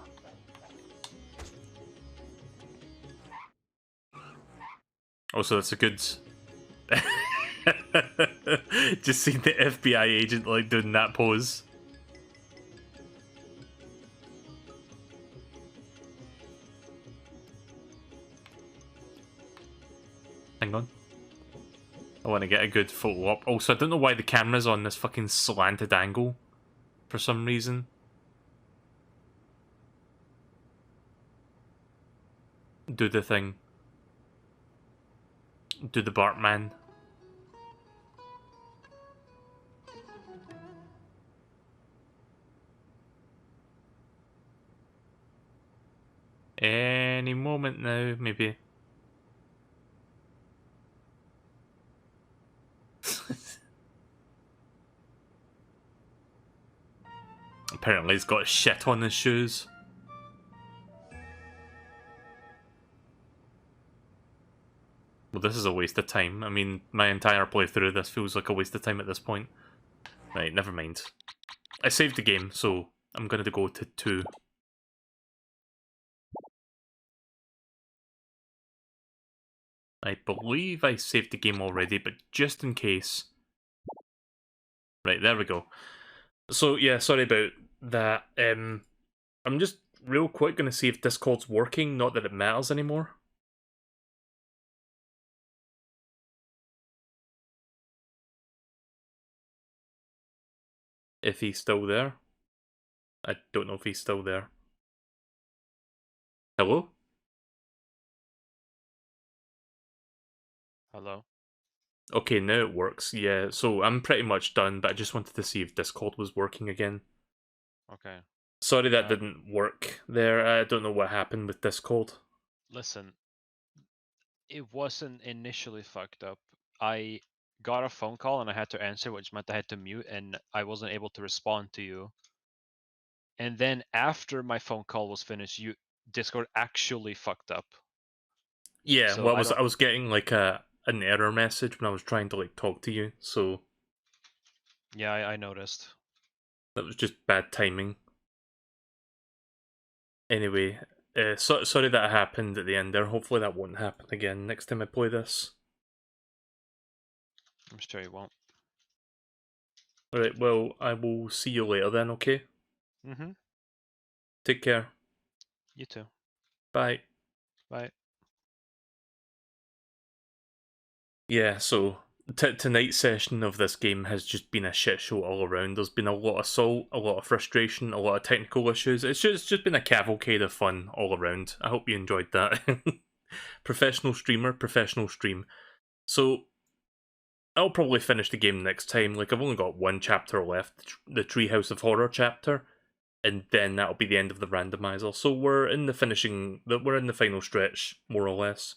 Oh, so that's a good... Just seeing the FBI agent like doing that pose. Hang on. I want to get a good photo up. Also, I don't know why the camera's on this fucking slanted angle. For some reason. do the thing. Do the Bartman. Any moment now, maybe. Apparently he's got shit on his shoes. Well, this is a waste of time. I mean, my entire playthrough of this feels like a waste of time at this point. Right, never mind. I saved the game, so I'm going to go to 2. I believe I saved the game already, but just in case... Right, there we go. So, yeah, sorry about that. I'm just real quick going to see if Discord's working, not that it matters anymore. If he's still there. I don't know if he's still there. Hello?
Hello?
Okay, now it works. Yeah, so I'm pretty much done, but I just wanted to see if Discord was working again.
Okay.
Sorry that didn't work there. I don't know what happened with Discord.
Listen, it wasn't initially fucked up. I got a phone call and I had to answer, which meant I had to mute, and I wasn't able to respond to you. And then after my phone call was finished, Discord actually fucked up.
Yeah,
So
well, I was getting like an error message when I was trying to like talk to you, so
yeah, I noticed.
that was just bad timing. Anyway, sorry that happened at the end there. Hopefully that won't happen again next time I play this.
I'm sure you won't.
Alright, well, I will see you later then, okay?
Mm-hmm.
Take care.
You too.
Bye.
Bye.
Yeah, so tonight's session of this game has just been a shit show all around. There's been a lot of assault, a lot of frustration, a lot of technical issues. It's just been a cavalcade of fun all around. I hope you enjoyed that. Professional streamer, professional stream. So, I'll probably finish the game next time. Like, I've only got 1 chapter left, the Treehouse of Horror chapter, and then that'll be the end of the randomizer. So we're in the final stretch, more or less.